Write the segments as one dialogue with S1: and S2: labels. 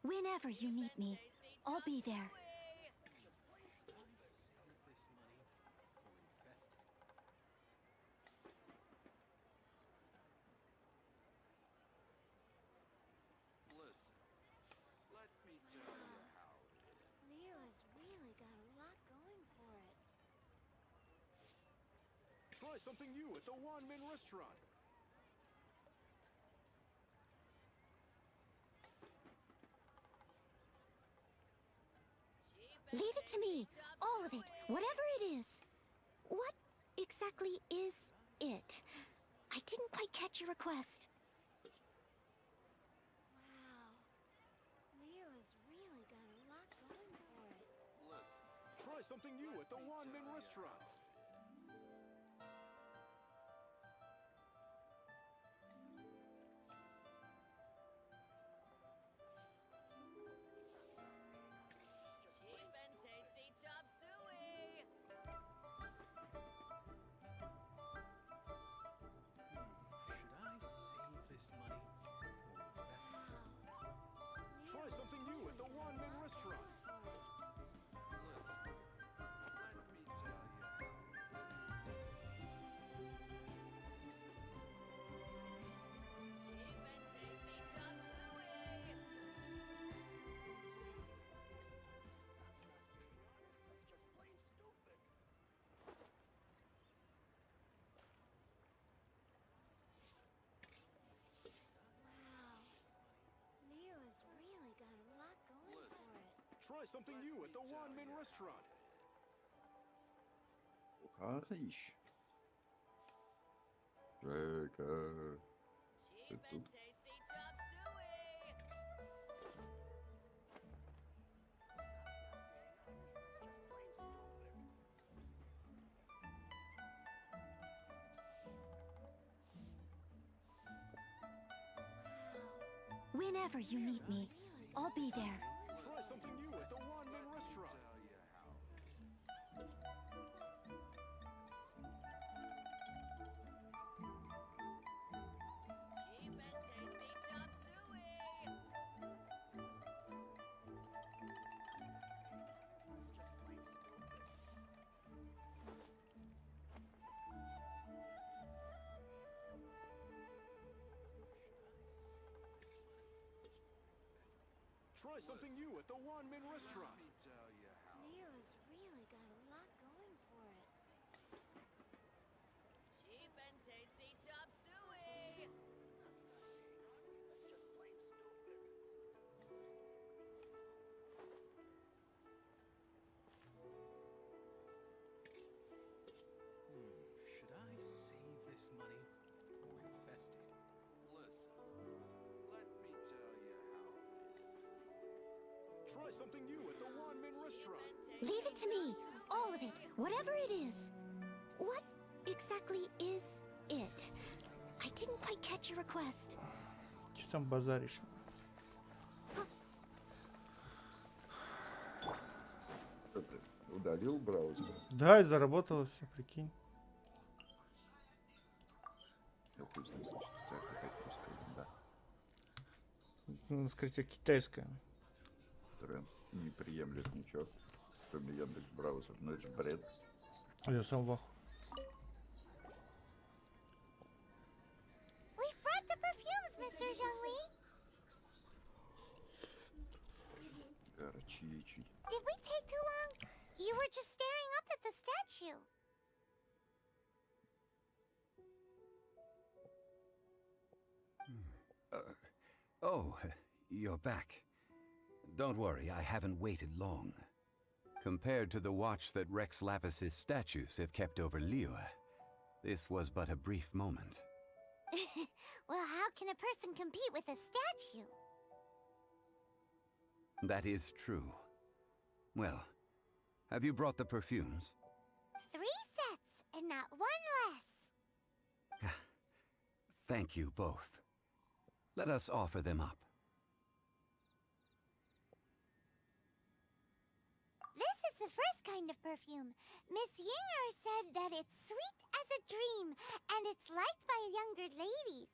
S1: Whenever you need me, I'll be there.
S2: Leo's really got a lot going for it.
S3: Try something new at the Wanmin restaurant.
S1: Leave it to me, all of it, whatever it is. What exactly is it? I didn't quite catch your request.
S2: Wow. Leo's really got a lot going for it.
S3: Try something new at the Wanmin restaurant.
S4: Cheap and tasty chop suey.
S3: Should I save this money or invest it? Try something new at the Wanmin restaurant.
S4: Cheap and tasty chop suey.
S2: Wow. Leo's really got a lot going for it.
S3: Try something new at the Wanmin restaurant.
S5: Ариш. Жека.
S4: Cheap
S5: тут?
S4: and tasty chop suey.
S1: Whenever you need me, I'll be there.
S3: Try something new at the Wanmin restaurant.
S4: Cheap and tasty chop suey.
S3: Try something new at the Wanmin restaurant.
S2: Leo's really got a lot going for it.
S4: Cheap and tasty chop suey.
S3: Should I save this money or invest it? Try something new at the Wanmin restaurant.
S1: Leave it to me, all of it, whatever it is. What exactly is it? I didn't quite catch your request.
S6: Что там базаришь?
S5: Что ты удалил браузер?
S6: Да, и заработало все, прикинь.
S5: Я хуй знаю, значит, у тебя какая-то русская езда,
S6: Ну, скорее всего, китайская.
S5: которая не приемлет ничего, кроме Яндекс браузер. Ну это же бред.
S6: Я сам в ахуе.
S2: We've brought the perfumes, Mr. Zhongli.
S5: Горчичий.
S2: Did we take too long? You were just staring up at the statue.
S7: Oh, you're back. Don't worry, I haven't waited long. Compared to the watch that Rex Lapis's statues have kept over Liyue, this was but a brief moment.
S2: Well, how can a person compete with a statue?
S7: That is true. Well, have you brought the perfumes?
S2: 3 sets and not one less.
S7: Thank you both. Let us offer them up.
S2: This is the first kind of perfume. Miss Yinger said that it's sweet as a dream, and it's liked by younger ladies.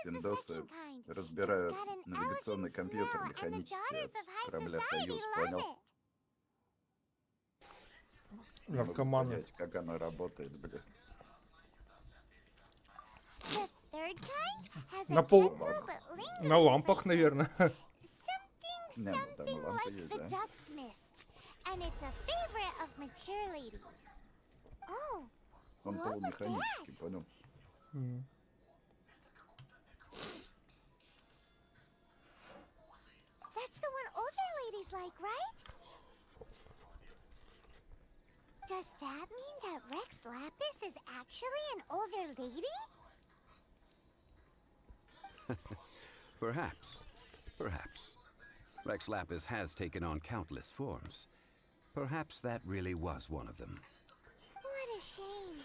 S5: Пиндосы разбирают навигационный компьютер механически от корабля «Союз», понял? Не могу
S6: Наркоманы.
S5: понять, как она работает, бля.
S1: The third kind has a
S6: На пол...
S1: gentle but lingering
S6: На лампах, наверное.
S5: Не, ну там и лампа
S1: like
S5: есть,
S1: the
S5: да?
S1: dust mist, and it's a favorite of mature ladies. Oh,
S5: Он
S1: look at
S5: полумеханический,
S1: that.
S5: понял?
S1: That's the one older ladies like, right? Does that mean that Rex Lapis is actually an older lady?
S7: Perhaps. Perhaps. Rex Lapis has taken on countless forms. Perhaps that really was one of them.
S1: What a shame.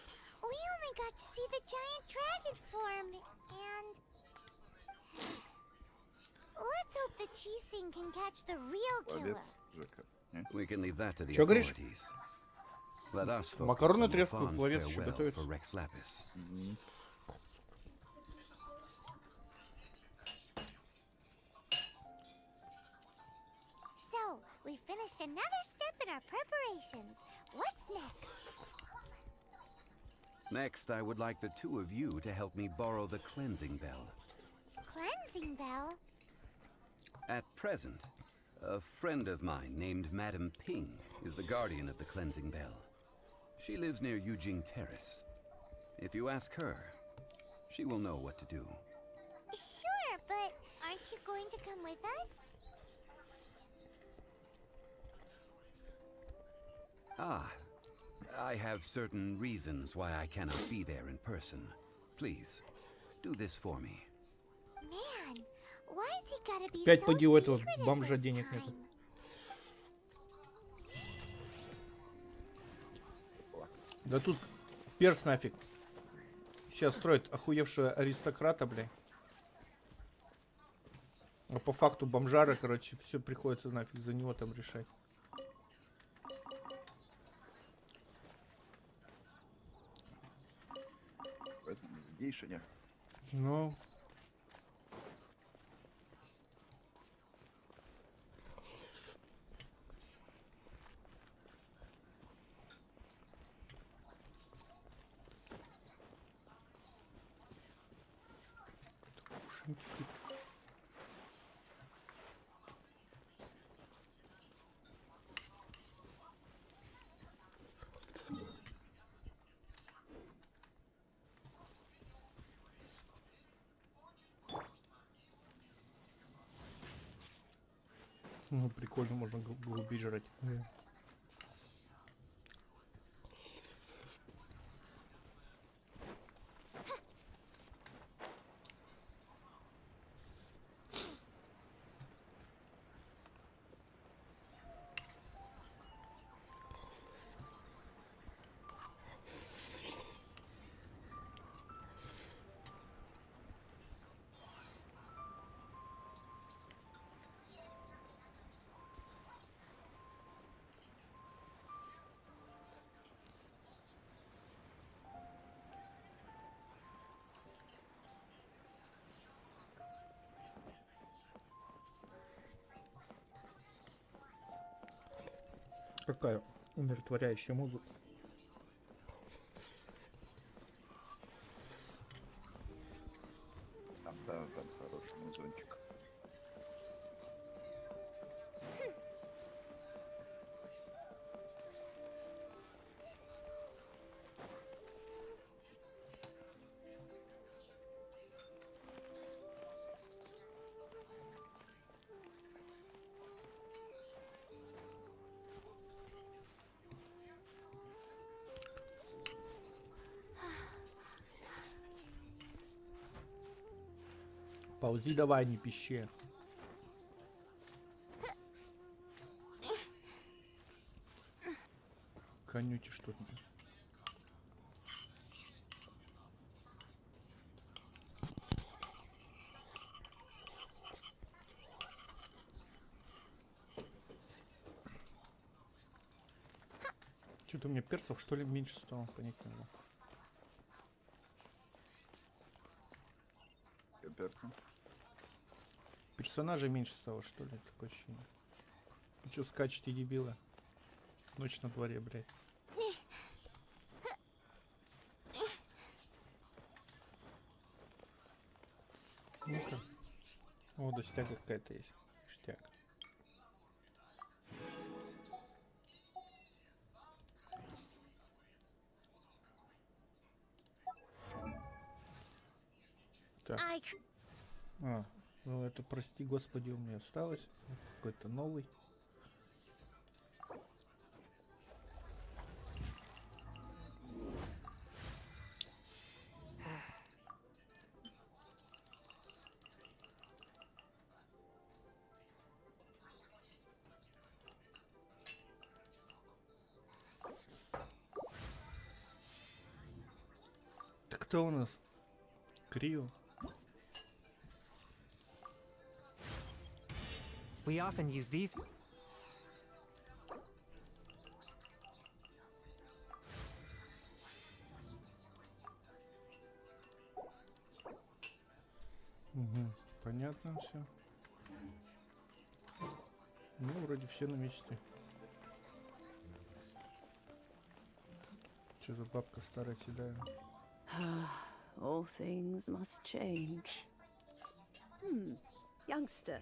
S1: We only got to see the giant dragon form, and... Let's hope the Chising can catch the real killer.
S5: Пловец, Жека. Не?
S7: We can leave that to the
S6: Чё говоришь?
S7: authorities. Let us focus
S6: Макароны
S7: on the
S6: трескают,
S7: fond
S6: пловец еще
S7: farewell
S6: готовится.
S7: for Rex Lapis.
S1: So, we finished another step in our preparations. What's next?
S7: Next, I would like the two of you to help me borrow the cleansing bell.
S1: Cleansing bell?
S7: At present, a friend of mine named Madame Ping is the guardian of the cleansing bell. She lives near Yujing Terrace. If you ask her, she will know what to do.
S1: Sure, but aren't you going to come with us?
S7: Ah, I have certain reasons why I cannot be there in person. Please, do this for me.
S1: Man, why's he gotta be
S6: Опять
S1: so
S6: поди у этого
S1: secretive
S6: бомжа
S1: this
S6: денег нет.
S1: time?
S6: Да тут перс нафиг. Сейчас строит охуевшего аристократа, бля. А по факту бомжара, короче, все приходится нафиг за него там решать.
S5: В этом Гейшине.
S6: Ну, ушинки какие-то. Ну, прикольно, можно голубей жрать. Какая умиротворяющая музыка.
S5: Там, да, там хороший музончик.
S6: Ползи давай, не пищи. Конюти что-то. Что-то у меня персов, что ли, меньше стало, понять не могу.
S5: перца.
S6: Персонажей меньше стало, что ли? Такое ощущение. Вы чё скачете, дебилы? Ночь на дворе, блядь. Ну-ка. О, достяга какая-то есть. Штяк. Так. А, ну это, прости господи, у меня осталось. Какой-то новый. Так кто у нас? Крио.
S8: We often use these.
S6: Угу, понятно все. Ну, вроде все на месте. Что за бабка старая седая?
S9: All things must change. Youngster,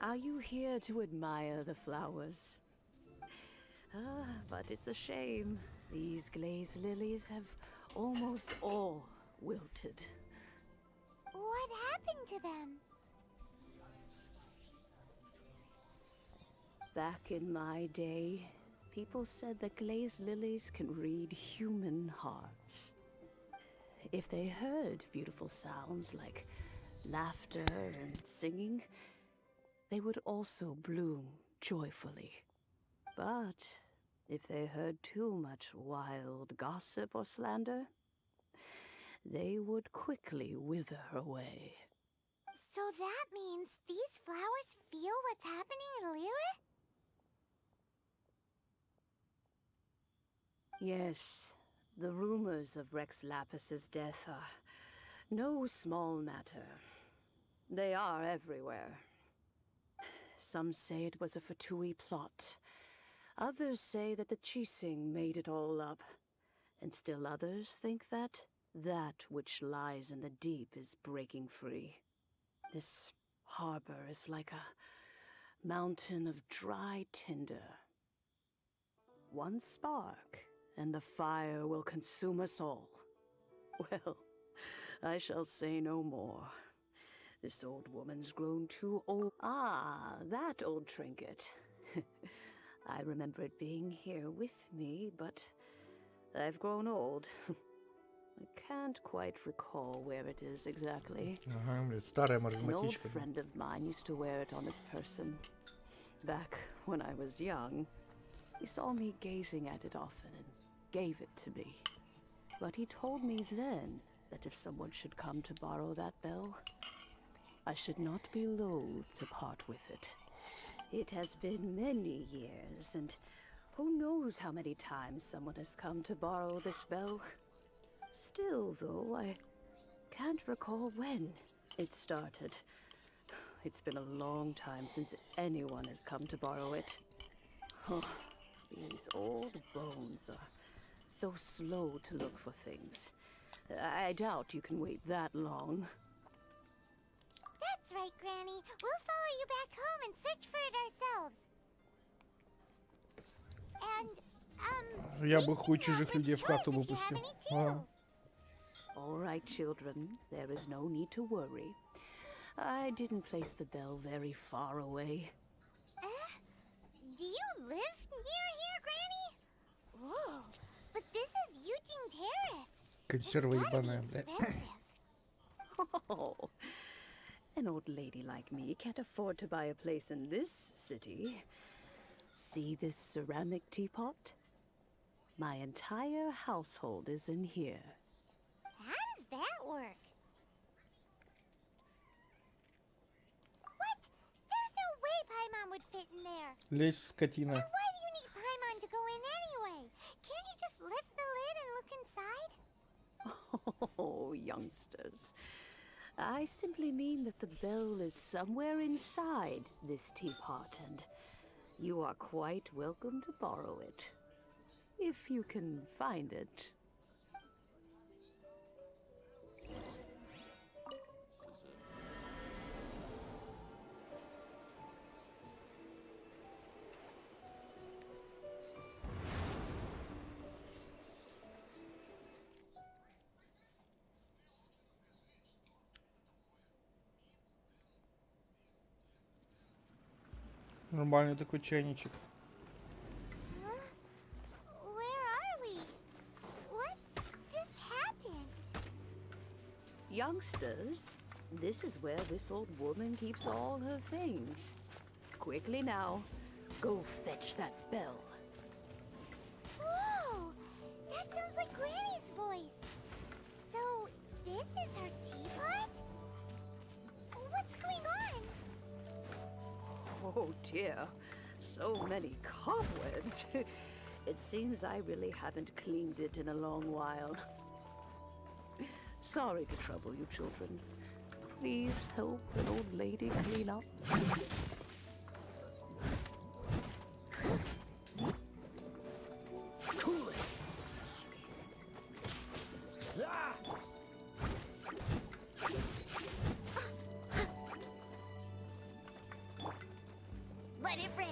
S9: are you here to admire the flowers? But it's a shame. These glazed lilies have almost all wilted.
S1: What happened to them?
S9: Back in my day, people said that glazed lilies can read human hearts. If they heard beautiful sounds like laughter and singing, they would also bloom joyfully. But if they heard too much wild gossip or slander, they would quickly wither away.
S1: So that means these flowers feel what's happening in Liyue?
S9: Yes, the rumors of Rex Lapis's death are no small matter. They are everywhere. Some say it was a Fatui plot. Others say that the Chising made it all up. And still others think that that which lies in the deep is breaking free. This harbor is like a mountain of dry tinder. One spark, and the fire will consume us all. Well, I shall say no more. This old woman's grown too old. Ah, that old trinket. I remember it being here with me, but I've grown old. I can't quite recall where it is exactly.
S6: Ага, блядь, старая
S9: An old
S6: маразматичка.
S9: friend of mine used to wear it on his person. Back when I was young, he saw me gazing at it often and gave it to me. But he told me then that if someone should come to borrow that bell, I should not be loath to part with it. It has been many years, and who knows how many times someone has come to borrow this bell. Still, though, I can't recall when it started. It's been a long time since anyone has come to borrow it. Oh, these old bones are so slow to look for things. I doubt you can wait that long.
S1: That's right, Granny. We'll follow you back home and search for it ourselves. And,
S6: Я бы хуй чужих людей в хату выпустил. А.
S9: All right, children, there is no need to worry. I didn't place the bell very far away.
S1: Do you live near here, Granny? Whoa, but this is Eugene Terrace.
S6: Консерва
S1: It's gotta be
S6: ебаная, блядь.
S1: expensive.
S9: Oh, an old lady like me can't afford to buy a place in this city. See this ceramic teapot? My entire household is in here.
S1: How does that work? What? There's no way Paimon would fit in there.
S6: Лезь, скотина.
S1: And why do you need Paimon to go in anyway? Can't you just lift the lid and look inside?
S9: Oh, youngsters. I simply mean that the bell is somewhere inside this teapot, and you are quite welcome to borrow it. If you can find it.
S6: Нормальный такой чайничек.
S1: Where are we? What just happened?
S9: Youngsters, this is where this old woman keeps all her things. Quickly now, go fetch that bell.
S1: Whoa! That sounds like Granny's voice. So, this is her teapot? What's going on?
S9: Oh dear, so many cobwebs. It seems I really haven't cleaned it in a long while. Sorry to trouble you, children. Please help an old lady clean up. Cool it.
S1: Let it rain.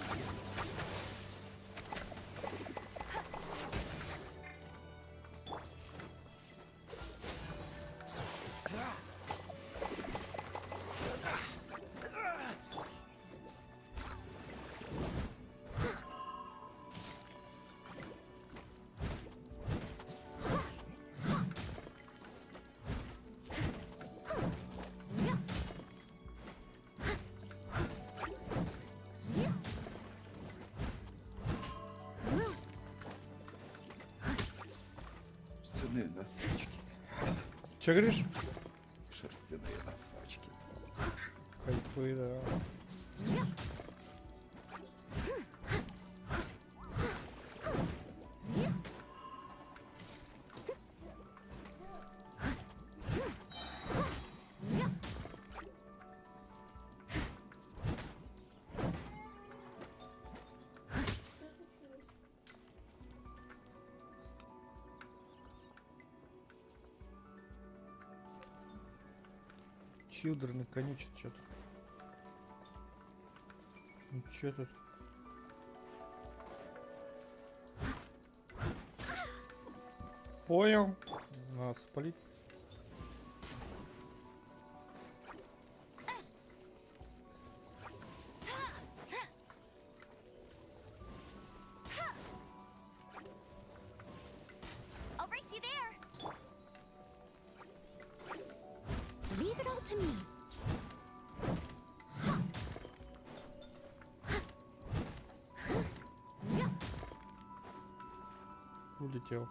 S5: Шерстяные носочки.
S6: Че говоришь?
S5: Шерстяные носочки.
S6: Кайфуй, да. Чилдерны конючат что-то. Ничего тут. Понял. Надо спалить.
S1: I'll race you there. Leave it all to me.
S6: Улетел.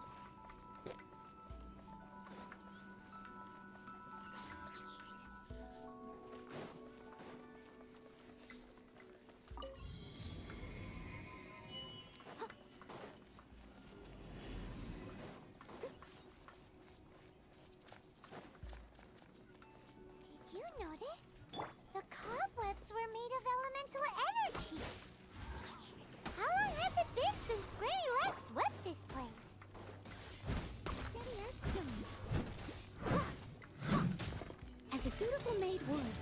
S1: Did you notice? The cobwebs were made of elemental energy. How long has it been since Granny last swept this place? Steady as stone. As a dutiful maid would.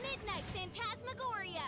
S2: Midnight Phantasmagoria!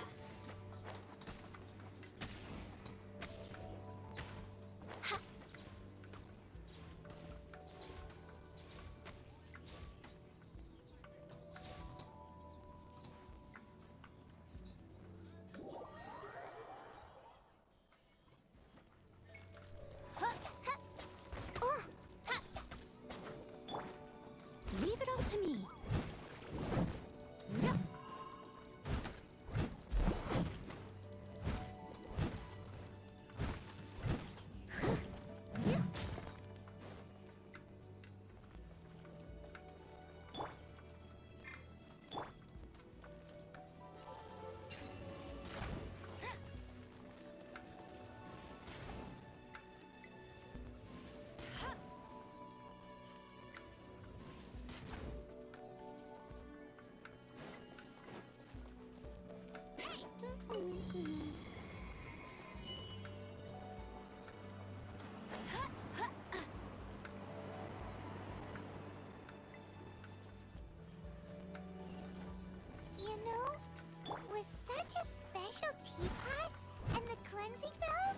S1: cleansing valve?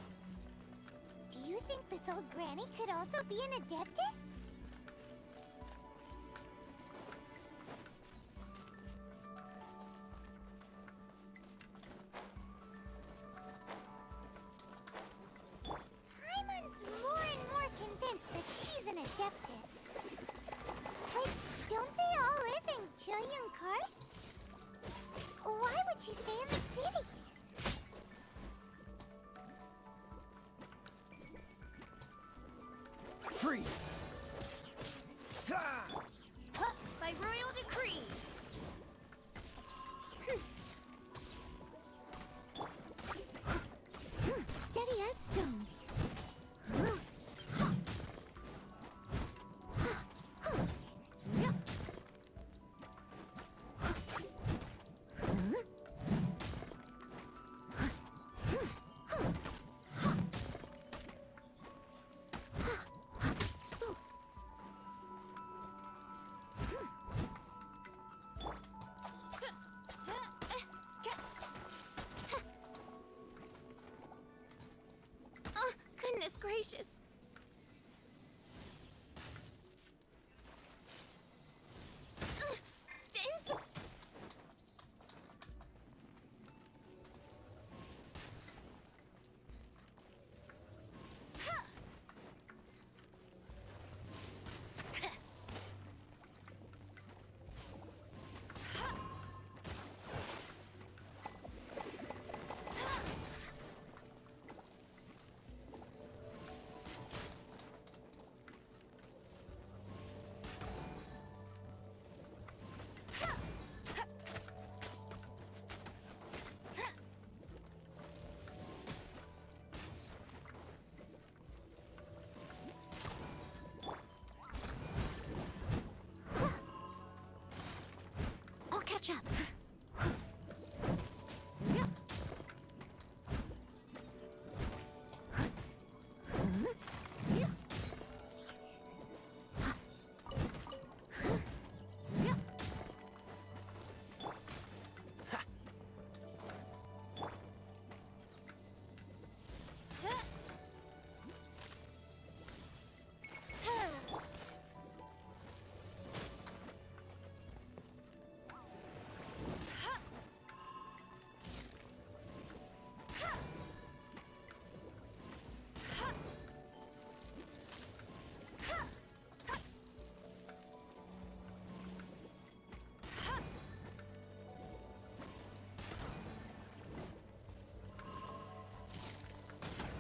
S1: Do you think this old granny could also be an adeptus? Paimon's more and more convinced that she's an adeptus. But don't they all live in Chilim Karst? Why would she stay in the city?
S3: Freeze! Ah!
S2: By royal decree.
S1: Steady as stone.
S2: Oh, goodness gracious. Dense.
S1: I'll catch up.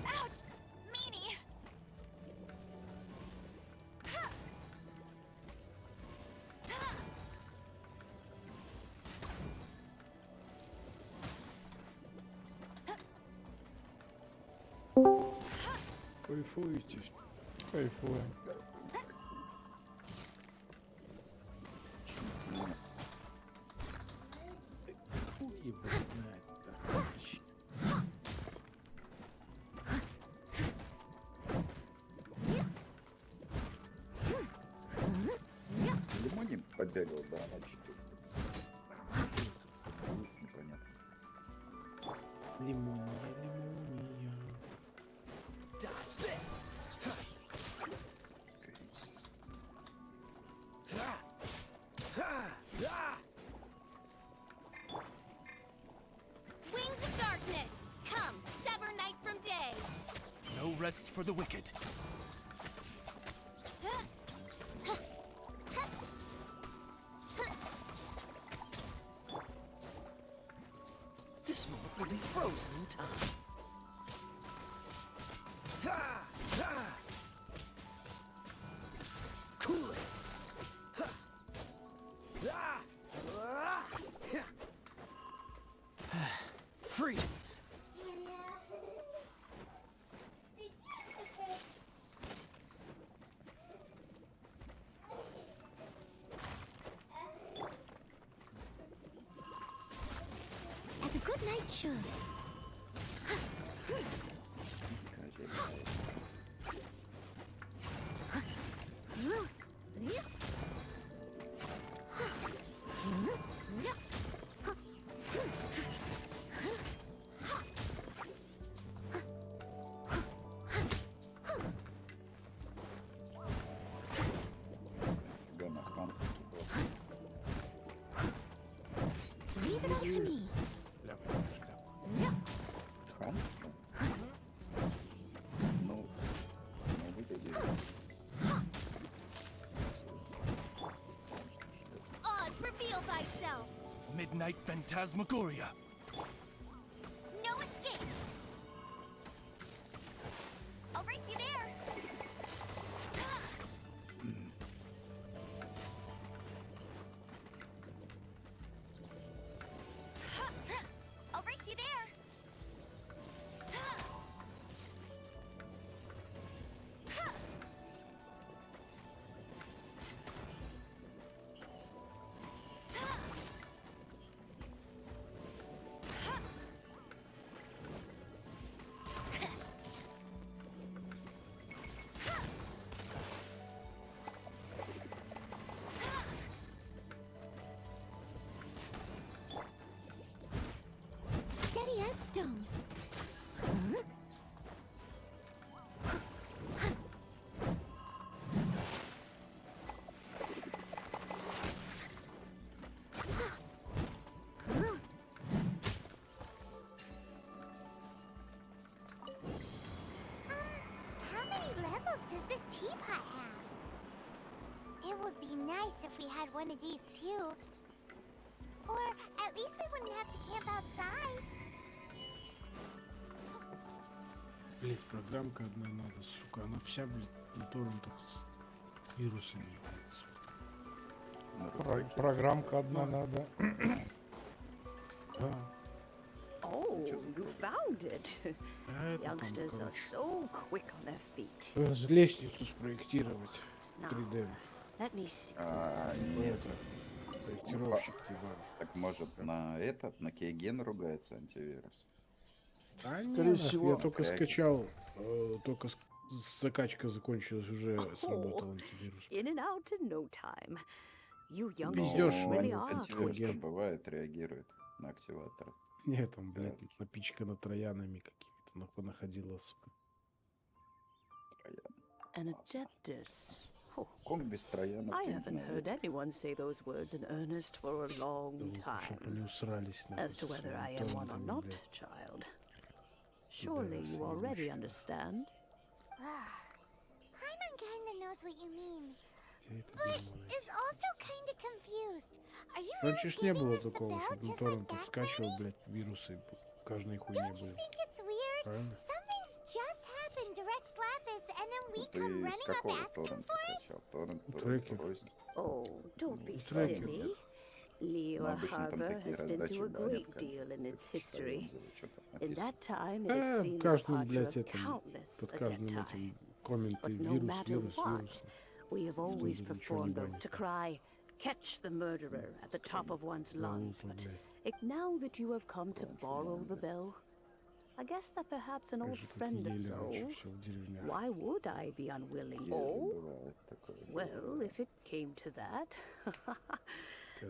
S2: Ouch! Meanie!
S6: Кайфуете? Кайфуем. Хуй его знает, короче.
S5: Лимоним побегал, да, ночью тут. Непонятно.
S6: Лимония, лимония.
S3: Dodge this!
S5: Корица.
S3: Ah! Ah! Ah!
S2: Wings of darkness! Come, sever night from day!
S3: No rest for the wicked. This moment will be frozen in time. Ah! Ah! Cool it. Ha! Ah! Ah! Yeah. Freeze.
S1: As a good knight should.
S5: Не скажи.
S3: midnight phantasmagoria.
S1: No escape! I'll race you there! I'll race you there! Steady as stone. How many levels does this teapot have? It would be nice if we had one of these too. Or at least we wouldn't have to camp outside.
S6: Блять, программка одна надо, сука. Она вся, блядь, на торрентах с вирусами является.
S5: Программка одна надо.
S6: Да.
S9: Oh, you found it.
S6: А это там,
S9: Youngsters are
S6: короче,
S9: so quick on their feet.
S6: лестницу спроектировать.
S9: Now,
S6: 3D.
S9: let me see.
S5: Нет.
S6: Проектировщик Иван.
S5: Так может на Кейген ругается антивирус?
S6: А
S5: Скорее
S6: нет,
S5: всего.
S6: я только
S5: Окей.
S6: скачал, только закачка закончилась, уже сработал антивирус.
S9: In and out in no time. You
S6: Пиздёж,
S9: youngsters really
S6: Ваня,
S9: are
S5: Антивирус
S9: quick.
S5: бывает, реагирует на активатор.
S6: Нет, там, блядь, напичкано троянами какими-то, понаходила, сука.
S9: An adeptus. Oh,
S5: Ком без троянов
S9: I
S5: не
S9: haven't heard
S5: знает.
S9: anyone say those words in earnest for a long
S6: Чтоб они
S9: time.
S6: усрались на
S9: As to whether I am one or not, child. Surely you already understand.
S1: Paimon kinda knows what you mean, but is also kinda confused. Are you really
S6: Раньше ж не
S1: giving
S6: было
S1: us the
S6: такого,
S1: bell
S6: чтобы
S1: just like
S6: торрентов
S1: that,
S6: скачивал,
S1: Granny?
S6: блядь, вирусы каждой хуйне
S1: Don't you
S6: были.
S1: think it's weird?
S6: Правильно?
S1: Something's just happened to Rex Lapis, and then we
S5: Ты
S1: come
S5: из
S1: running up
S5: какого
S1: asking
S5: торрента
S1: for it?
S5: качал? Торрент,
S6: Трекер.
S5: рознь.
S9: Oh, don't be
S6: Tracker.
S9: silly.
S5: Ну,
S9: Leo
S5: обычно там
S9: Harbor
S5: такие
S9: has been
S5: раздачи
S9: through a
S5: банят,
S9: great deal in its history.
S5: что там
S9: In
S5: написано.
S9: that time, it has seen the
S6: Каждым,
S9: departure
S6: блядь,
S9: of
S6: этим,
S9: countless
S6: под каждым
S9: adepti.
S6: этим комменты
S9: But no
S6: вирус,
S9: matter
S6: вирус,
S9: what,
S6: вирус.
S9: we have always
S6: ничего не
S9: performed
S6: банит.
S9: to cry, catch the murderer at the top of one's lungs.
S6: Залупа,
S9: But
S6: блядь.
S9: now that you have come to borrow the bell, I guess that perhaps an old
S6: Как же тут
S9: friend of
S6: ели раньше
S9: so,
S6: всё в деревнях.
S9: why would I be unwilling?
S5: Еле
S9: Oh,
S5: бывает такое.
S9: well, if it came to that,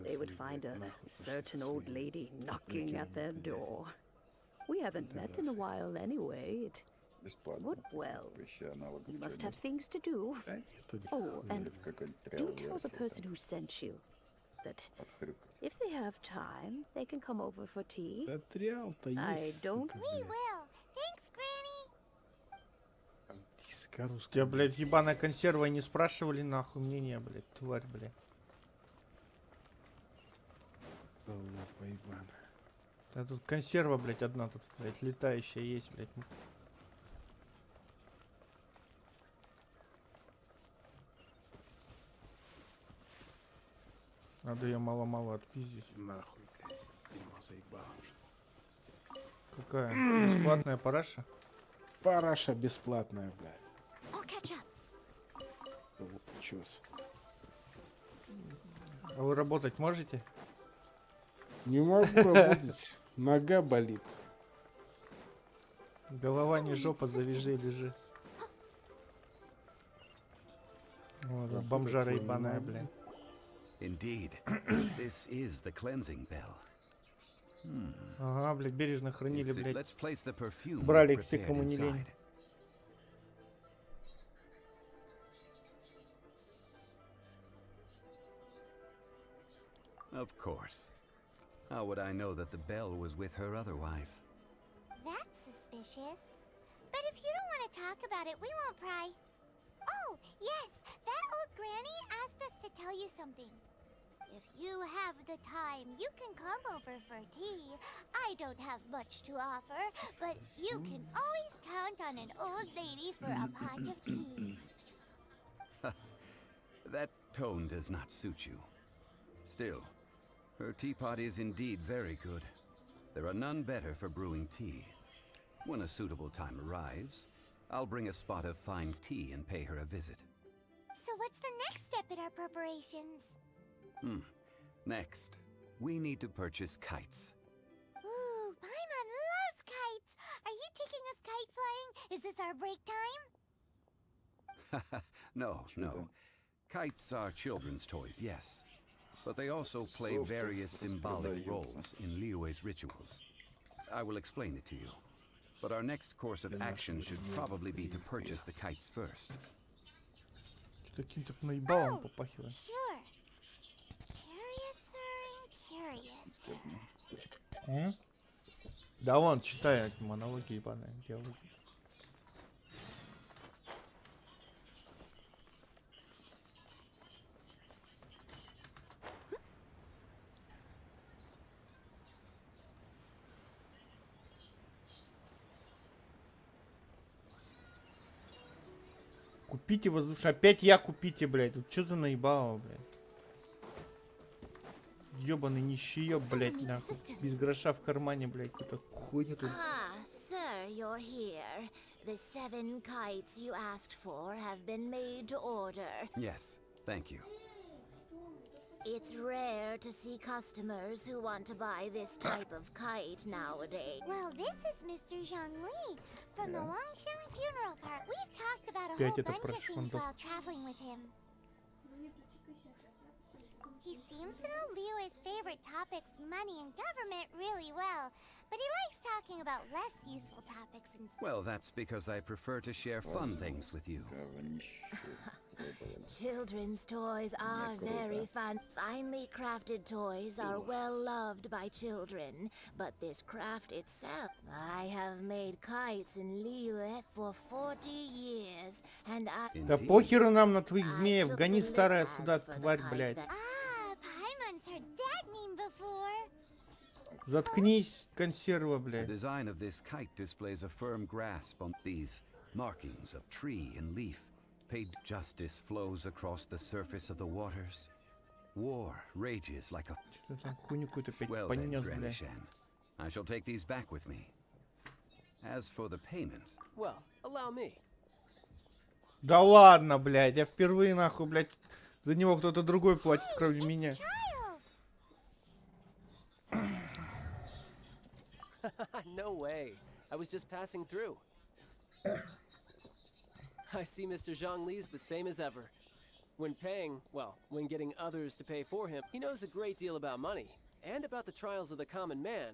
S9: they would
S6: Козлы,
S9: find
S6: блядь,
S9: a
S6: нахуй пошли
S9: certain
S6: со
S9: old
S6: своими
S9: lady knocking
S6: трекерами,
S9: at their
S6: блядь.
S9: door. We haven't met in a while anyway. It
S5: Бесплатно.
S9: would, well,
S5: Вообще аналогов
S9: you must
S5: чё
S9: have things to do.
S6: Да нет, это
S9: Oh,
S6: нихуя.
S9: and
S5: Или в какой-нибудь
S9: do
S5: триал
S9: tell the
S5: версии
S9: person
S5: там
S9: who sent you that
S5: отхрюкать.
S9: if they have time, they can come over for tea.
S6: Да триал-то
S9: I
S6: есть,
S9: don't-
S6: сука,
S1: We
S6: блядь.
S1: will. Thanks, Granny.
S6: Там языка русского,
S5: Э,
S6: блядь.
S5: ну,
S6: Ну,
S5: а
S6: блядь, ебаная консерва, не спрашивали нахуй мнения, блядь, тварь, блядь. Залупа ебаная. Да тут консерва, блядь, одна тут, блядь, летающая есть, блядь. Надо ее мало-мало отпиздить. Нахуй, блядь. Дерьмо заебало уже. Какая? Бесплатная параша? Параша бесплатная, блядь.
S1: I'll catch up.
S6: Чёс.
S5: А вы работать можете?
S6: Не могу работать. Нога болит.
S5: Голова не жопа, завяжи, лежи. Вот,
S6: Да,
S5: бомжара
S6: так
S5: ебаная,
S6: всё
S5: блин.
S7: Indeed, this is the cleansing bell.
S5: Ага, блядь, бережно хранили,
S7: It's it.
S5: блядь.
S7: Let's place the perfume
S5: Брали
S7: we've
S5: все,
S7: prepared
S5: кому не лень.
S7: inside. Of course. How would I know that the bell was with her otherwise?
S1: That's suspicious. But if you don't want to talk about it, we won't pry. Oh, yes, that old granny asked us to tell you something. If you have the time, you can come over for tea. I don't have much to offer, but you can always count on an old lady for a pot of tea.
S7: That tone does not suit you. Still, her teapot is indeed very good. There are none better for brewing tea. When a suitable time arrives, I'll bring a spot of fine tea and pay her a visit.
S1: So what's the next step in our preparations?
S7: Next, we need to purchase kites.
S1: Ooh, Paimon loves kites! Are you taking us kite flying? Is this our break time?
S7: No. Kites are children's toys, yes. But they also play various symbolic roles in Liyue's rituals. I will explain it to you. But our next course of action should probably be to purchase the kites first.
S6: Каким-то наебалом попахивает.
S1: Sure. Curiouser and curiouser.
S6: Да вон, читай эти монологи ебаные, диалоги. Купите воздушно. Опять я купите, блядь. Тут что за наебало, блядь? Ёбаный нищеёб, блядь, нахуй. Без гроша в кармане, блядь. Какую-то хуйню тут.
S2: Sir, you're here. The 7 kites you asked for have been made to order.
S7: Yes, thank you.
S2: It's rare to see customers who want to buy this type of kite nowadays.
S1: Well, this is Mr. Zhongli from the Wangxiang funeral cart. We've talked about a
S6: Опять
S1: whole
S6: это
S1: bunch
S6: про
S1: of things
S6: шпандов.
S1: while traveling with him. He seems to know Liyue's favorite topics, money and government, really well. But he likes talking about less useful topics instead.
S7: Well, that's because I prefer to share fun things with you.
S2: Children's toys are very fun. Finely crafted toys are well loved by children, but this craft itself, I have made kites in Liyue for 40 years, and I...
S6: Да похеру нам на твоих змеев. Гони старая сюда, тварь, блядь.
S1: Paimon's heard that name before.
S6: Заткнись, консерва,
S7: The
S6: блядь.
S7: design of this kite displays a firm grasp on these markings of tree and leaf. Paid justice flows across the surface of the waters. War rages like a...
S6: Что там хуйню какую-то опять
S7: Well then,
S6: понес,
S7: Granny
S6: блядь.
S7: Shan, I shall take these back with me. As for the payment...
S8: Well, allow me.
S6: Да ладно, блядь. Я впервые, нахуй, блядь. За него кто-то другой платит, кроме меня.
S8: No way. I was just passing through. I see Mr. Zhongli's the same as ever. When paying, well, when getting others to pay for him, he knows a great deal about money and about the trials of the common man.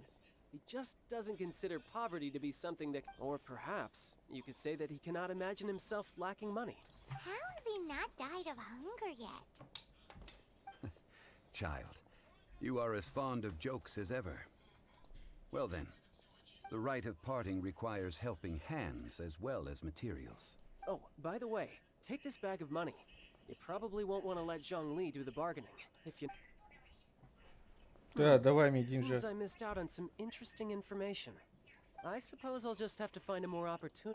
S8: He just doesn't consider poverty to be something that, or perhaps you could say that he cannot imagine himself lacking money.
S1: How has he not died of hunger yet?
S7: Child, you are as fond of jokes as ever. Well then, the rite of parting requires helping hands as well as materials.
S8: Oh, by the way, take this bag of money. You probably won't want to let Zhongli do the bargaining. If you...
S6: Да, давай мне деньжат.
S8: Seems I missed out on some interesting information. I suppose I'll just have to find a more opportune...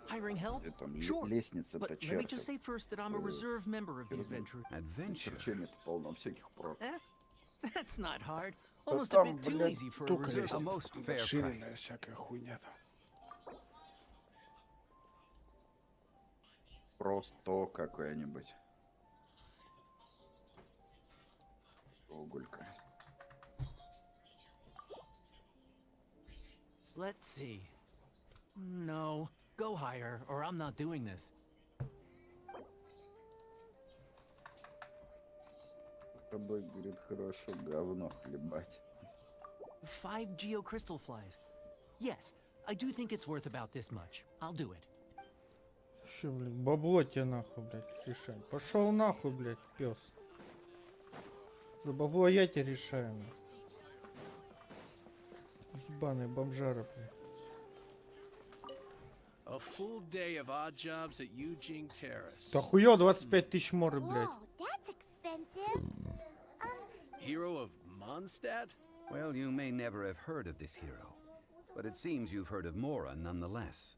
S10: Hiring help?
S5: И там
S10: Sure.
S5: лестница-то
S10: But let me just say
S5: чертов.
S10: first that I'm a reserve member of the adventure.
S7: Adventure?
S5: Черчение-то полно всяких проб.
S10: That's not hard.
S6: Да
S10: Almost a
S6: там,
S10: bit too
S6: блядь,
S10: easy for a
S6: только
S10: reserve.
S7: A
S6: лестница.
S7: most fair
S6: Расширенная
S7: price.
S6: всякая хуйня там.
S5: Просто какая-нибудь. Уголька.
S10: Let's see. No, go higher, or I'm not doing this.
S5: С тобой, говорит, хорошо говно хлебать.
S10: 5 geocrystal flies. Yes, I do think it's worth about this much. I'll do it.
S6: Че, блядь, бабло тебе нахуй, блядь, решай. Пошел нахуй, блядь, пес. За бабло я тебе решаю. Ебаные бомжары, блин.
S3: A full day of odd jobs at Eugene Terrace.
S6: Ты охуел, 25 тысяч моры, блядь.
S1: Whoa, that's expensive.
S3: Hero of Mondstadt?
S7: Well, you may never have heard of this hero, but it seems you've heard of Mora nonetheless.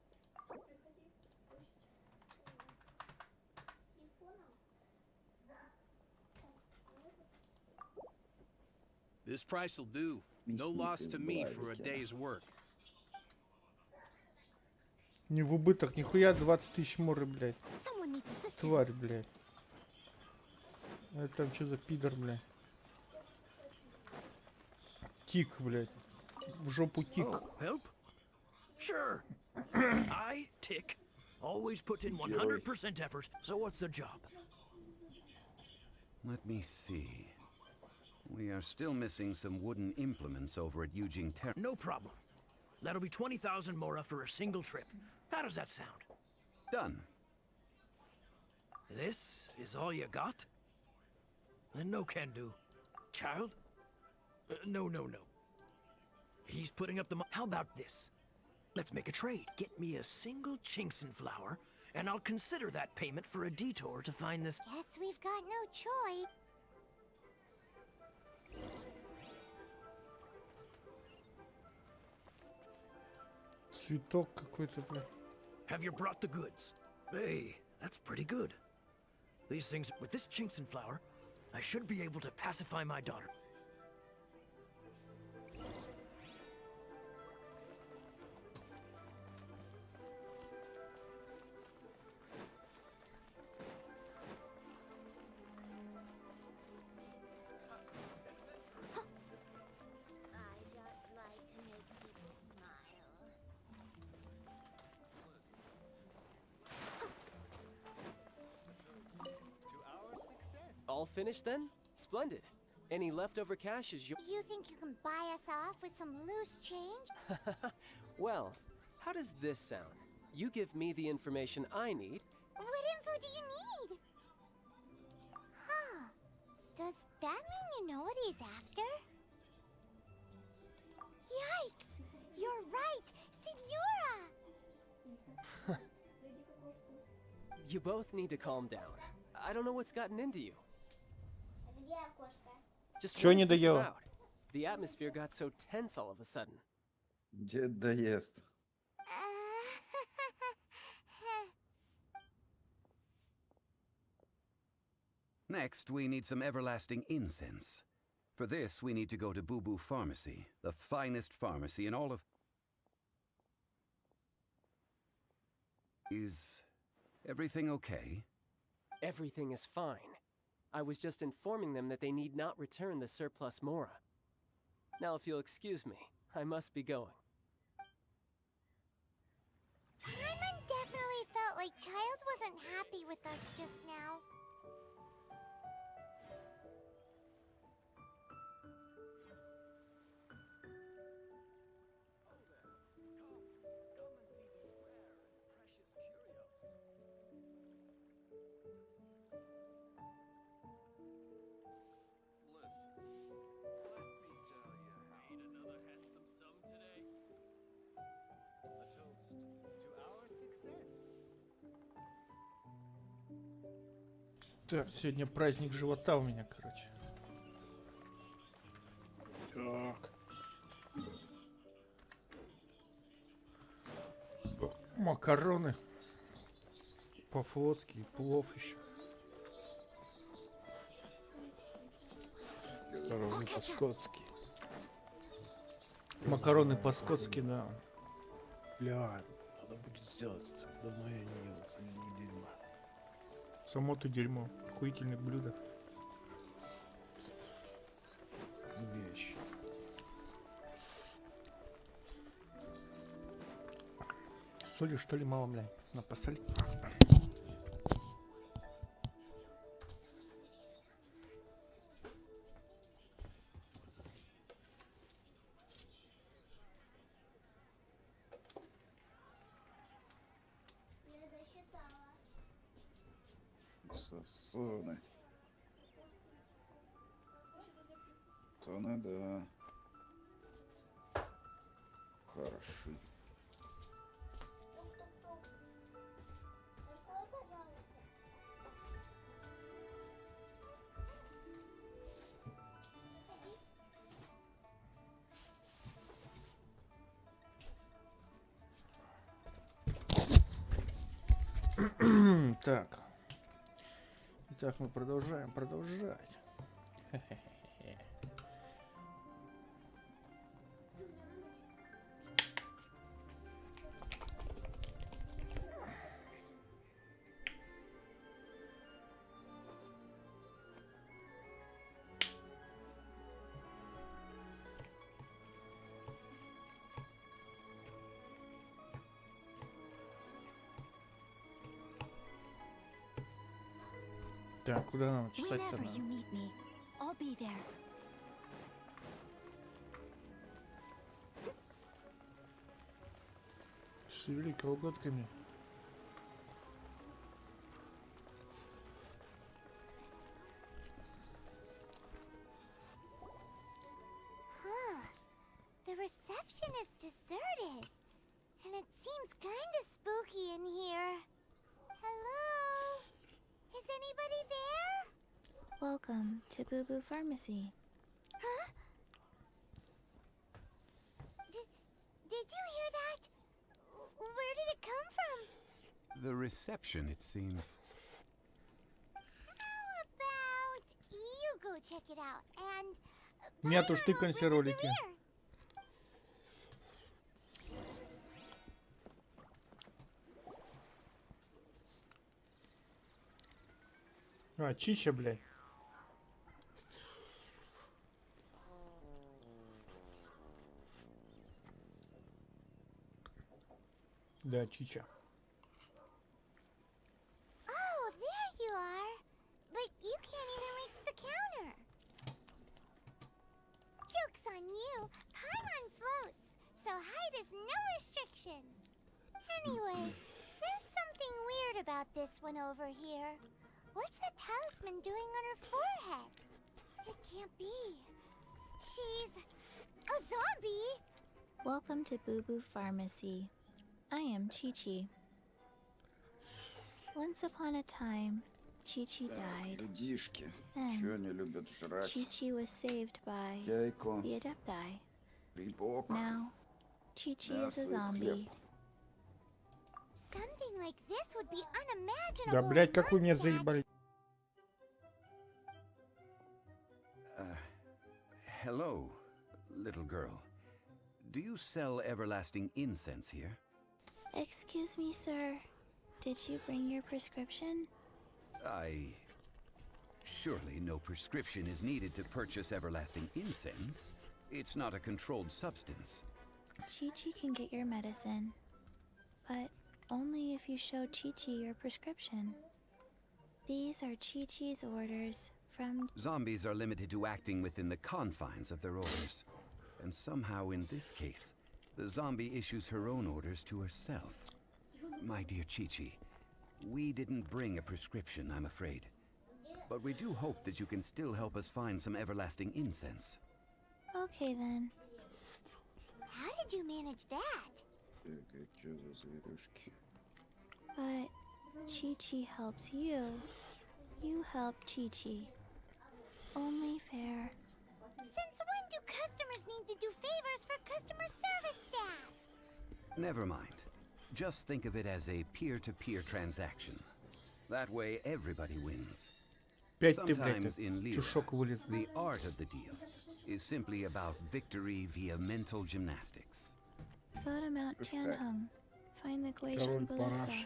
S3: This price will do. No loss to me for a day's work.
S6: Не в убыток, нихуя 20 тысяч моры, блядь.
S1: Someone needs assistance.
S6: Тварь, блядь. Это что за пидор, блядь? Тик, блядь. В жопу тик.
S10: Oh, help? Sure. I, Tick, always put in 100% effort, so what's the job?
S7: Let me see. We are still missing some wooden implements over at Eugene Terrace.
S10: No problem. That'll be 20,000 mora for a single trip. How does that sound?
S7: Done.
S10: This is all you got? Then no can do. Child? No. He's putting up the How about this? Let's make a trade. Get me a single Chinkson flower, and I'll consider that payment for a detour to find this.
S1: Guess we've got no choice.
S6: Цветок какой-то, блядь.
S10: Have you brought the goods? Hey, that's pretty good. These things, with this Chinkson flower, I should be able to pacify my daughter.
S2: I just like to make people smile.
S8: All finished then? Splendid. Any leftover cash is your.
S1: You think you can buy us off with some loose change?
S8: Well, how does this sound? You give me the information I need.
S1: What info do you need? Huh. Does that mean you know what he's after? Yikes! You're right! Signora!
S8: You both need to calm down. I don't know what's gotten into you. Just
S6: Чё
S8: what
S6: не
S8: is this
S6: доела?
S8: about? The atmosphere got so tense all of a sudden.
S5: Дед доест.
S7: Next, we need some everlasting incense. For this, we need to go to Boo Boo Pharmacy, the finest pharmacy in all of... Is everything okay?
S8: Everything is fine. I was just informing them that they need not return the surplus Mora. Now, if you'll excuse me, I must be going.
S1: Paimon definitely felt like Child wasn't happy with us just now.
S6: Так, сегодня праздник живота у меня, короче. Так. Макароны. По-флотски, и плов еще. Макароны по-скотски. Макароны по-скотски, да. Бля, надо будет сделать. Давно я не ел, это не дерьмо. Само ты дерьмо. Охуительное блюдо. Вещь. Соли что ли мало, блядь? На посоли.
S5: Сосоны. Сосоны, да. Хороши.
S6: Так. Итак, мы продолжаем продолжать. Так, куда нам чесать-то
S1: Whenever
S6: надо?
S1: you need me, I'll be there.
S6: Шевели колготками.
S1: Huh. The reception is deserted. And it seems kinda spooky in here. Hello? Is anybody there?
S2: Welcome to Boo Boo Pharmacy.
S1: Huh? Did you hear that? Where did it come from?
S7: The reception, it seems.
S1: How about you go check it out and...
S6: Нет уж,
S1: I'll
S6: тыканься
S1: bring it to
S6: ролики.
S1: rear.
S6: А, Чича, блядь. Да, Чича.
S1: Oh, there you are. But you can't even reach the counter. Joke's on you. I'm on floats, so height is no restriction. Anyway, there's something weird about this one over here. What's the talisman doing on her forehead? It can't be. She's a zombie.
S2: Welcome to Boo Boo Pharmacy. I am Chi-Chi. Once upon a time, Chi-Chi died.
S5: Людишки.
S2: Then,
S5: Чё они любят жрать?
S2: Chi-Chi was saved by
S5: Яйко,
S2: the Adepti.
S5: грибок,
S2: Now, Chi-Chi is
S5: мясо
S2: a
S5: и хлеб.
S2: zombie.
S1: Something like this would be unimaginable.
S6: Да, блядь,
S1: in
S6: как вы меня
S1: Mondstadt.
S6: заебали.
S7: Hello, little girl. Do you sell everlasting incense here?
S2: Excuse me, sir. Did you bring your prescription?
S7: Surely no prescription is needed to purchase everlasting incense. It's not a controlled substance.
S2: Chi-Chi can get your medicine, but only if you show Chi-Chi your prescription. These are Chi-Chi's orders from...
S7: Zombies are limited to acting within the confines of their orders. And somehow in this case, the zombie issues her own orders to herself. My dear Chi-Chi, we didn't bring a prescription, I'm afraid. But we do hope that you can still help us find some everlasting incense.
S2: Okay then.
S1: How did you manage that?
S5: Чё за зверюшки?
S2: But Chi-Chi helps you. You help Chi-Chi. Only fair.
S1: Since when do customers need to do favors for customer service staff?
S7: Never mind. Just think of it as a peer-to-peer transaction. That way everybody wins.
S6: Опять ты,
S7: Sometimes
S6: блядь,
S7: in Lira,
S6: чушок вылез.
S7: the art of the deal is simply about victory via mental gymnastics.
S2: Go to Mount Tianheng, find the
S6: Король
S2: Guizhong Ballista,
S6: параши.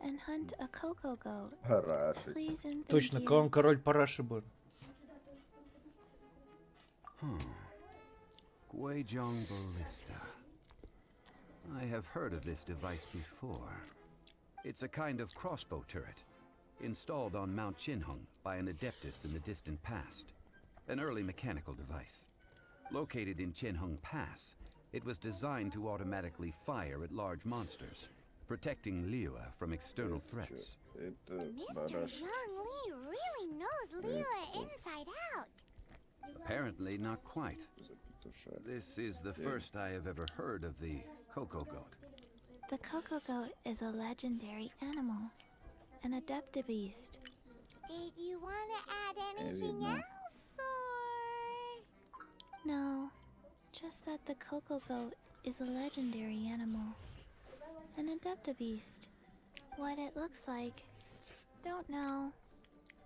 S2: and hunt a cocoa goat.
S5: Парашить.
S2: Please and thank
S6: Точно,
S2: you.
S6: он король параши был.
S7: Guizhong Ballista. I have heard of this device before. It's a kind of crossbow turret, installed on Mount Chinhung by an adeptus in the distant past. An early mechanical device. Located in Chinhung Pass, it was designed to automatically fire at large monsters, protecting Liyue from external threats.
S5: Это
S1: Mr.
S5: бараш.
S1: Zhang Li really knows Liyue inside out.
S7: Apparently not quite.
S5: петуша.
S7: This is the first I have ever heard of the cocoa goat.
S2: The cocoa goat is a legendary animal, an adaptabeast.
S1: Did you want to add anything
S5: Видно.
S1: else, or?
S2: No, just that the cocoa goat is a legendary animal, an adaptabeast. What it looks like, don't know.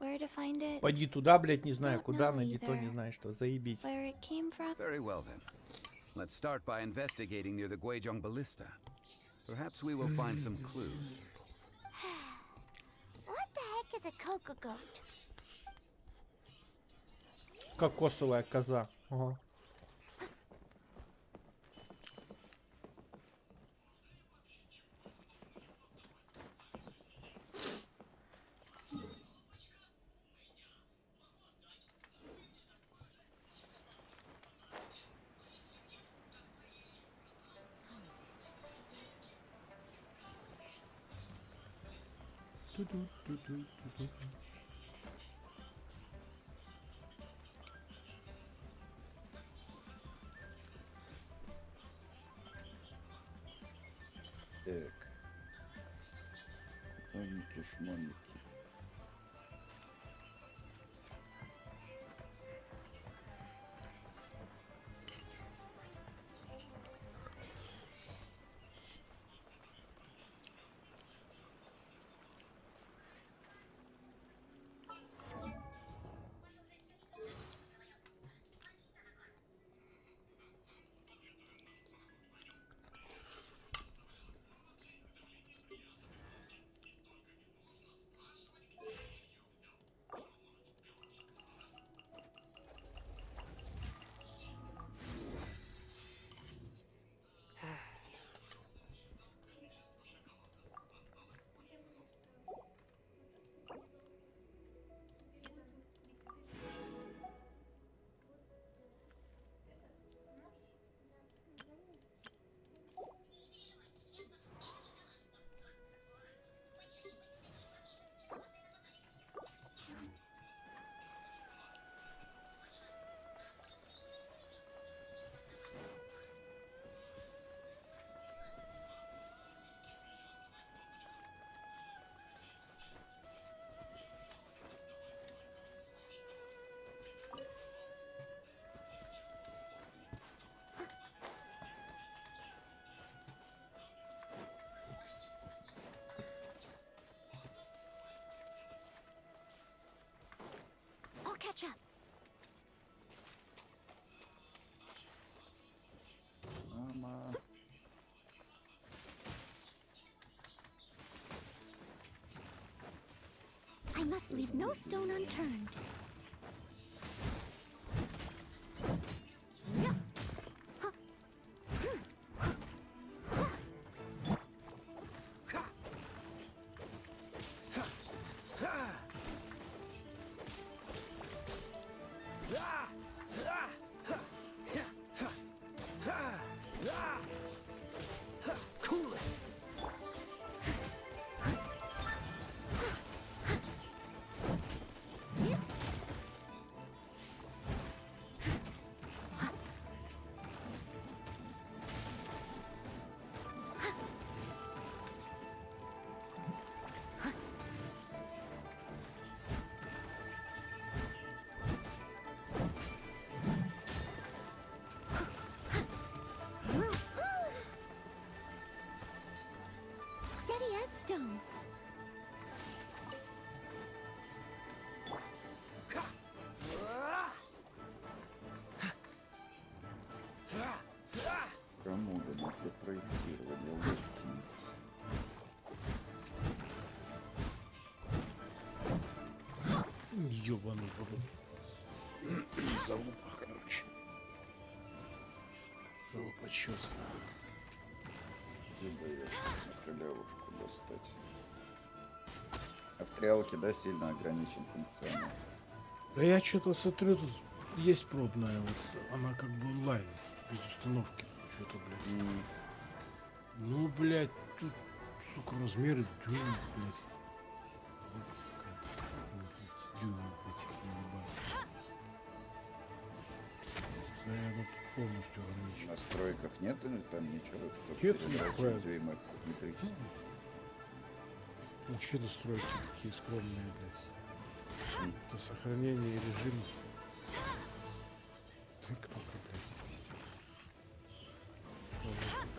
S2: Where to find it,
S6: Пойди туда, блядь, не знаю
S2: Don't
S6: куда,
S2: know
S6: найди то, не
S2: either.
S6: знаю что, заебись.
S2: where it came from.
S7: Very well then. Let's start by investigating near the Guizhong Ballista. Perhaps we will find some clues.
S1: What the heck is a cocoa goat?
S6: Кокосовая коза. Ага. Ту-ду-ду-ду-ду-ду.
S5: Так. Шмоники, шмоники.
S1: I'll catch up.
S5: Мама.
S1: I must leave no stone unturned.
S10: Cool it.
S1: Steady as stone.
S5: Кому дано для проектирования лестниц?
S6: Ёбаный в рот. Залупа, короче. Залупа честно.
S5: Где бы ее на халявушку достать? А в стрелке, да, сильно ограничен функционал.
S6: Да я что-то смотрю, тут есть пробная, вот она как бы онлайн, без установки. Что-то, блядь. Ну, блядь, тут, сука, размеры дюйм, блядь. Вот какая-то, дюйм этих не ебать. Да, я вот полностью ограничен.
S5: В настройках нет там ничего, чтобы
S6: Нет,
S5: передрачивать
S6: нет,
S5: дюймы метрические.
S6: Вообще настройки такие скромные, блядь. Это сохранение режима. Кто-то, блядь, пиздец.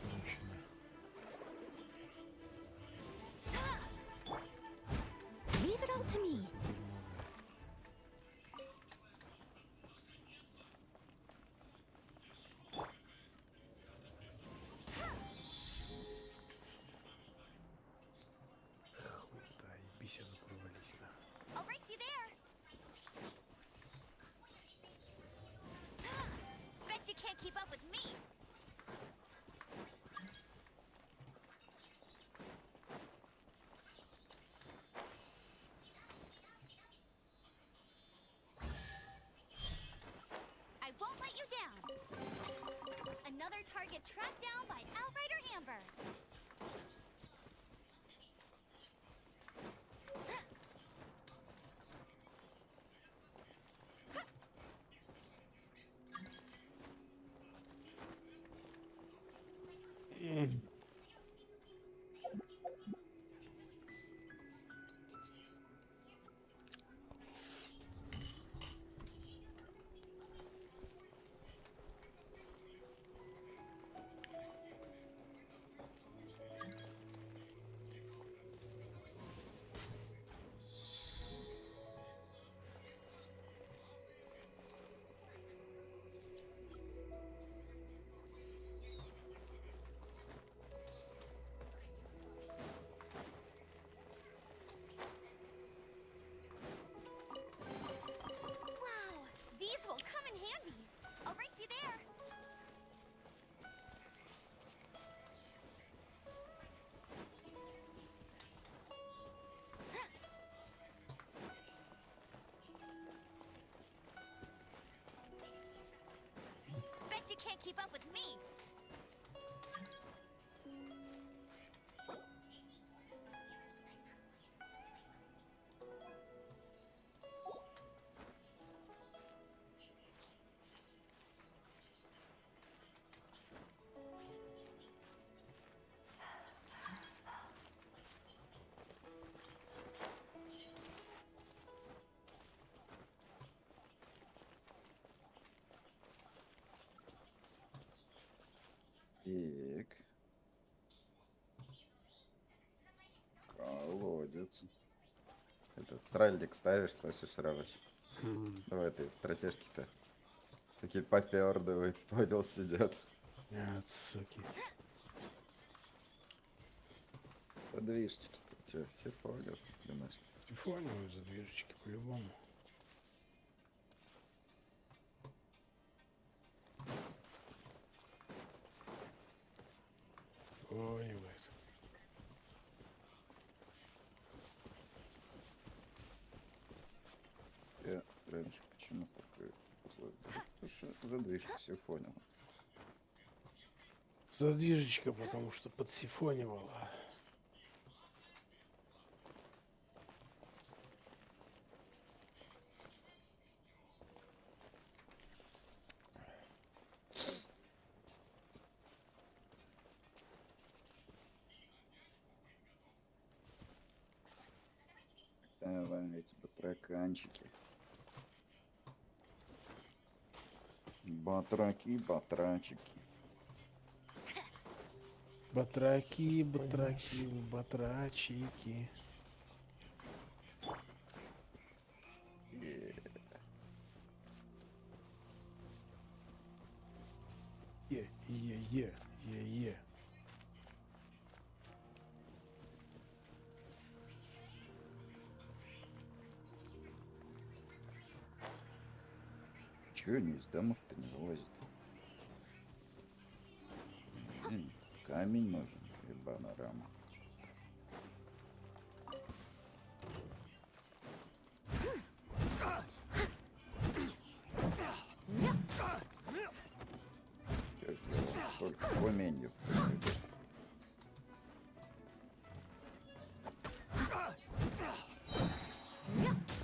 S6: Короче,
S2: Leave it all to me.
S6: хуй, да, ебись, я закрывались, да.
S1: I'll race you there. Bet you can't keep up with me. I won't let you down. Another target tracked down by Outrider Amber. Wow, these will come in handy. I'll race you there. Bet you can't keep up with me.
S5: Так. Колодец. Этот сральник ставишь, слышишь, рабочий? Давай ты в стратежке-то. Такие попердывают, понял, сидят.
S6: А, суки.
S5: Подвижчики-то что, все фонят, думаешь?
S6: Телефоновые задвижечки по-любому. Ой,
S5: Я раньше почему такое условие? Потому что задвижка симфонила.
S6: задвижечка, потому что подсифонивала.
S5: Давай эти батраканчики. Батраки, батрачики.
S6: Батраки, батраки, батрачики. Е.
S5: Чего они из домов-то не вылазят? Камень нужен, ебаная рама. Я же вам столько умений.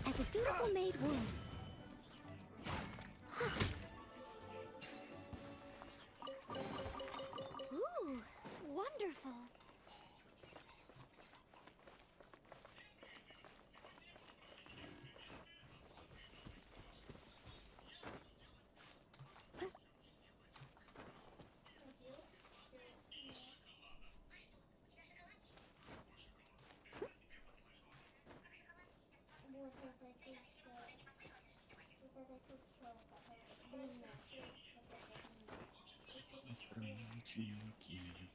S2: As a dutiful maid would.
S6: Ученики.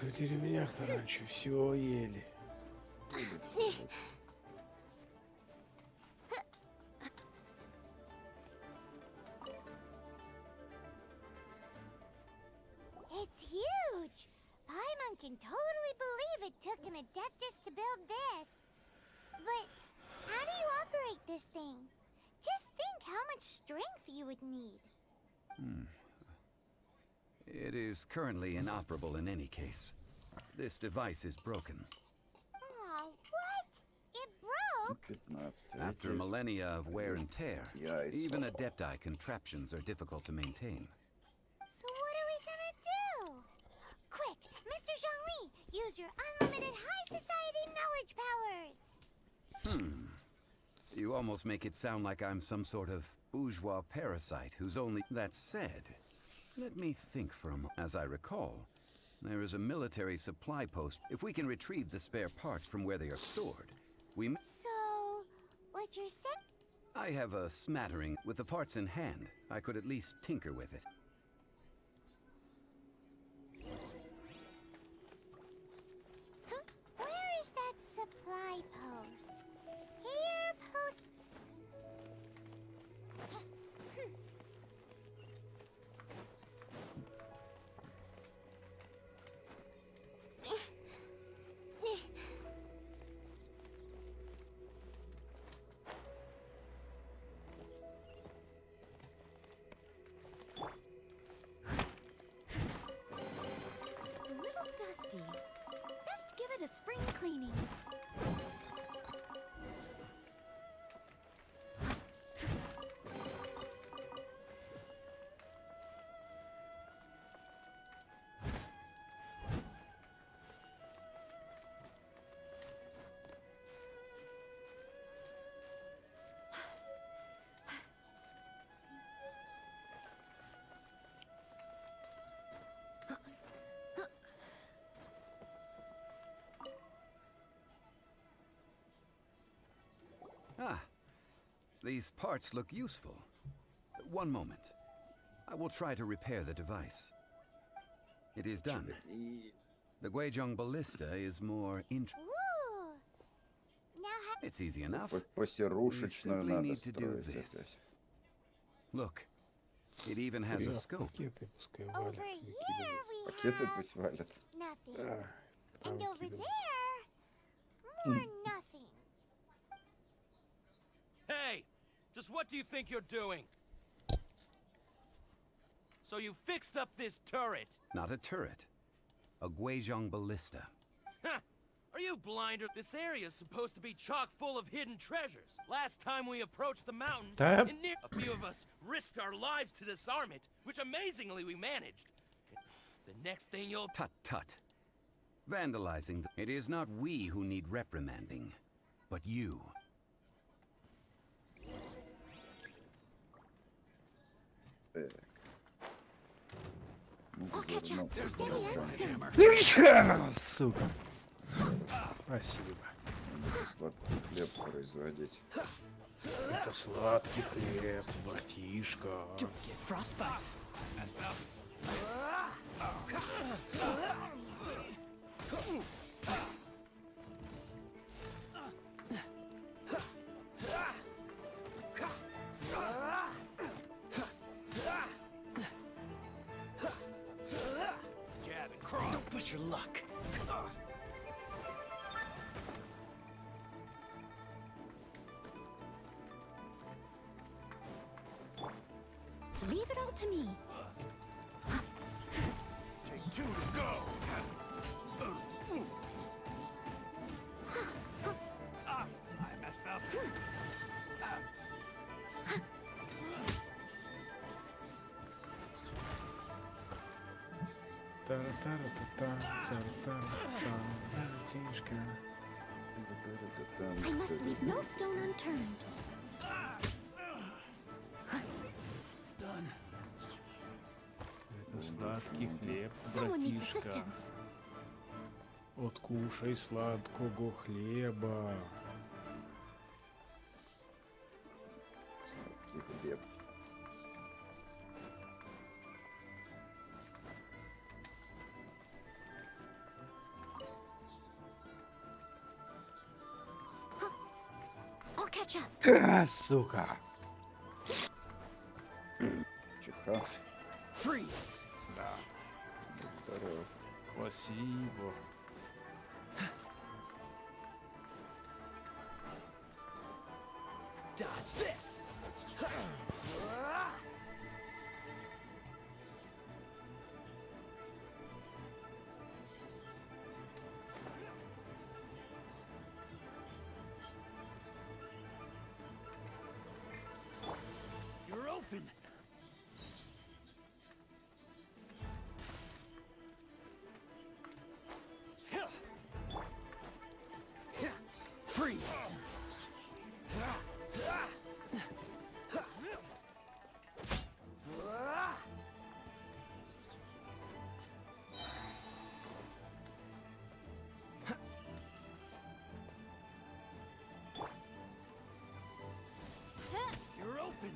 S6: В деревнях-то раньше все ели.
S1: It's huge! Paimon can totally believe it took an Adeptus to build this. But how do you operate this thing? Just think how much strength you would need.
S7: It is currently inoperable in any case. This device is broken.
S1: Aw, what? It broke?
S5: 15
S7: After
S5: век.
S7: millennia of wear and tear,
S5: Яйца.
S7: even Adepti contraptions are difficult to maintain.
S1: So what are we gonna do? Quick, Mr. Zhongli, use your unlimited high society knowledge powers.
S7: You almost make it sound like I'm some sort of bourgeois parasite who's only... That said, let me think for a moment. As I recall, there is a military supply post. If we can retrieve the spare parts from where they are stored, we...
S1: So, what you're saying?
S7: I have a smattering. With the parts in hand, I could at least tinker with it.
S1: Where is that supply post? Here, post.
S2: A little dusty. Best give it a spring cleaning.
S7: Ah, these parts look useful. One moment. I will try to repair the device. It is done.
S5: И
S7: The Guizhong ballista is more
S1: Ooh. Now
S7: It's easy enough.
S5: посерушечную
S7: We simply
S5: надо
S7: need to do
S5: строить
S7: this.
S5: опять.
S7: Look, it even has a scope.
S6: Пакеты пускай
S1: over
S6: валят,
S1: here
S6: выкидывают.
S1: we
S5: Пакеты
S1: have
S5: пусть валят.
S1: nothing.
S6: А, там
S1: And over
S6: кидают.
S1: there, more nothing.
S10: Hey! Just what do you think you're doing? So you fixed up this turret?
S7: Not a turret. A Guizhong ballista.
S10: Huh! Are you blind or this area is supposed to be chock full of hidden treasures? Last time we approached the mountain,
S6: Да.
S10: a few of us risked our lives to disarm it, which amazingly we managed. The next thing you'll...
S7: Tut tut. Vandalizing. It is not we who need reprimanding, but you.
S5: Так. Ну,
S1: I'll catch
S5: завернул.
S1: up. Steady as stone.
S6: Сука. Спасибо.
S5: Надо сладкий хлеб производить.
S6: Это сладкий хлеб, братишка.
S10: Don't get frostbite.
S3: Jab and cross.
S10: Don't push your luck.
S1: Leave it all to me.
S3: Take two to go. Ah, I messed up.
S6: Тара-тара-та-та, братишка.
S1: I must leave no stone unturned.
S6: Done. Это сладкий хлеб,
S1: Someone needs
S6: братишка.
S1: assistance.
S6: Откушай сладкого хлеба.
S5: Сладкий хлеб.
S1: I'll catch up.
S6: Сука.
S5: Чихаш.
S10: Freeze.
S6: Да,
S5: Здорово.
S6: спасибо.
S10: Dodge this. You're open. Freeze. You're open.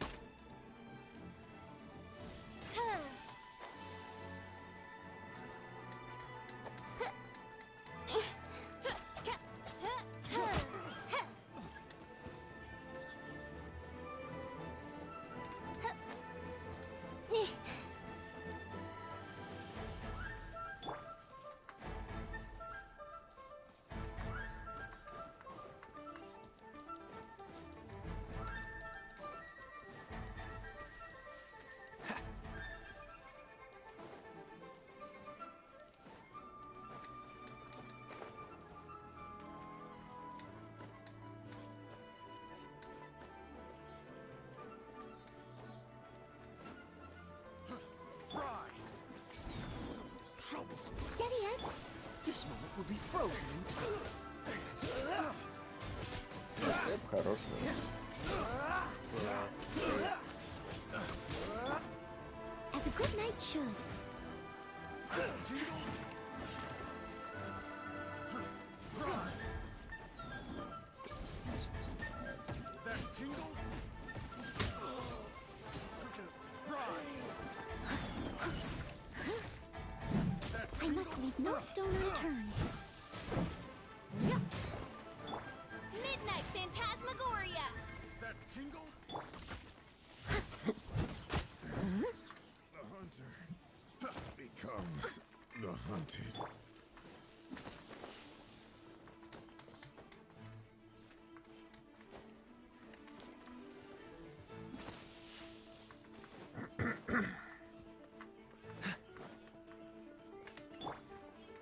S1: Steady us.
S10: This moment will be frozen in time.
S5: Хлеб хороший.
S1: As a good knight should.
S3: That tingle?
S1: I must leave no stone unturned. Midnight Phantasmagoria!
S3: That tingle? The hunter becomes the hunted.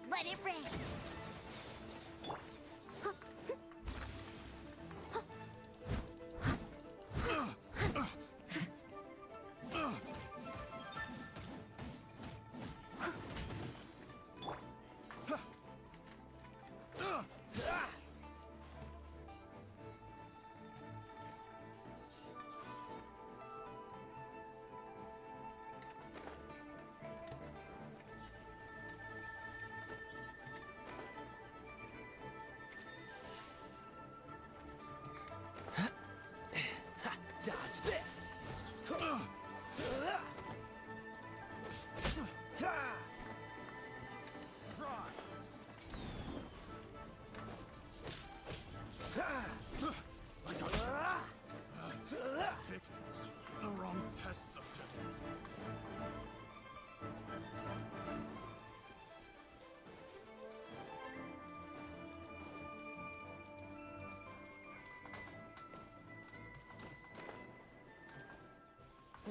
S1: Let it rain!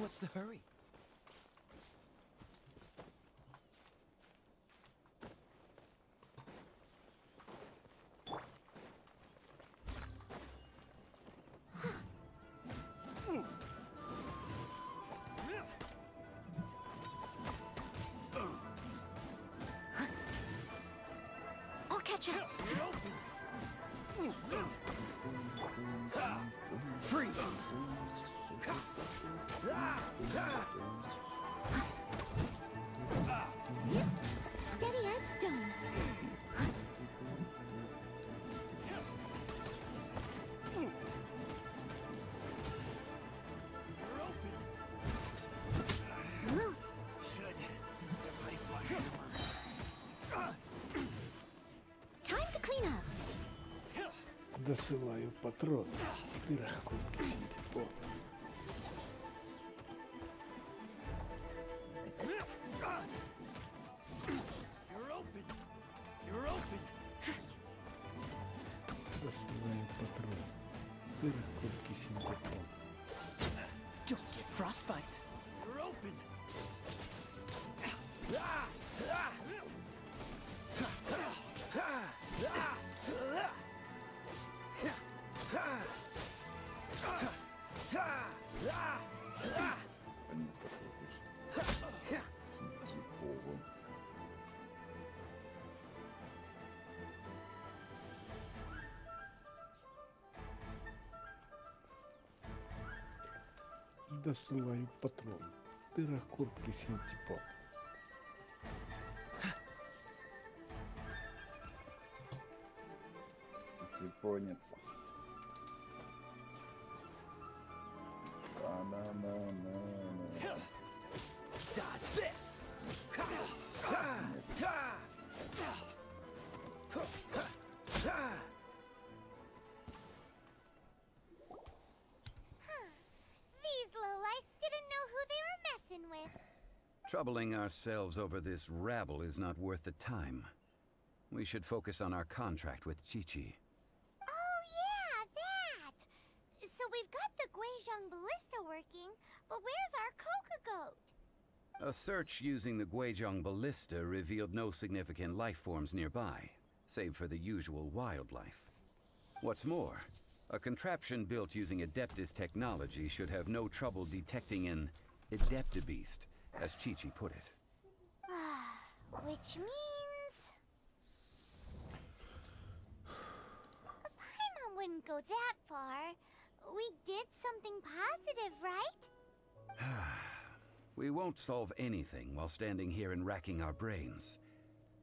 S10: What's the hurry?
S2: I'll catch up.
S10: Freeze!
S1: Steady as stone. Time to clean up.
S6: Досылаю патроны. В дырах куртки синтепон. Досылаю патроны. В дырах куртки синтепон.
S10: Don't get frostbite. You're open.
S5: Звонит такой пишет. Синтепон.
S6: Досылаю патрон. В дырах куртки синтепон.
S5: Японец.
S10: Dodge this.
S1: These lowlifes didn't know who they were messing with.
S7: Troubling ourselves over this rabble is not worth the time. We should focus on our contract with Chi-Chi.
S1: Oh yeah, that! So we've got the Guizhong ballista working, but where's our Coca goat?
S7: A search using the Guizhong ballista revealed no significant life forms nearby, save for the usual wildlife. What's more, a contraption built using Adeptus technology should have no trouble detecting an Adeptabeast, as Chi-Chi put it.
S1: Which means... Paimon wouldn't go that far. We did something positive, right?
S7: We won't solve anything while standing here and racking our brains.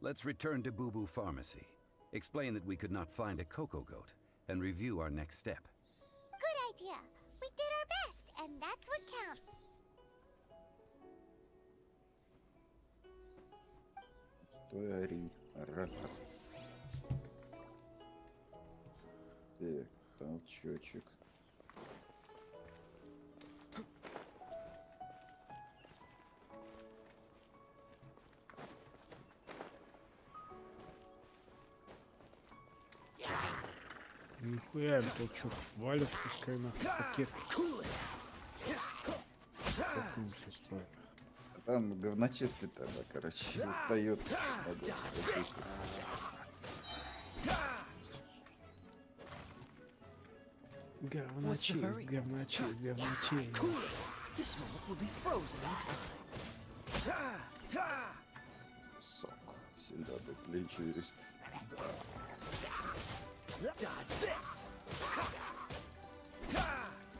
S7: Let's return to Boo Boo Pharmacy, explain that we could not find a Coco Goat, and review our next step.
S1: Good idea. We did our best, and that's what counts.
S5: Стой, ори, рака. Так, толчочек.
S6: Нихуя им толчок. Валят, пускай на пакет. Как мы все строим.
S5: Там говночистый тогда, короче, достает.
S6: Говночист, говночист, говночист.
S10: This moment will be frozen in time.
S5: Сок. Селёдый плечист.
S10: Dodge this.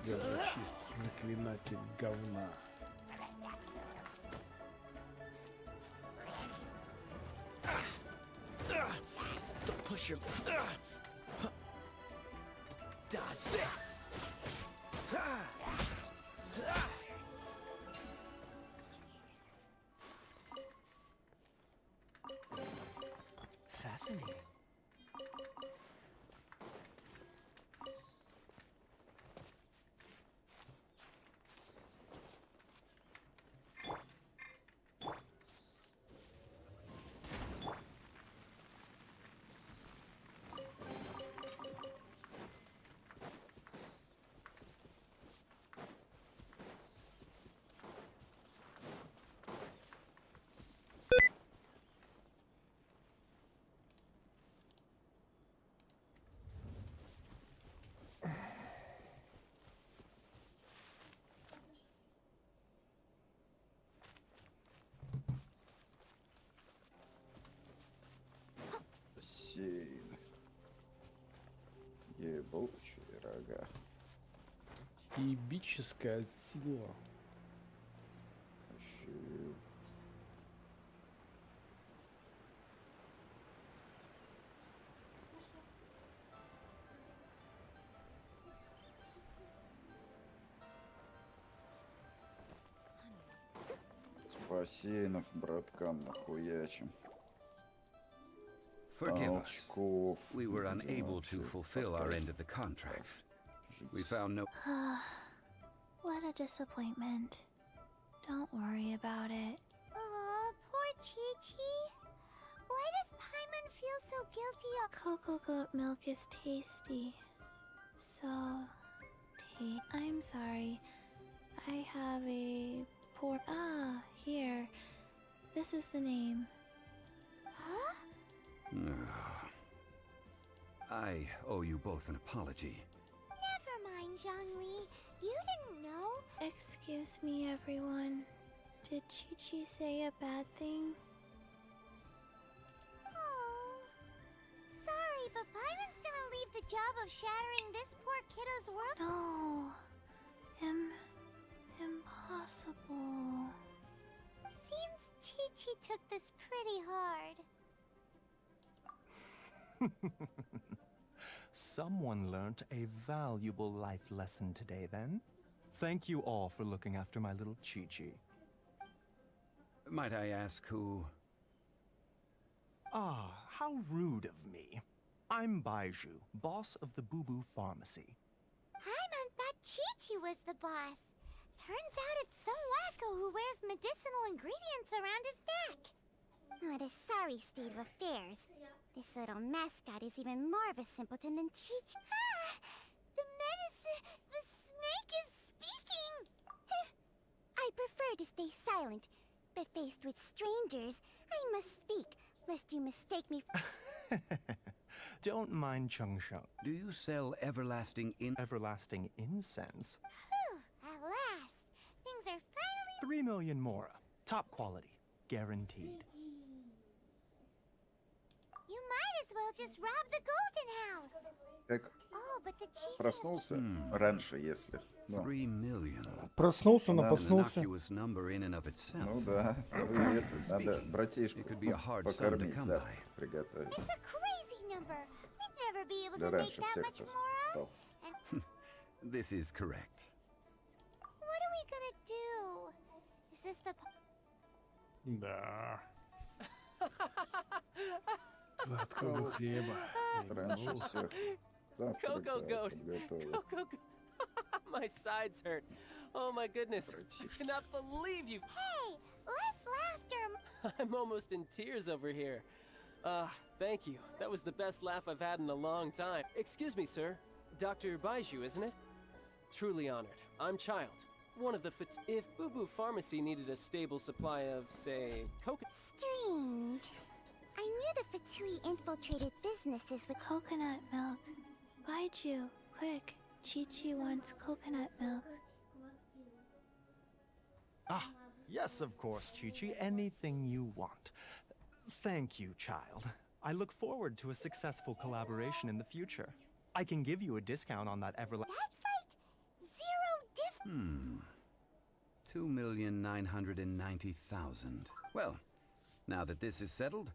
S6: Говночист, заклинатель говна.
S10: Don't push your... Dodge this. Fascinating.
S5: Ага.
S6: Ебическая сила.
S5: Щи. С бассейнов, браткам, нахуячим.
S7: Forgive us.
S5: Толчков.
S7: We were unable to fulfill our end of the contract. We found no.
S2: What a disappointment. Don't worry about it.
S1: Aw, poor Chi-Chi. Why does Paimon feel so guilty?
S2: Cocoa goat milk is tasty. So I'm sorry. I have a poor. Here. This is the name.
S1: Huh?
S7: I owe you both an apology.
S1: Never mind, Zhongli. You didn't know.
S2: Excuse me, everyone. Did Chi-Chi say a bad thing?
S1: Oh. Sorry, but Paimon's gonna leave the job of shattering this poor kiddo's world.
S2: No. Impossible.
S1: Seems Chi-Chi took this pretty hard.
S3: Someone learnt a valuable life lesson today, then. Thank you all for looking after my little Chi-Chi.
S7: Might I ask who?
S3: Ah, how rude of me. I'm Baiju, boss of the Boo Boo Pharmacy.
S1: Paimon thought Chi-Chi was the boss. Turns out it's some wacko who wears medicinal ingredients around his neck. What a sorry state of affairs. This little mascot is even more of a simpleton than Chi-Chi. Ah! The snake is speaking! I prefer to stay silent, but faced with strangers, I must speak, lest you mistake me for...
S3: Don't mind Chung Sheng.
S7: Do you sell everlasting
S3: Everlasting incense?
S1: Whew, at last. Things are finally...
S3: 3 million more. Top quality. Guaranteed.
S1: You might as well just rob the Golden House.
S5: Как
S1: Oh, but the chief...
S5: проснулся раньше, если. Ну,
S7: 3 million.
S6: Проснулся,
S5: Да.
S7: An
S6: напоснулся.
S7: innocuous number in and of itself.
S5: ну да. Ну, и это, надо братишку
S7: It could be a hard sum to
S5: покормить,
S7: come
S5: завтра
S7: by.
S5: приготовить.
S1: It's a crazy number. We'd never be able
S5: Да
S1: to make
S5: раньше
S1: that
S5: всех
S1: much
S5: тут
S1: more.
S5: встал.
S1: And
S7: This is correct.
S1: what are we gonna do? Is this the...
S6: Да. Сладкого хлеба.
S5: Раньше
S6: Ну,
S5: всех. Завтра
S8: Coco goat.
S5: подготовил.
S8: Coco. My sides hurt. Oh my goodness. I cannot believe you.
S1: Hey, less laughter.
S8: I'm almost in tears over here. Thank you. That was the best laugh I've had in a long time. Excuse me, sir. Dr. Baiju, isn't it? Truly honored. I'm Child. One of the if Boo Boo Pharmacy needed a stable supply of, say, coconut.
S1: Strange. I knew the Fatui infiltrated businesses with...
S2: Coconut milk. Baiju, quick. Chi-Chi wants coconut milk.
S3: Ah, yes, of course, Chi-Chi. Anything you want. Thank you, child. I look forward to a successful collaboration in the future. I can give you a discount on that everlasting...
S1: That's like 0
S7: 2,990,000. Well, now that this is settled,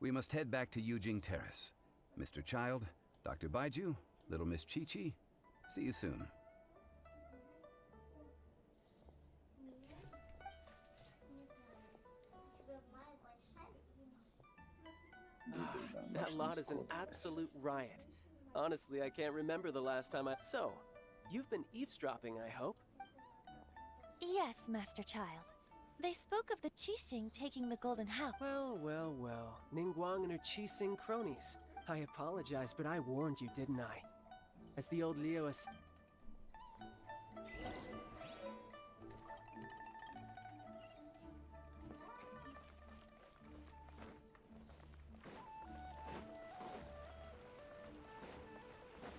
S7: we must head back to Yujing Terrace. Mr. Child, Dr. Baiju, little Miss Chi-Chi, see you soon.
S8: That lot is an absolute riot. Honestly, I can't remember the last time I... So, you've been eavesdropping, I hope?
S11: Yes, Master Child. They spoke of the Qixing taking the Golden House.
S8: Well, well, well. Ningguang and her Qixing cronies. I apologize, but I warned you, didn't I? As the old Leo is...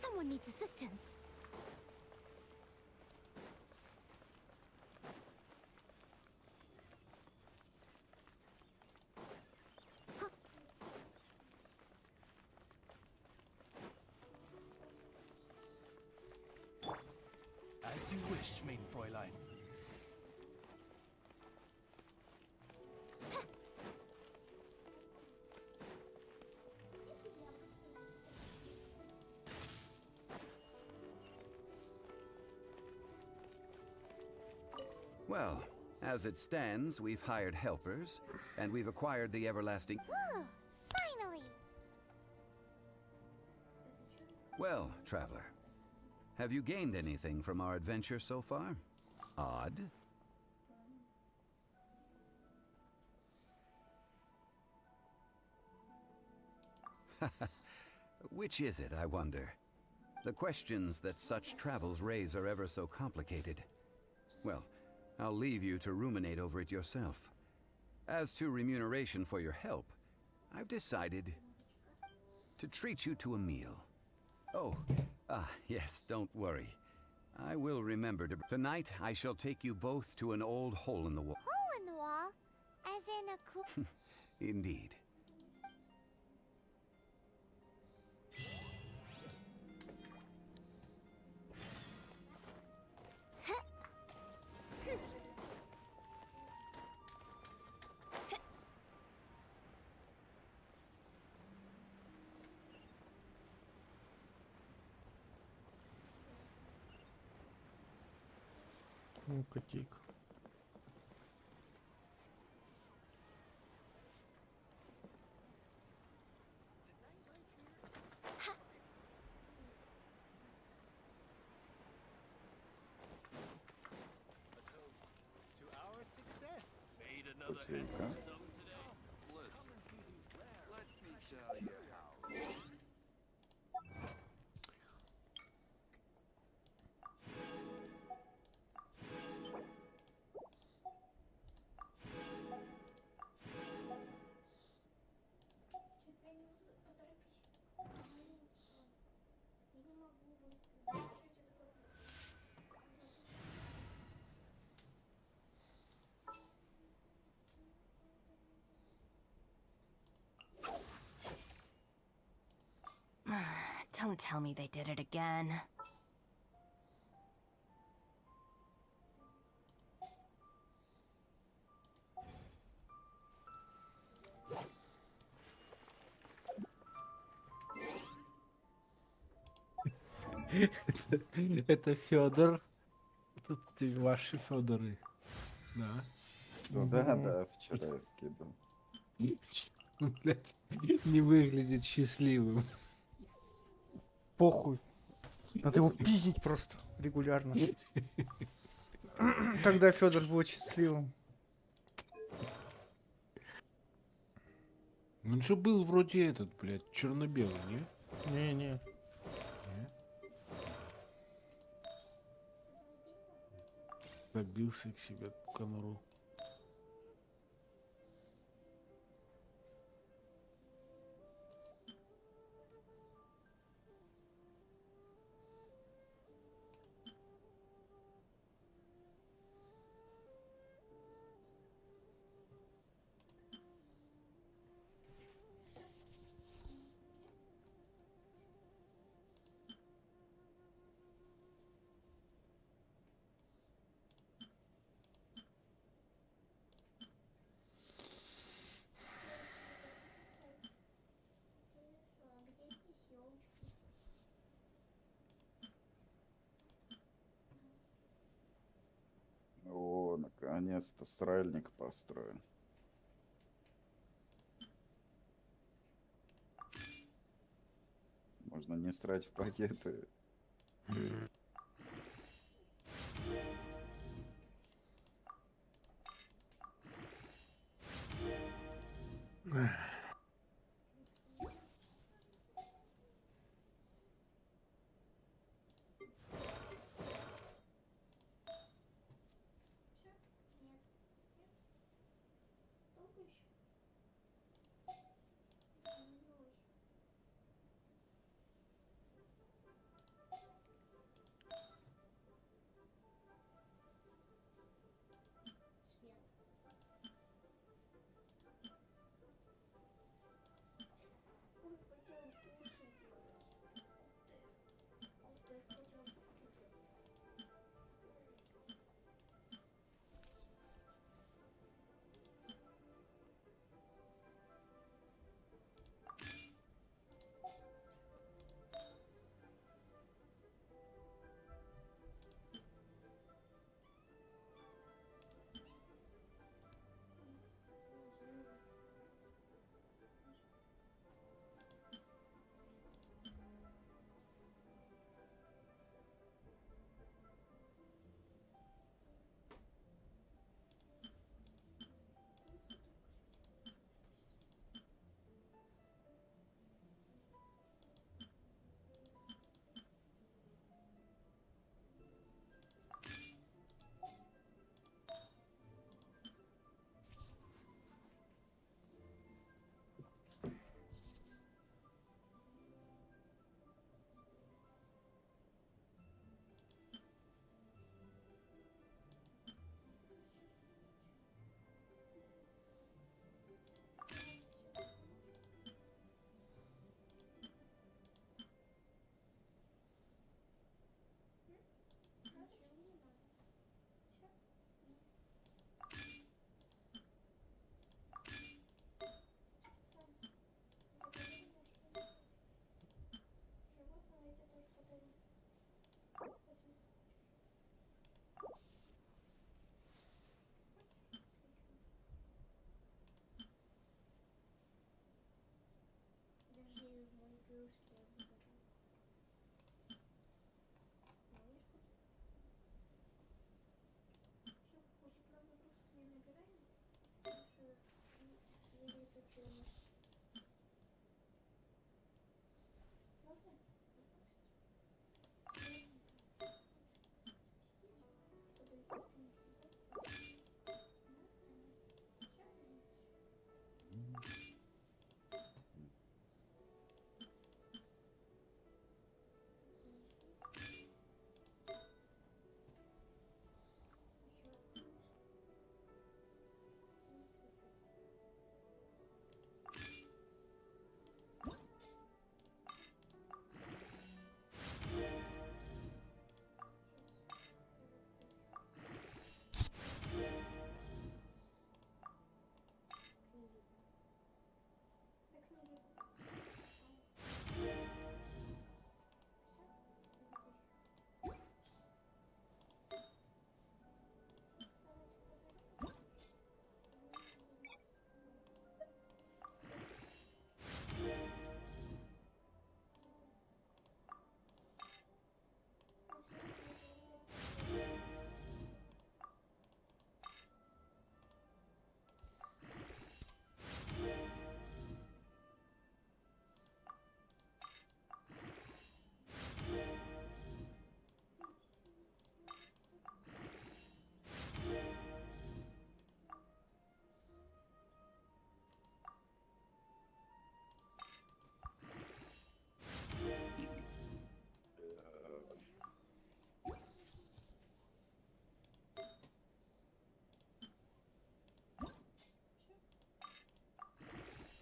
S1: Someone needs assistance.
S10: you wish, mein Fräulein.
S7: Well, as it stands, we've hired helpers, and we've acquired the everlasting...
S1: Whew, finally!
S7: Well, traveler, have you gained anything from our adventure so far? Odd? Which is it, I wonder? The questions that such travels raise are ever so complicated. Well, I'll leave you to ruminate over it yourself. As to remuneration for your help, I've decided to treat you to a meal. Oh, yes, don't worry. I will remember to... Tonight, I shall take you both to an old hole in the wall.
S1: Hole in the wall? As in a cool...
S7: Indeed.
S6: Ну, котик.
S10: To our success.
S4: Made another
S5: Бутылка.
S4: handsome today. Listen, let me tell you how.
S2: Don't tell me they did it again.
S6: Это Федор. Тут ваши Федоры. Да.
S5: Ну да, вчера я скидывал.
S6: Блять, не выглядит счастливым.
S12: Похуй. Надо его пиздить просто регулярно. Тогда Федор будет счастливым.
S6: Он же был вроде этот, блядь, черно-белый, не?
S12: Не-не.
S6: Забился к себе в конуру.
S5: О, наконец-то сральник построен. Можно не срать в пакеты.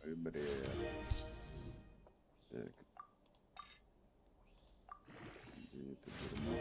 S5: Ой, бред. Так. Где это дерьмо?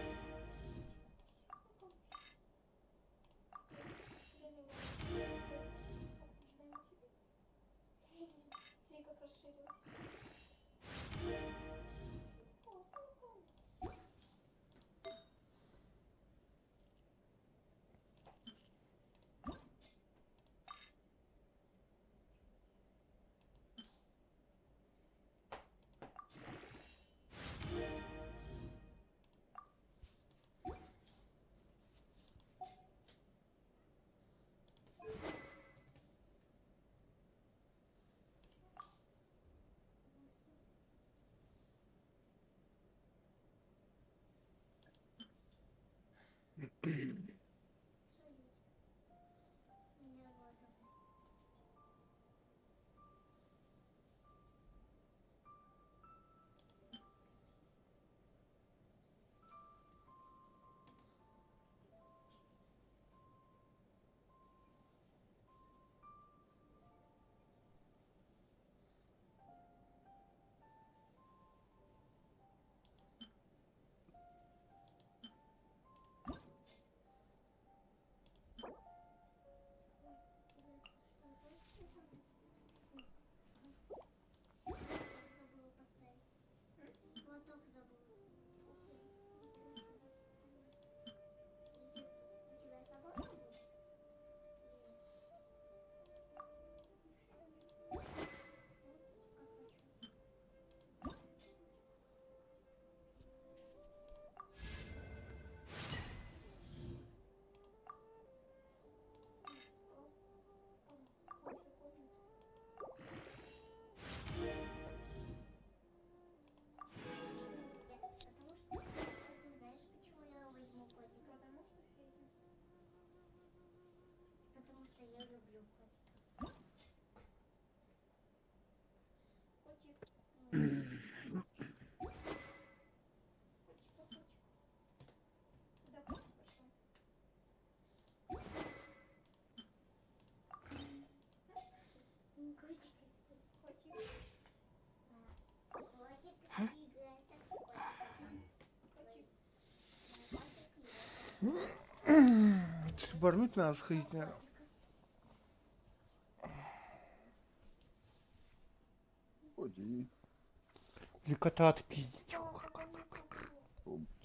S12: Шибарнуть надо сходить, наверное.
S5: Ходи.
S12: Для кота отпиздить.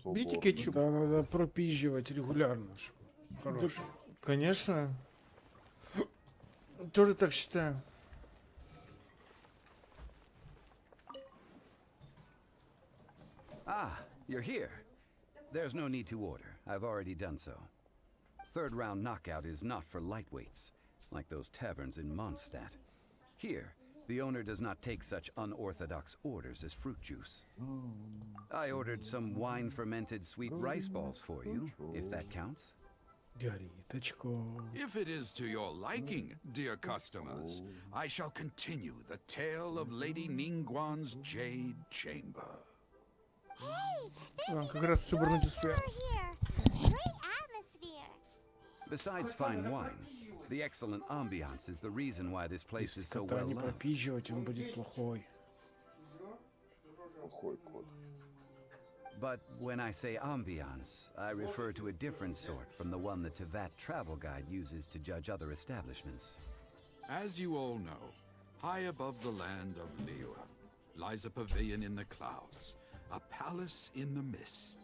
S12: Берите кетчуп.
S6: Да, надо пропизживать регулярно. Хороший.
S12: Конечно. Тоже так считаю.
S7: Ah, you're here. There's no need to order. I've already done so. Third round knockout is not for lightweights, like those taverns in Mondstadt. Here, The owner does not take such unorthodox orders as fruit juice. I ordered some wine-fermented sweet rice balls for you, if that counts.
S6: Горит очко.
S4: If it is to your liking, dear customers, I shall continue the tale of Lady Ningguang's Jade Chamber.
S1: Hey,
S12: Как раз все вернуть успею.
S1: here. Great atmosphere.
S7: Besides fine wine, the excellent ambiance is the reason why this place is so
S6: Кота
S7: well
S6: не
S7: loved.
S6: попизживать, он будет плохой.
S5: Плохой кот.
S7: But when I say ambiance, I refer to a different sort from the one the Tevat travel guide uses to judge other establishments.
S4: As you all know, high above the land of Liyue lies a pavilion in the clouds, a palace in the mist.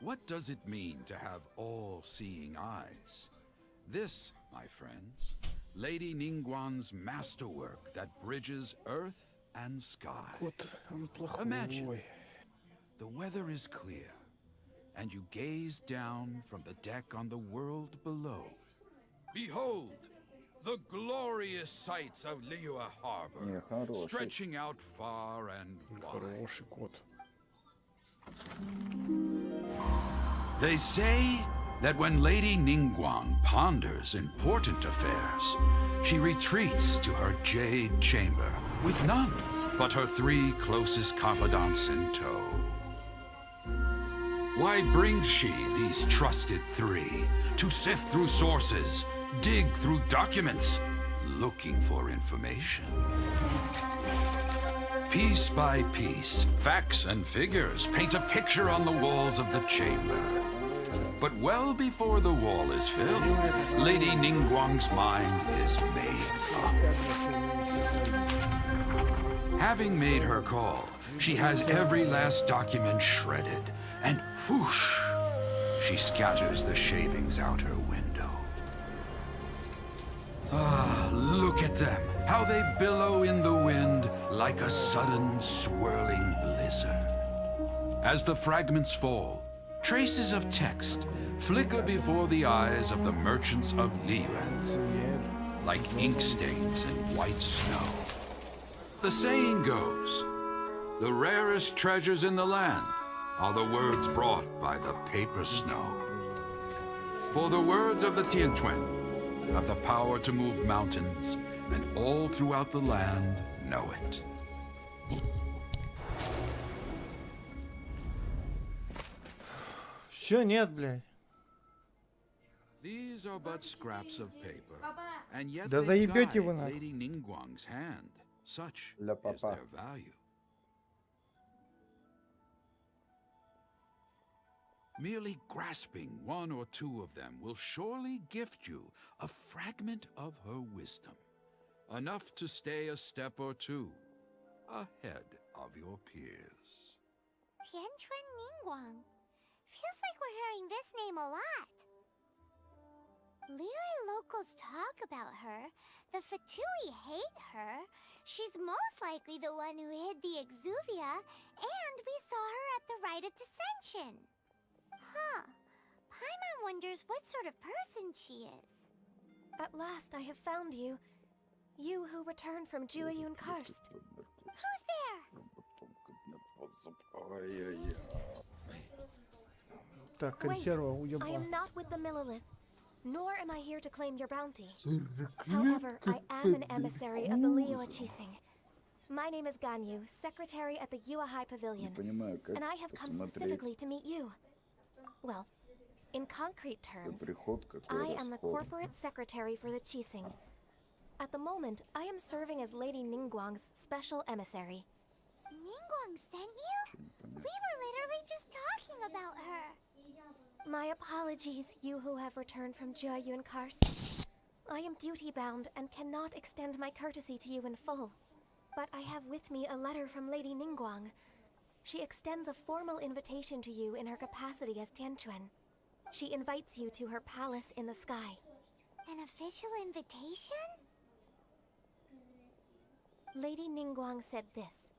S4: What does it mean to have all-seeing eyes? This, my friends, Lady Ningguang's masterwork that bridges earth and sky.
S6: Вот он плохой.
S4: Imagine. The weather is clear, and you gaze down from the deck on the world below. Behold, the glorious sights of Liyue Harbor,
S5: Нехороший.
S4: stretching out far and wide.
S6: Хороший кот.
S4: They say that when Lady Ningguang ponders important affairs, she retreats to her jade chamber with none but her 3 closest confidants in tow. Why brings she these trusted 3 to sift through sources, dig through documents, looking for information? Piece by piece, facts and figures paint a picture on the walls of the chamber. But well before the wall is filled, Lady Ningguang's mind is made up. Having made her call, she has every last document shredded, and whoosh, she scatters the shavings out her window. Ah, look at them, how they billow in the wind like a sudden swirling blizzard. As the fragments fall, traces of text flicker before the eyes of the merchants of Liyue, like ink stains in white snow. The saying goes, the rarest treasures in the land are the words brought by the paper snow. For the words of the Tianquan have the power to move mountains, and all throughout the land know it.
S12: Все, нет, блядь.
S4: These are but scraps of paper, and yet
S12: Да
S4: they
S12: заебете
S4: guide
S12: вы нахуй.
S4: Lady Ningguang's hand. Such
S5: Для
S4: is
S5: папа.
S4: their value. Merely grasping 1 or 2 of them will surely gift you a fragment of her wisdom, enough to stay a step or 2 ahead of your peers.
S1: Tianquan Ningguang. Feels like we're hearing this name a lot. Liyue locals talk about her. The Fatui hate her. She's most likely the one who hid the Exuvia, and we saw her at the Rite of Dissension. Huh. Paimon wonders what sort of person she is.
S11: At last I have found you. You who returned from Jueyun Karst.
S1: Who's there?
S12: Так, консерва
S11: I
S12: уебала.
S11: am not with the Millelith, nor am I here to claim your bounty. However, I am an emissary of the Liyue Chising. My name is Ganyu, secretary at the Yuehai Pavilion,
S5: Понимаю, как
S11: and I have come
S5: посмотреть.
S11: specifically to meet you. Well, in concrete terms,
S5: Приход какой
S11: I am the
S5: расход.
S11: corporate secretary for the Chising. At the moment, I am serving as Lady Ningguang's special emissary.
S1: Ningguang sent you? We were literally just talking about her.
S11: My apologies, you who have returned from Jueyun Karst. I am duty-bound and cannot extend my courtesy to you in full. But I have with me a letter from Lady Ningguang. She extends a formal invitation to you in her capacity as Tianquan. She invites you to her palace in the sky.
S1: An official invitation?
S11: Lady Ningguang said this.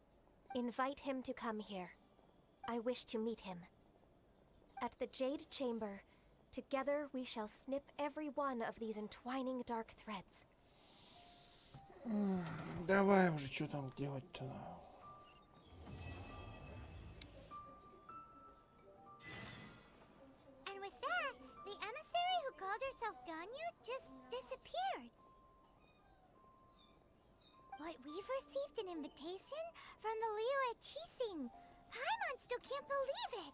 S11: Invite him to come here. I wish to meet him. At the Jade Chamber, together we shall snip every one of these entwining dark threads.
S12: Давай уже, что там делать-то?
S1: And with that, the emissary who called herself Ganyu just disappeared. But we've received an invitation from the Liyue Chising. Paimon still can't believe it.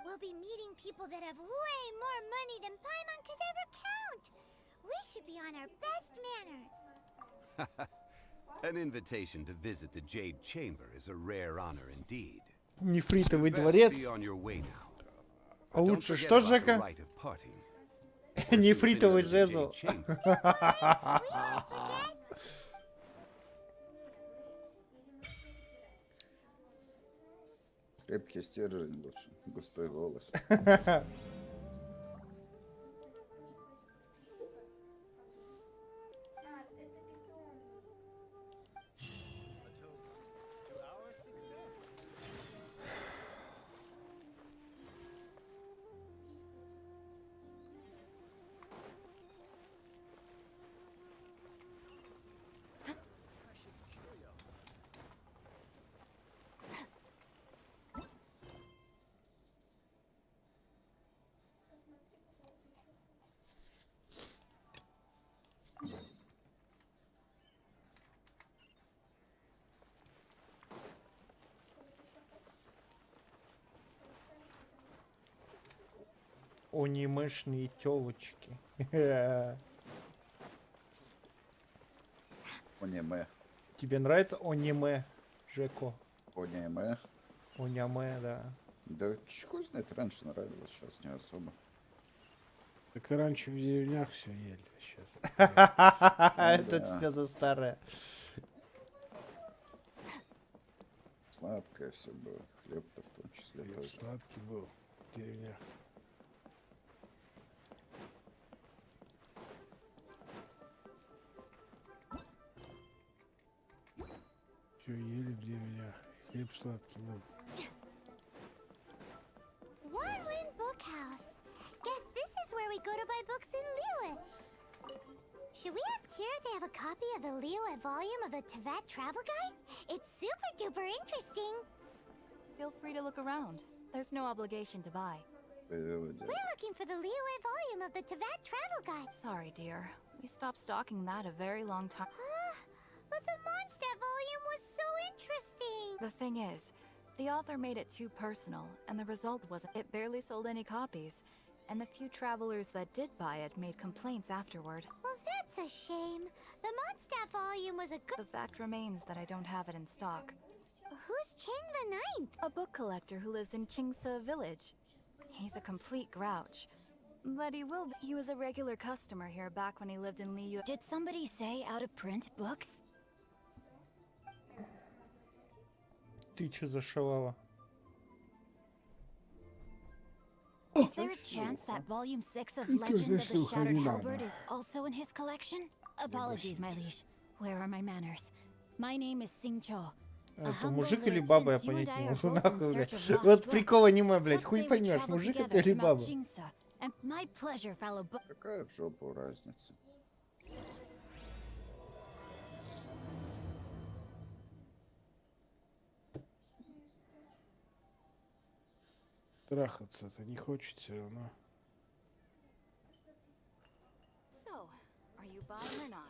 S1: We'll be meeting people that have way more money than Paimon could ever count. We should be on our best manners.
S7: An invitation to visit the Jade Chamber is a rare honor indeed.
S12: Нефритовый
S7: Best
S12: дворец.
S7: be on your way now.
S12: А
S7: But don't
S12: лучше
S7: forget
S12: что,
S7: about the
S12: Жека?
S7: rite of parting. First you'll
S12: Нефритовый
S7: finish the
S12: жезл.
S7: Jade Chamber.
S5: Крепкий стержень лучше, густой волос.
S12: Анимешные телочки.
S5: Аниме.
S12: Тебе нравится аниме, Жеко?
S5: Аниме.
S12: Аниме, да.
S5: Да хуй знает, раньше нравилось, сейчас не особо.
S6: Так и раньше в деревнях все ели, сейчас.
S12: Это все за старое.
S5: Сладкое все было, хлеб-то в том числе
S6: Хлеб
S5: тоже.
S6: сладкий был в деревнях. Все ели в деревнях. Хлеб сладкий был.
S1: One-Win Bookhouse. Guess this is where we go to buy books in Liyue. Should we ask here if they have a copy of the Liyue volume of the Tevat Travel Guide? It's super duper interesting.
S13: Feel free to look around. There's no obligation to buy.
S1: We're looking for the Liyue volume of the Tevat Travel Guide.
S13: Sorry, dear. We stopped stocking that a very long time.
S1: But the Mondstadt volume was so interesting.
S13: The thing is, the author made it too personal, and the result was it barely sold any copies. And the few travelers that did buy it made complaints afterward.
S1: Well, that's a shame. The Mondstadt volume was a good...
S13: The fact remains that I don't have it in stock.
S1: Who's Cheng the Ninth?
S13: A book collector who lives in Qingse village. He's a complete grouch. But he was a regular customer here back when he lived in Liyue.
S2: Did somebody say out of print books?
S12: Ты чё зашивала?
S2: Is there a chance that volume 6 of Legend of the Shattered Halberd is also in his collection? Apologies, my liege. Where are my manners? My name is Singcho.
S12: Это мужик или баба, я понять не могу, нахуй, блядь. Вот прикол аниме, блядь, хуй поймешь, мужик это или баба.
S5: Какая в жопу разница?
S6: Трахаться-то не хочет все равно.
S13: So, are you buying or not?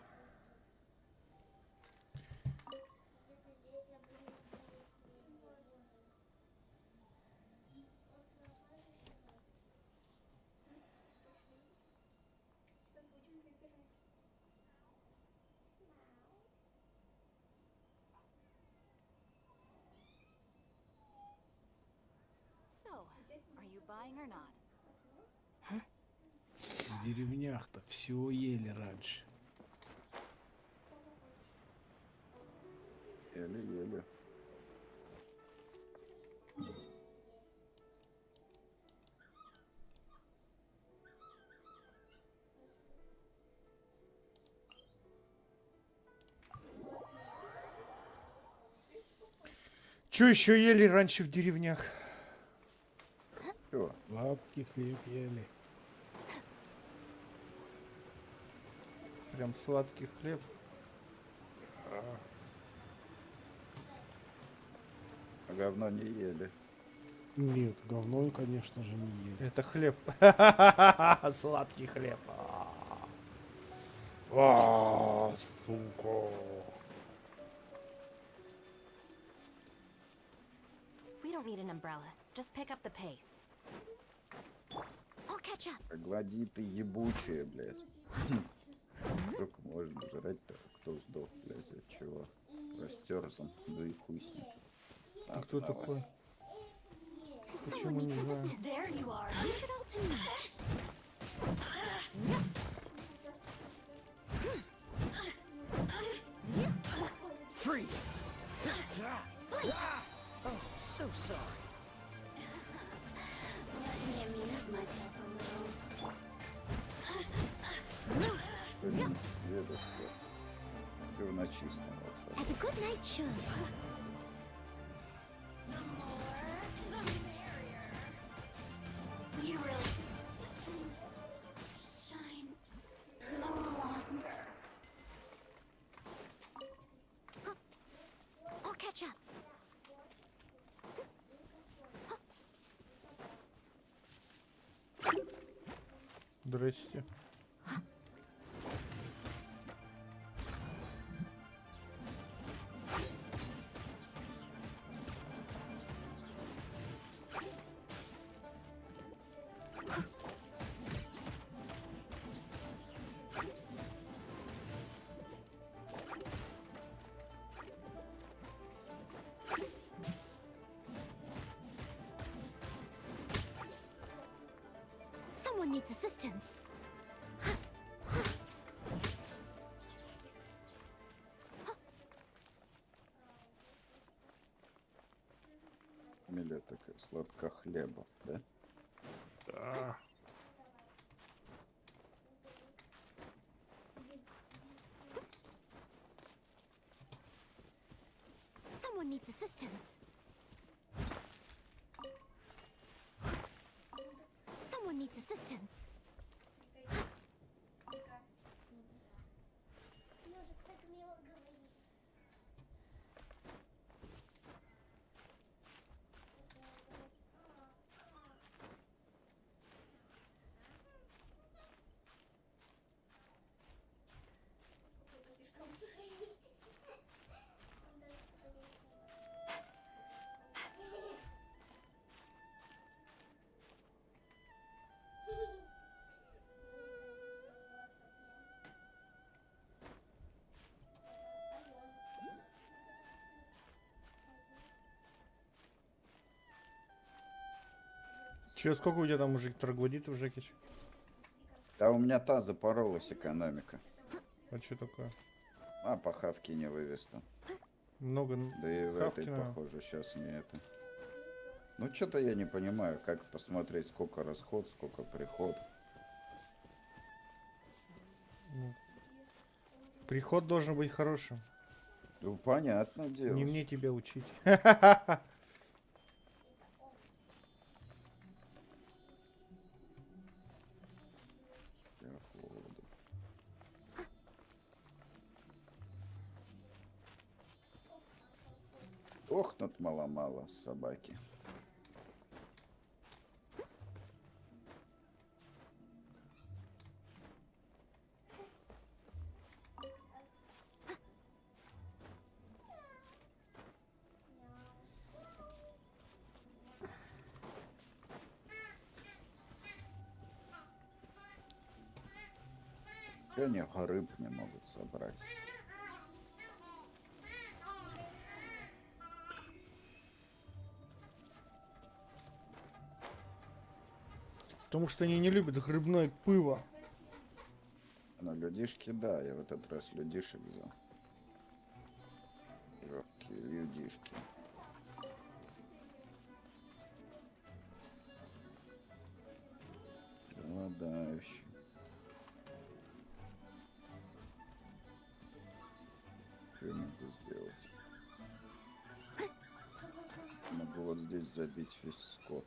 S13: Are you buying or not?
S6: В деревнях-то все ели раньше.
S5: Еле-еле.
S12: Чё еще ели раньше в деревнях?
S5: Чего?
S6: Сладкий хлеб ели.
S12: Прям сладкий хлеб.
S5: А говно не ели.
S6: Нет, говно, конечно же, не ели.
S12: Это хлеб. Сладкий хлеб. Сука.
S2: We don't need an umbrella. Just pick up the pace. I'll catch up.
S5: Глади ты ебучие, блядь. Сколько можно жрать-то? Кто сдох, блядь, от чего? Растерзан, да и хуй с ним.
S12: А кто такой? Почему не знаю?
S2: There you are. Leave it all to me.
S10: Freeze! Oh, so sorry.
S2: Let me amuse myself a little.
S5: Дедушка. Говно чистым, вот.
S1: As a good night should.
S2: You really shine longer. I'll catch up.
S12: Здрасте.
S1: Someone needs assistance.
S5: Фамилия такая, Сладкохлебов, да?
S12: Да.
S1: Someone needs assistance. Someone needs assistance.
S12: Че, сколько у тебя там уже троглодитов, Жекич?
S5: Да у меня та запоролась экономика.
S12: А что такое?
S5: А по хавке не вывез там.
S12: Много
S5: Да и в этой,
S12: Хавкина.
S5: похоже, сейчас не это. Ну, что-то я не понимаю, как посмотреть, сколько расход, сколько приход.
S12: Приход должен быть хорошим.
S5: Ну, понятно дело.
S12: Не мне тебя учить.
S5: Охнут мало-мало собаки. Они рыб не могут собрать.
S12: Потому что они не любят грибное пиво.
S5: Ну, людишки, да, я в этот раз людишек взял. Жопкие людишки. Голодающий. Что я могу сделать? Могу вот здесь забить весь скот.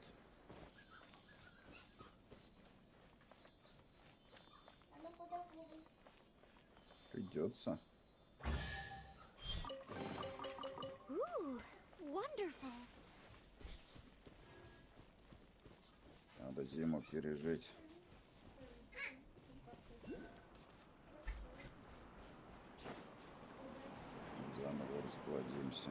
S5: Придется.
S1: wonderful.
S5: Надо зиму пережить. Заново расплодимся.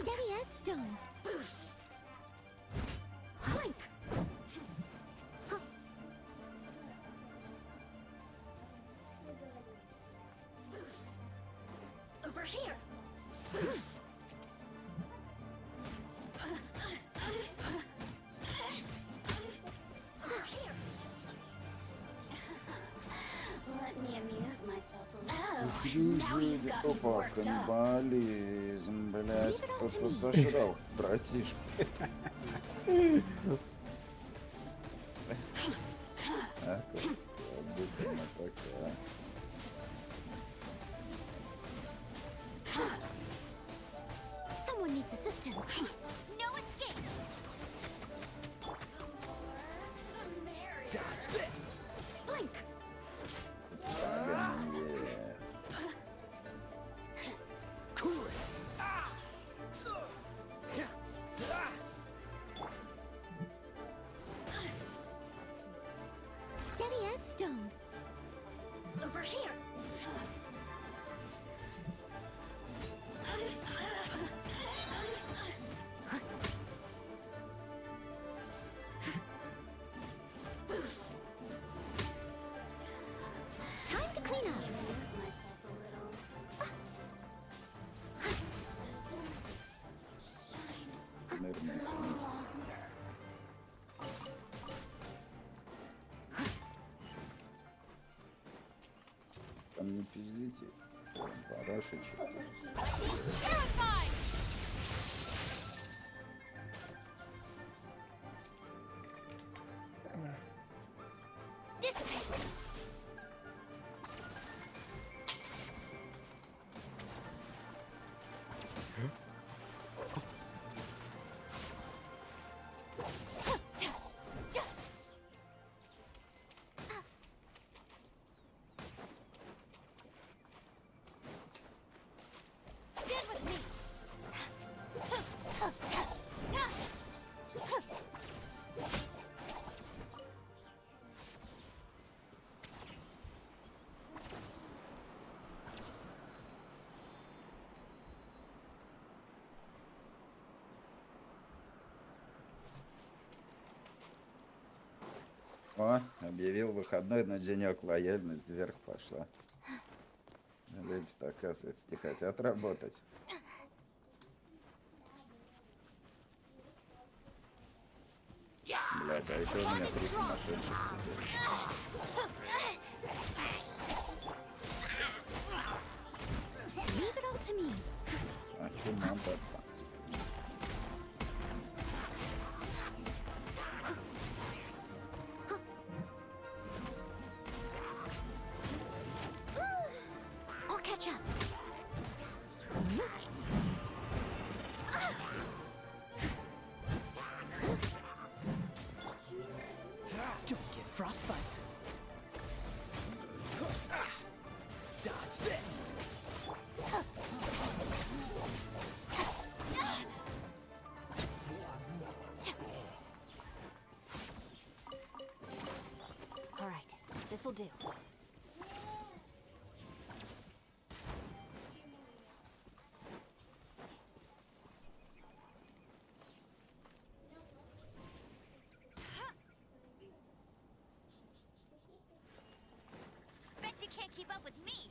S1: Steady as stone. Clank. Over here. Let me amuse myself a little.
S5: Опа, каннибализм, блять, кто-то сожрал, братишка. А, обычно такая.
S1: Someone needs assistance. No escape.
S10: Dodge this.
S1: Blink.
S10: Cool it.
S1: Steady as stone. Over here. Time to clean up. Amuse myself a little.
S5: Нырнуть. Там не пиздите. Парашечек.
S1: Terrified. Dissipate. Stand with me.
S5: О, объявил выходной на денек, лояльность вверх пошла. Люди-то, оказывается, не хотят работать. Блять, а еще у меня 3 сумасшедших теперь.
S1: Leave it all to me.
S5: А чё надо?
S1: I'll catch up.
S10: Don't get frostbite. Dodge this.
S2: All right, this'll do.
S1: Bet you can't keep up with me.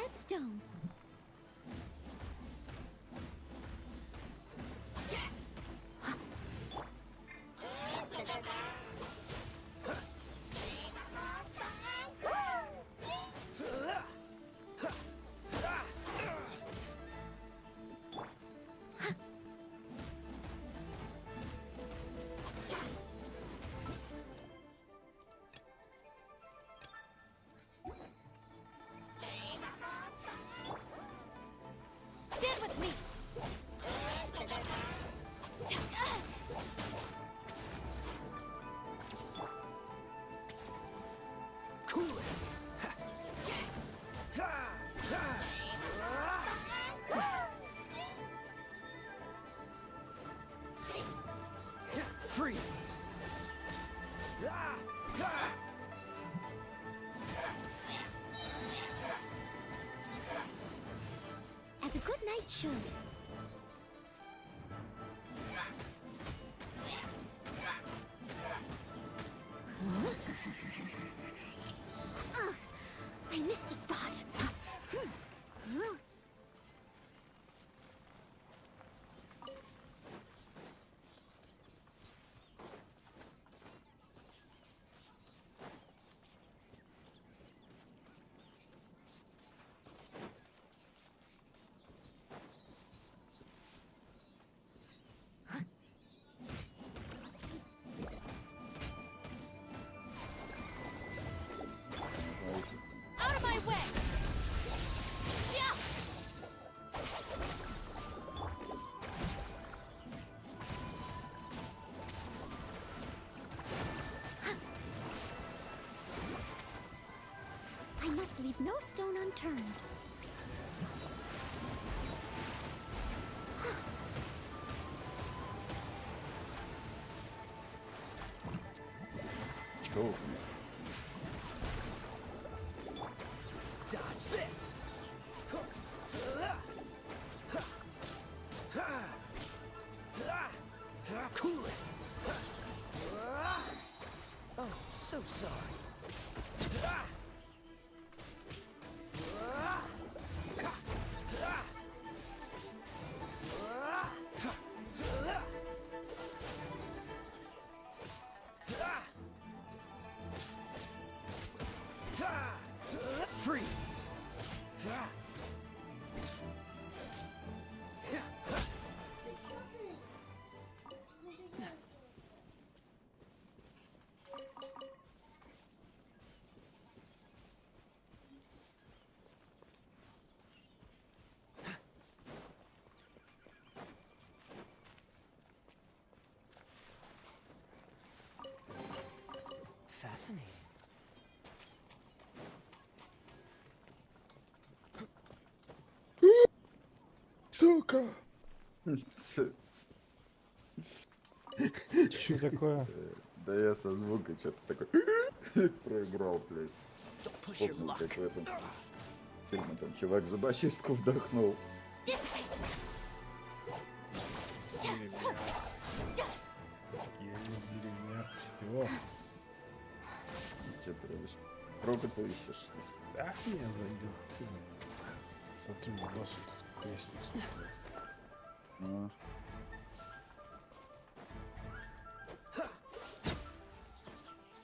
S1: as stone. Stand with me.
S10: Cool it. Freeze.
S1: As a good knight should. Ugh, I missed a spot. Out of my way! Yeah! I must leave no stone unturned.
S5: Чё?
S10: Dodge this. Cool it. Oh, so sorry. Freeze. Fascinating.
S12: Сука! Что такое?
S5: Да я со звука что-то такой проиграл, блядь. Попнул, как в этом фильме, там чувак зубочистку вдохнул.
S12: Всего.
S5: Че ты робишь? Робота ищешь, что ли?
S12: Да, я забил. Смотрю, на нас тут лестница.
S5: Ну.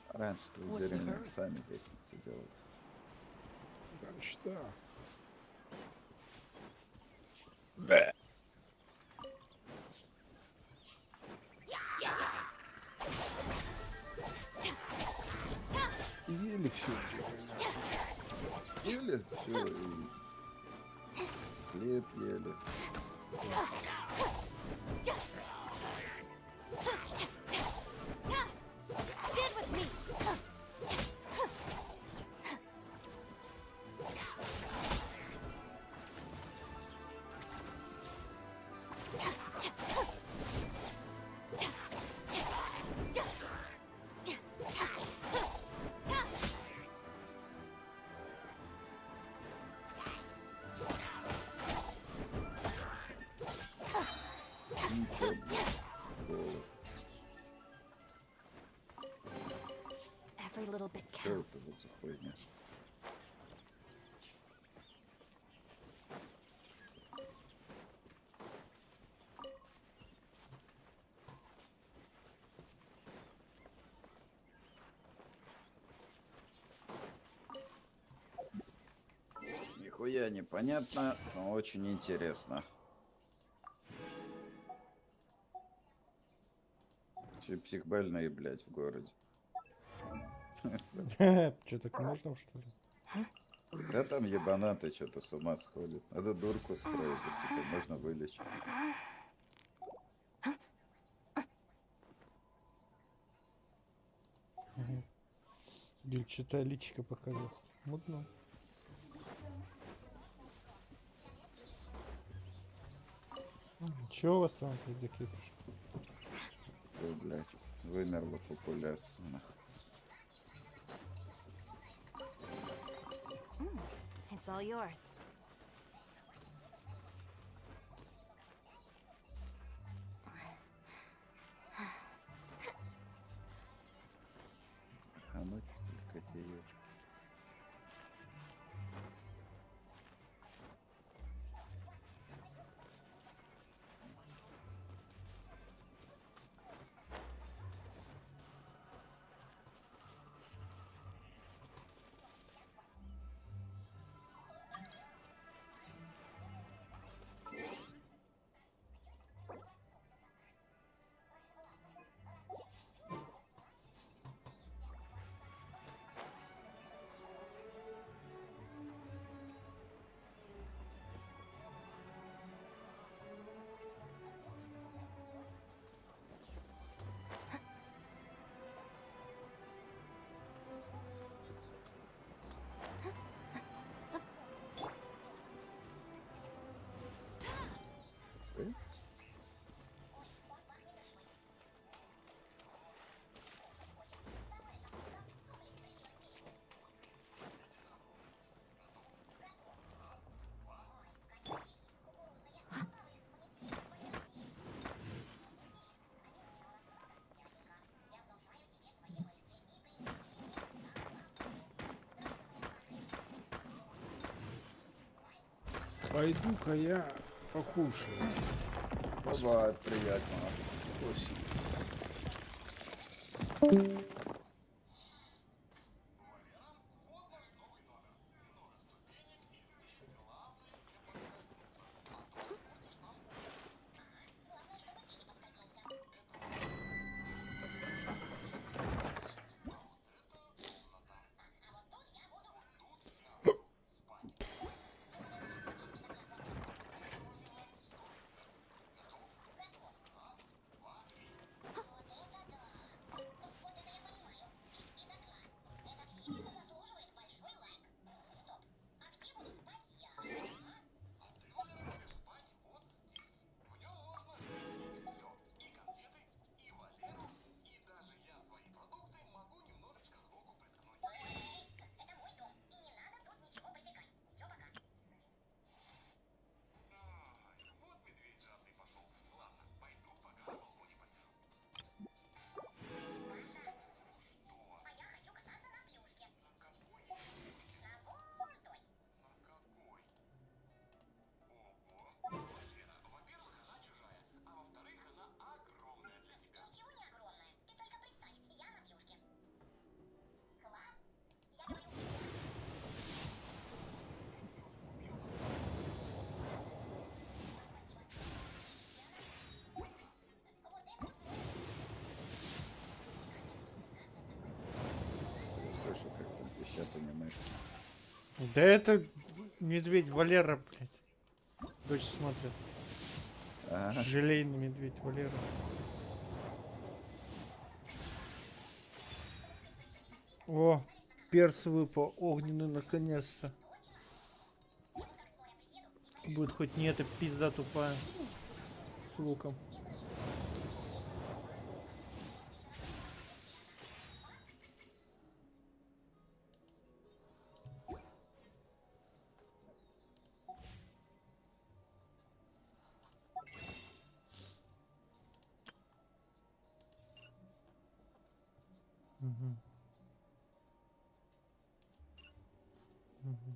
S5: Раньше-то в деревне сами лестницы делали.
S12: Раньше, да. Бе. Ели все.
S5: Ели все и хлеб ели.
S1: Stand with me. Every little bit
S5: Что
S1: counts.
S5: это вот за хуйня? Нихуя непонятно, но очень интересно. Все психбольные, блядь, в городе.
S12: Че, так можно, что ли?
S5: Да там ебанаты что-то с ума сходят. Надо дурку строить, их типа можно вылечить.
S12: Что-то личико показал. Мутно. Чего у вас там такие пишут?
S5: Ой, блядь, вымерла популяция. Нахуй.
S2: It's all yours.
S5: Хамать только тебе.
S6: Пойду-ка я покушаю.
S5: Бывает приятно.
S6: Спасибо.
S5: Слышу, как там пищат анимешки.
S12: Да это медведь Валера, блядь. Дочь смотрит.
S5: Ага.
S12: Желейный медведь Валера. О, перс выпал, огненный наконец-то. Будет хоть не эта пизда тупая с луком. Угу. Угу.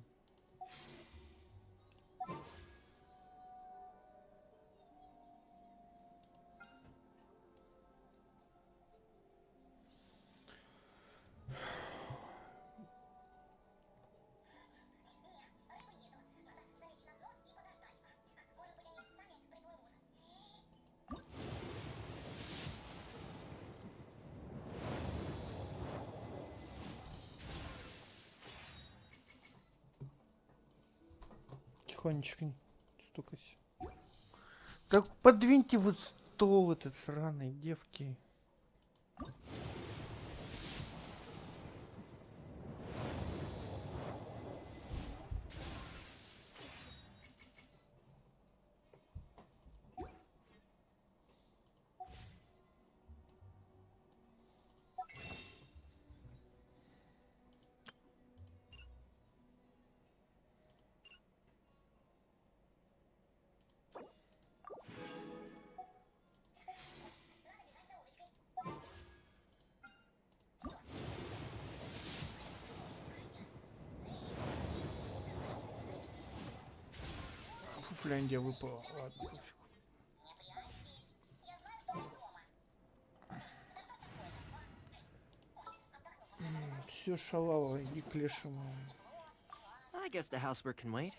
S12: тихонечко стукайся. Так подвиньте вот стол этот сраный, девки. Фляндия выпала. Ладно, пофиг. Все, шалава, иди к лешему.
S10: I guess the housework can wait.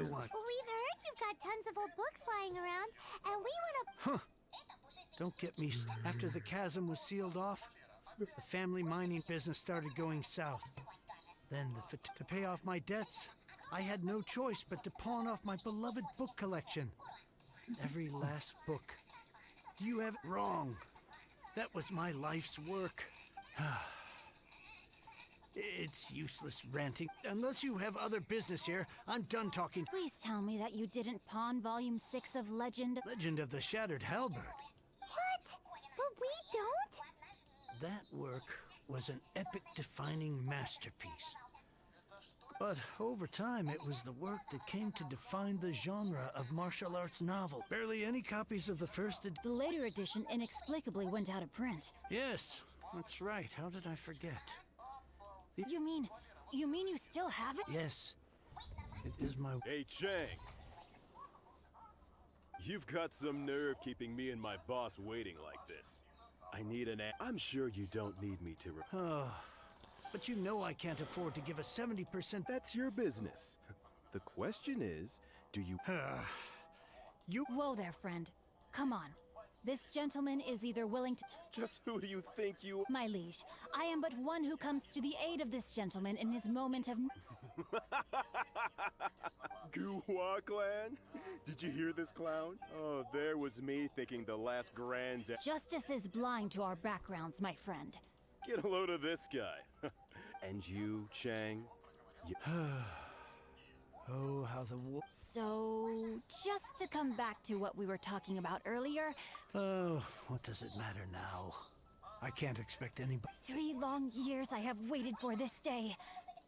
S10: you want?
S1: We've heard you've got tons of old books lying around, and we want to...
S10: Huh. Don't get me... After the chasm was sealed off, the family mining business started going south. Then, to pay off my debts, I had no choice but to pawn off my beloved book collection. Every last book. Do you have it wrong? That was my life's work. It's useless ranting. Unless you have other business here, I'm done talking.
S2: Please tell me that you didn't pawn Volume 6 of Legend...
S10: Legend of the Shattered Halberd.
S1: What? But we don't?
S10: That work was an epic-defining masterpiece. But over time, it was the work that came to define the genre of martial arts novel. Barely any copies of the first edition.
S2: The later edition inexplicably went out of print.
S10: Yes, that's right. How did I forget?
S2: You mean you still have it?
S10: Yes. It is my...
S14: Hey, Chang. You've got some nerve keeping me and my boss waiting like this. I need an I'm sure you don't need me to...
S10: Oh, but you know I can't afford to give a 70%...
S14: That's your business. The question is, do you...
S10: You...
S2: Whoa there, friend. Come on. This gentleman is either willing to...
S14: Just who do you think you...
S2: My liege, I am but one who comes to the aid of this gentleman in his moment of...
S14: Guhua clan? Did you hear this, clown? Oh, there was me thinking the last grand...
S2: Justice is blind to our backgrounds, my friend.
S14: Get a load of this guy. And you, Chang? You...
S10: Oh, how the...
S2: So, just to come back to what we were talking about earlier...
S10: Oh, what does it matter now? I can't expect anybody...
S2: 3 long years I have waited for this day.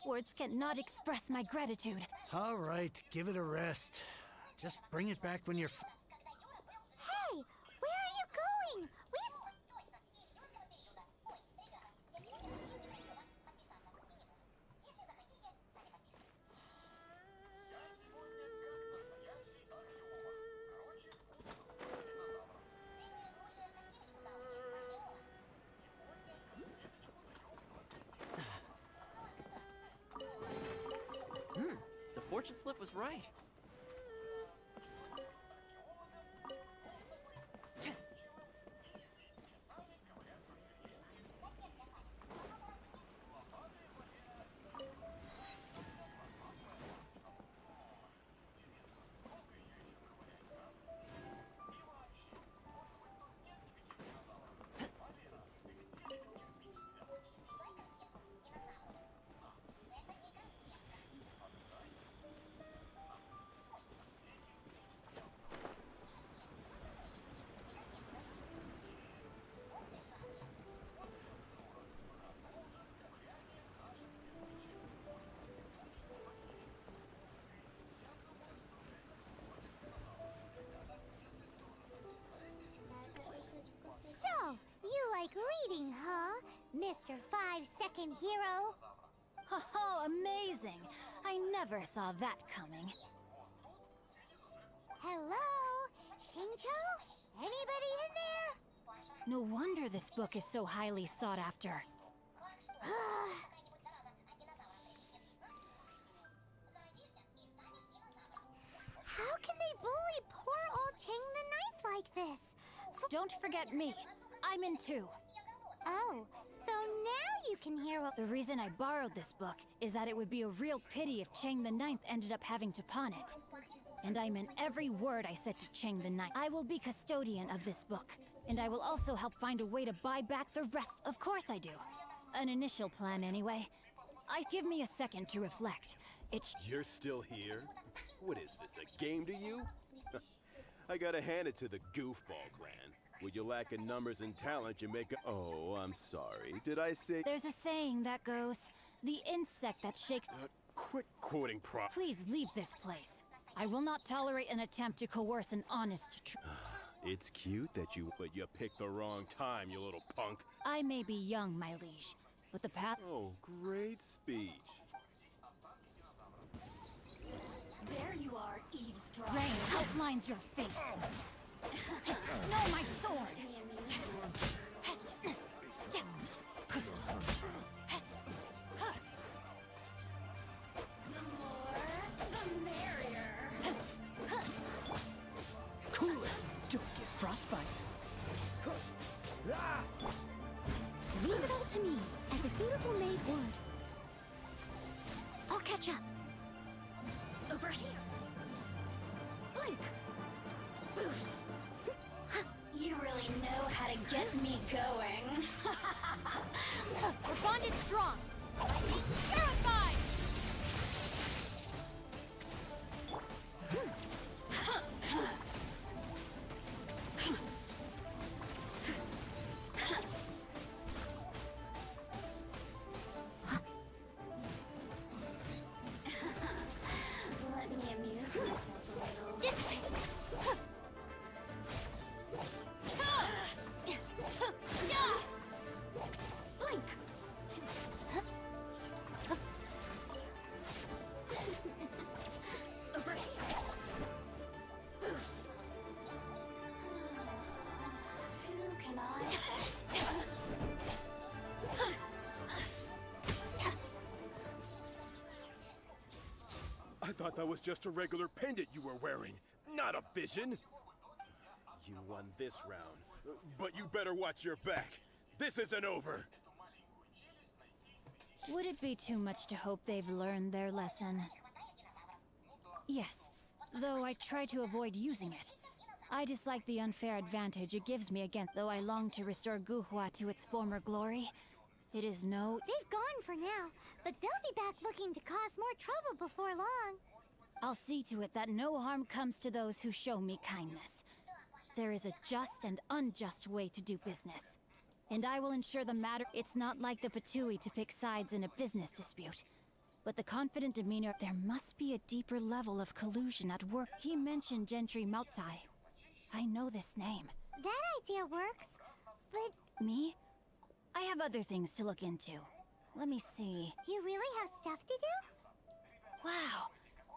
S2: Words cannot express my gratitude.
S10: All right, give it a rest. Just bring it back when you're...
S1: Hey, where are you going?
S8: The fortune slip was right.
S1: So, you like reading, huh, Mr. 5-second hero?
S2: Oh, amazing! I never saw that coming.
S1: Hello? Xingqiu? Anybody in there?
S2: No wonder this book is so highly sought after.
S1: How can they bully poor old Chang the Ninth like this?
S2: Don't forget me. I'm in too.
S1: Oh, so now you can hear what...
S2: The reason I borrowed this book is that it would be a real pity if Chang the Ninth ended up having to pawn it. And I meant every word I said to Chang the Ninth. I will be custodian of this book, and I will also help find a way to buy back the rest. Of course I do. An initial plan, anyway. Give me a second to reflect.
S14: You're still here? What is this, a game to you? I gotta hand it to the goofball clan. When you lack in numbers and talent, you make a... Oh, I'm sorry. Did I say...
S2: There's a saying that goes, the insect that shakes...
S14: Quit quoting
S2: Please leave this place. I will not tolerate an attempt to coerce an honest
S14: It's cute that you... But you picked the wrong time, you little punk.
S2: I may be young, my liege, but the path...
S14: Oh, great speech.
S2: There you are, eavesdropper. Rain outlines your fate. No, my sword!
S1: The more, the merrier.
S2: would. I'll catch up. Over here. Blink. Boof.
S15: You really know how to get me going.
S2: Our bond is strong. I'm terrified.
S15: Let me amuse myself a little.
S2: This way. Blink. Over here.
S15: Who can I?
S14: I thought that was just a regular pendant you were wearing, not a vision. You won this round, but you better watch your back. This isn't over.
S2: Would it be too much to hope they've learned their lesson? Yes, though I try to avoid using it. I dislike the unfair advantage it gives me again, though I long to restore Guhua to its former glory. It is no...
S1: They've gone for now, but they'll be back looking to cause more trouble before long.
S2: I'll see to it that no harm comes to those who show me kindness. There is a just and unjust way to do business. And I will ensure the matter... It's not like the Patui to pick sides in a business dispute. But the confident demeanor... There must be a deeper level of collusion at work. He mentioned Gentry Mautai. I know this name.
S1: That idea works, but...
S2: Me? I have other things to look into. Let me see.
S1: You really have stuff to do?
S2: Wow.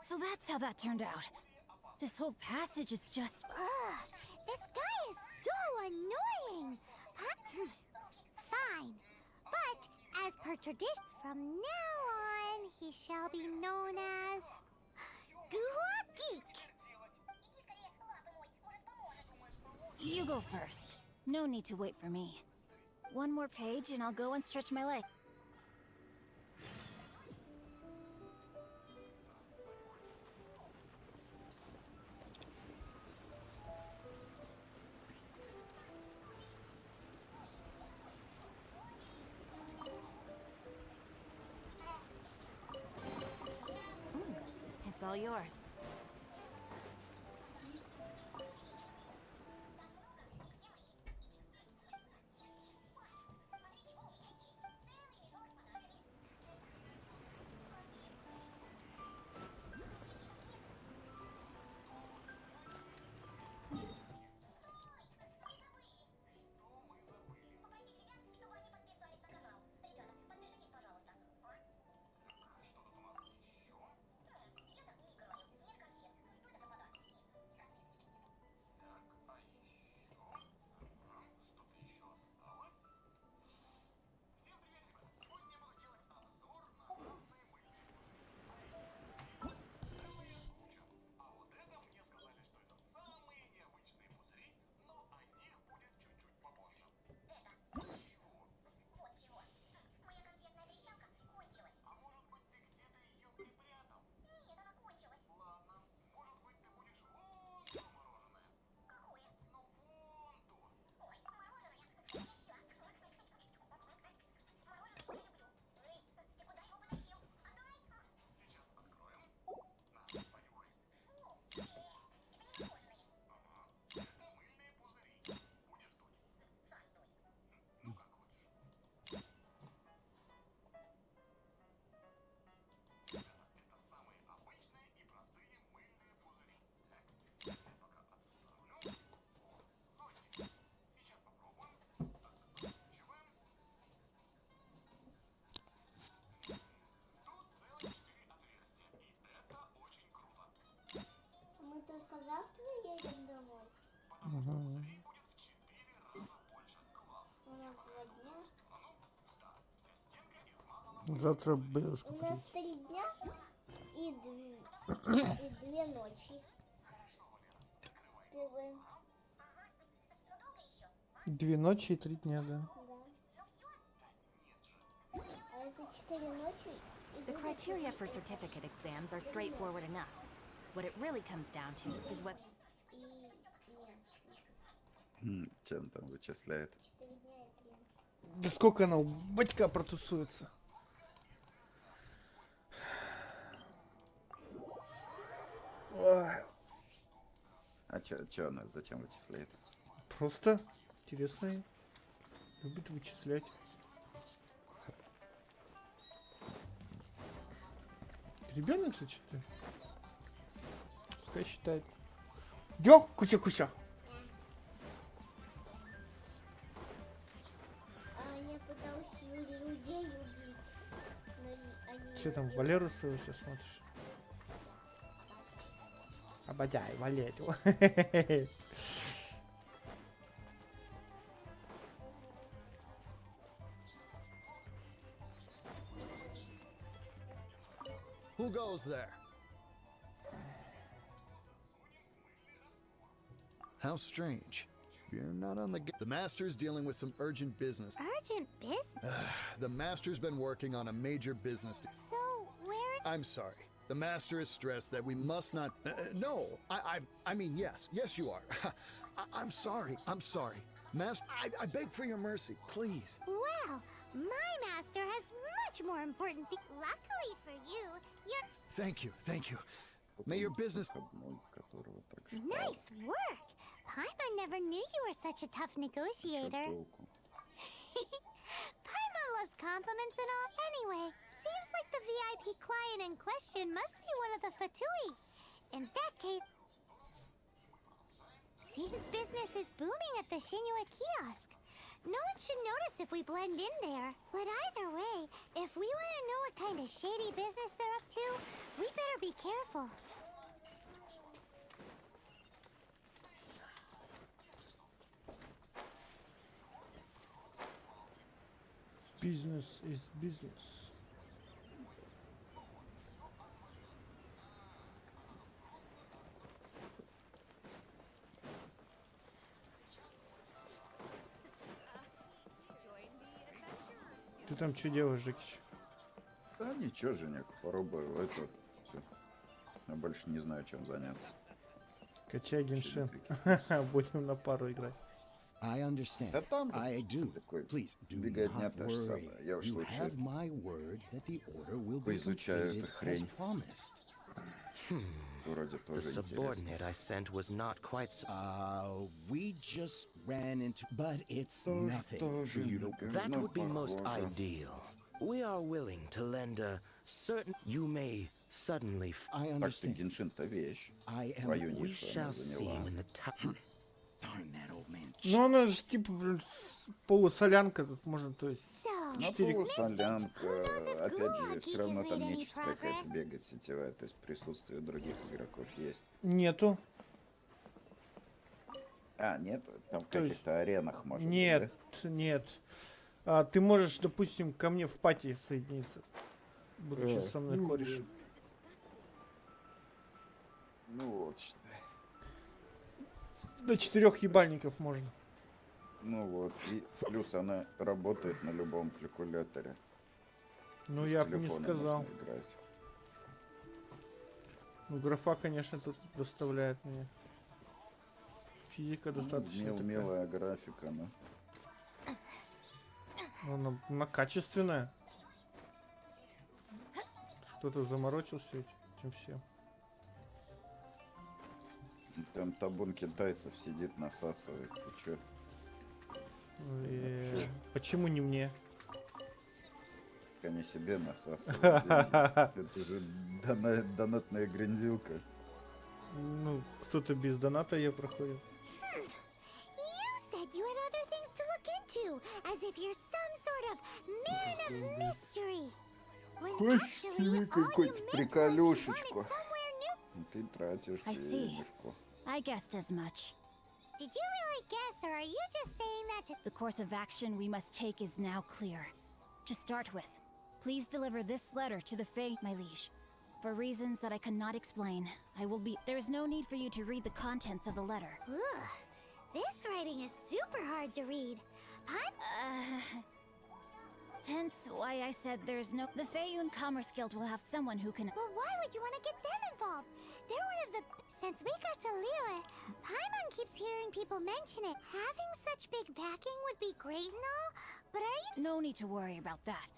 S2: So that's how that turned out. This whole passage is just...
S1: Ugh, this guy is so annoying! Fine. But, as per tradition, from now on, he shall be known as... Guhua Geek!
S2: You go first. No need to wait for me. One more page and I'll go and stretch my leg. It's all yours.
S1: Только завтра едем домой.
S12: Ага.
S1: У нас 2 дня.
S12: Завтра бэушку
S1: У нас
S12: придет.
S1: 3 дня и 2 ночи. Первые.
S12: 2 ночи и 3 дня, да.
S1: Да. А
S16: The criteria for certificate exams are straightforward enough. What it really comes down to is what...
S5: Че он там вычисляет?
S12: Да сколько она у батька протусуется?
S5: А чё она, зачем вычисляет?
S12: Просто интересно. Любит вычислять. Ребенок же что-то? Пускай считает. Дё, куча-куча.
S1: Я пытался людей убить, но они...
S12: Что там, Валеру своего сейчас смотришь? Обожаю Валеру.
S17: Who goes there? How strange. You're not on the... The Master's dealing with some urgent business.
S1: Urgent business?
S17: The Master's been working on a major business...
S1: So, where is...
S17: I'm sorry. The Master is stressed that we must not... no, I mean, yes. Yes, you are. I'm sorry. I'm sorry. Master, I beg for your mercy, please.
S1: Well, my master has much more important things. Luckily for you, you're...
S17: Thank you. Thank you. May your business...
S1: Nice work! Paimon never knew you were such a tough negotiator. Paimon loves compliments and all. Anyway, seems like the VIP client in question must be one of the Fatui. In that case... Seems business is booming at the Shinua kiosk. No one should notice if we blend in there. But either way, if we want to know what kind of shady business they're up to, we better be careful.
S12: Business is business. Ты там что делаешь, Жекич?
S5: Да ничего, Женек, попробую это все. Я больше не знаю, чем заняться.
S12: Качай Геншин. Будем на пару играть.
S10: I understand.
S5: Да там
S10: I do.
S5: такой
S10: Please do
S5: беготня
S10: not
S5: та же
S10: worry.
S5: самая. Я уж
S10: You
S5: лучше
S10: have my word that the order will be
S5: поизучаю эту
S10: completed as
S5: хрень.
S10: promised.
S5: Вроде
S18: The
S5: тоже
S18: subordinate
S5: интересно.
S18: I sent was not quite so...
S10: We just ran into... But it's
S5: Тоже
S10: nothing for you to...
S18: That
S5: говно
S18: would be most
S5: похоже.
S18: ideal. We are willing to lend a certain... You may suddenly...
S10: I
S5: Так-то
S10: understand.
S5: Геншин-то вещь.
S10: I am...
S5: Твою
S18: We
S5: нишу
S18: shall
S5: она
S18: see
S5: заняла.
S18: when the time...
S10: Darn that old man.
S12: Ну она же типа блин, полусолянка, как можно, то есть.
S1: So,
S5: Ну,
S12: 4.
S5: полусолянка, опять же, все равно там нечисть какая-то бегает сетевая, то есть присутствие других игроков есть.
S12: Нету.
S5: А, нет, там в
S12: То есть-
S5: каких-то аренах может
S12: Нет,
S5: быть, да?
S12: нет. Ты можешь, допустим, ко мне в пати соединиться, будучи со мной корешем.
S5: Ну вот, считай.
S12: До 4 ебальников можно.
S5: Ну вот, и плюс она работает на любом калькуляторе.
S12: Ну
S5: С
S12: я бы не
S5: телефона
S12: сказал.
S5: можно играть.
S12: Ну графа, конечно, тут доставляет мне. Физика
S5: Ну,
S12: достаточно такая.
S5: милая графика, ну.
S12: Она качественная. Кто-то заморочился этим всем.
S5: Там табун китайцев сидит, насасывает. Ты чё?
S12: Почему не мне?
S5: Так они себе насасывают деньги. Это же донатная грандилка.
S12: Ну, кто-то без доната ее проходит.
S1: you said you had other things to look into, as if you're some sort of man of mystery. When actually, all you
S5: Какой-то
S1: meant was you wanted
S5: приколюшечку.
S1: somewhere new.
S5: Ты тратишь
S16: I see.
S5: денежку.
S16: I guessed as much.
S1: Did you really guess, or are you just saying that to...
S16: The course of action we must take is now clear. To start with, please deliver this letter to the Fae, my liege. For reasons that I cannot explain, I will be... There is no need for you to read the contents of the letter.
S1: Ugh, this writing is super hard to read.
S16: Hence why I said there's no... The Feiyun Commerce Guild will have someone who can...
S1: Well, why would you want to get them involved? They're one of the... Since we got to Liyue, Paimon keeps hearing people mention it. Having such big backing would be great and all, but are you...
S16: No need to worry about that.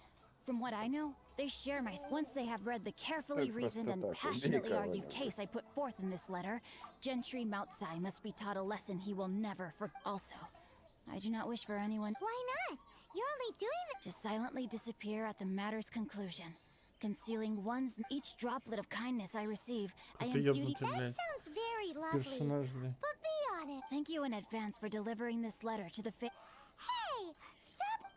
S16: From what I know, they share my... Once they have read the carefully reasoned and passionately argued case I put forth in this letter, Gentry Mount Zai must be taught a lesson he will never forget. Also, I do not wish for anyone...
S1: Why not? You're only doing it...
S16: To silently disappear at the matter's conclusion. Concealing each droplet of kindness I receive, I am duty...
S1: That sounds very lovely,
S12: Персонаж, блядь.
S1: but be honest.
S16: Thank you in advance for delivering this letter to the
S1: Hey, stop...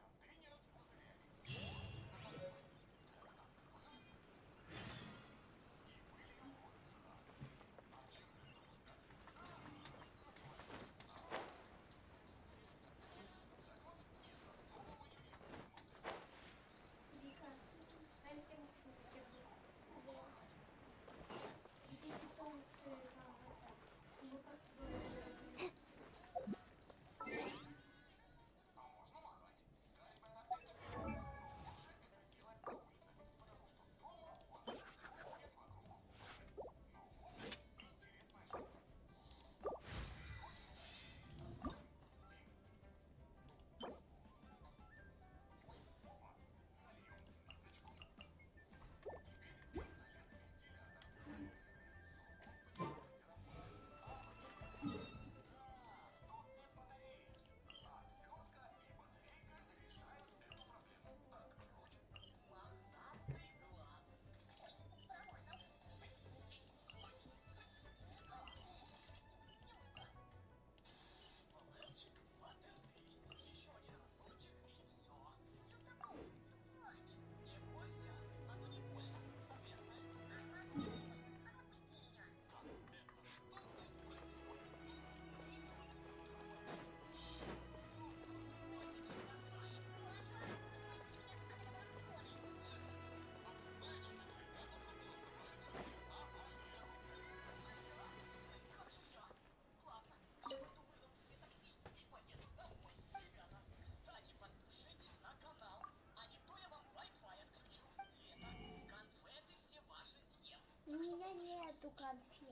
S1: У меня нету конфет.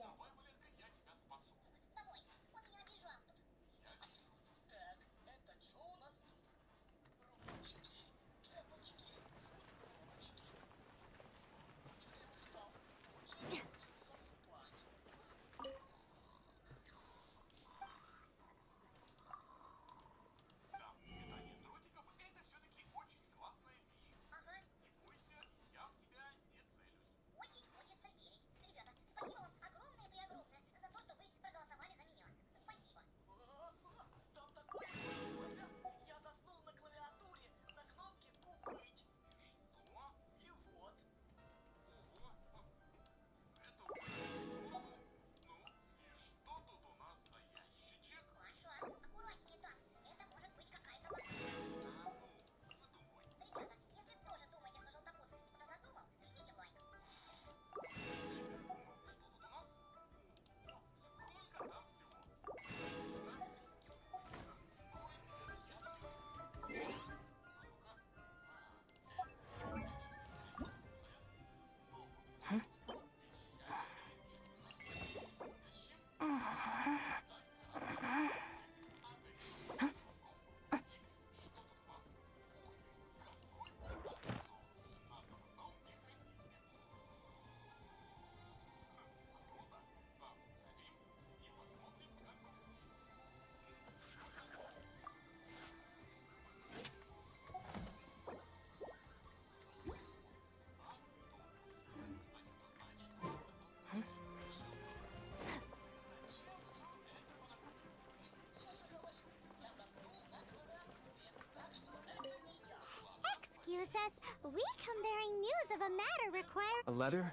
S1: Excuse us, we come bearing news of a matter required...
S8: A letter?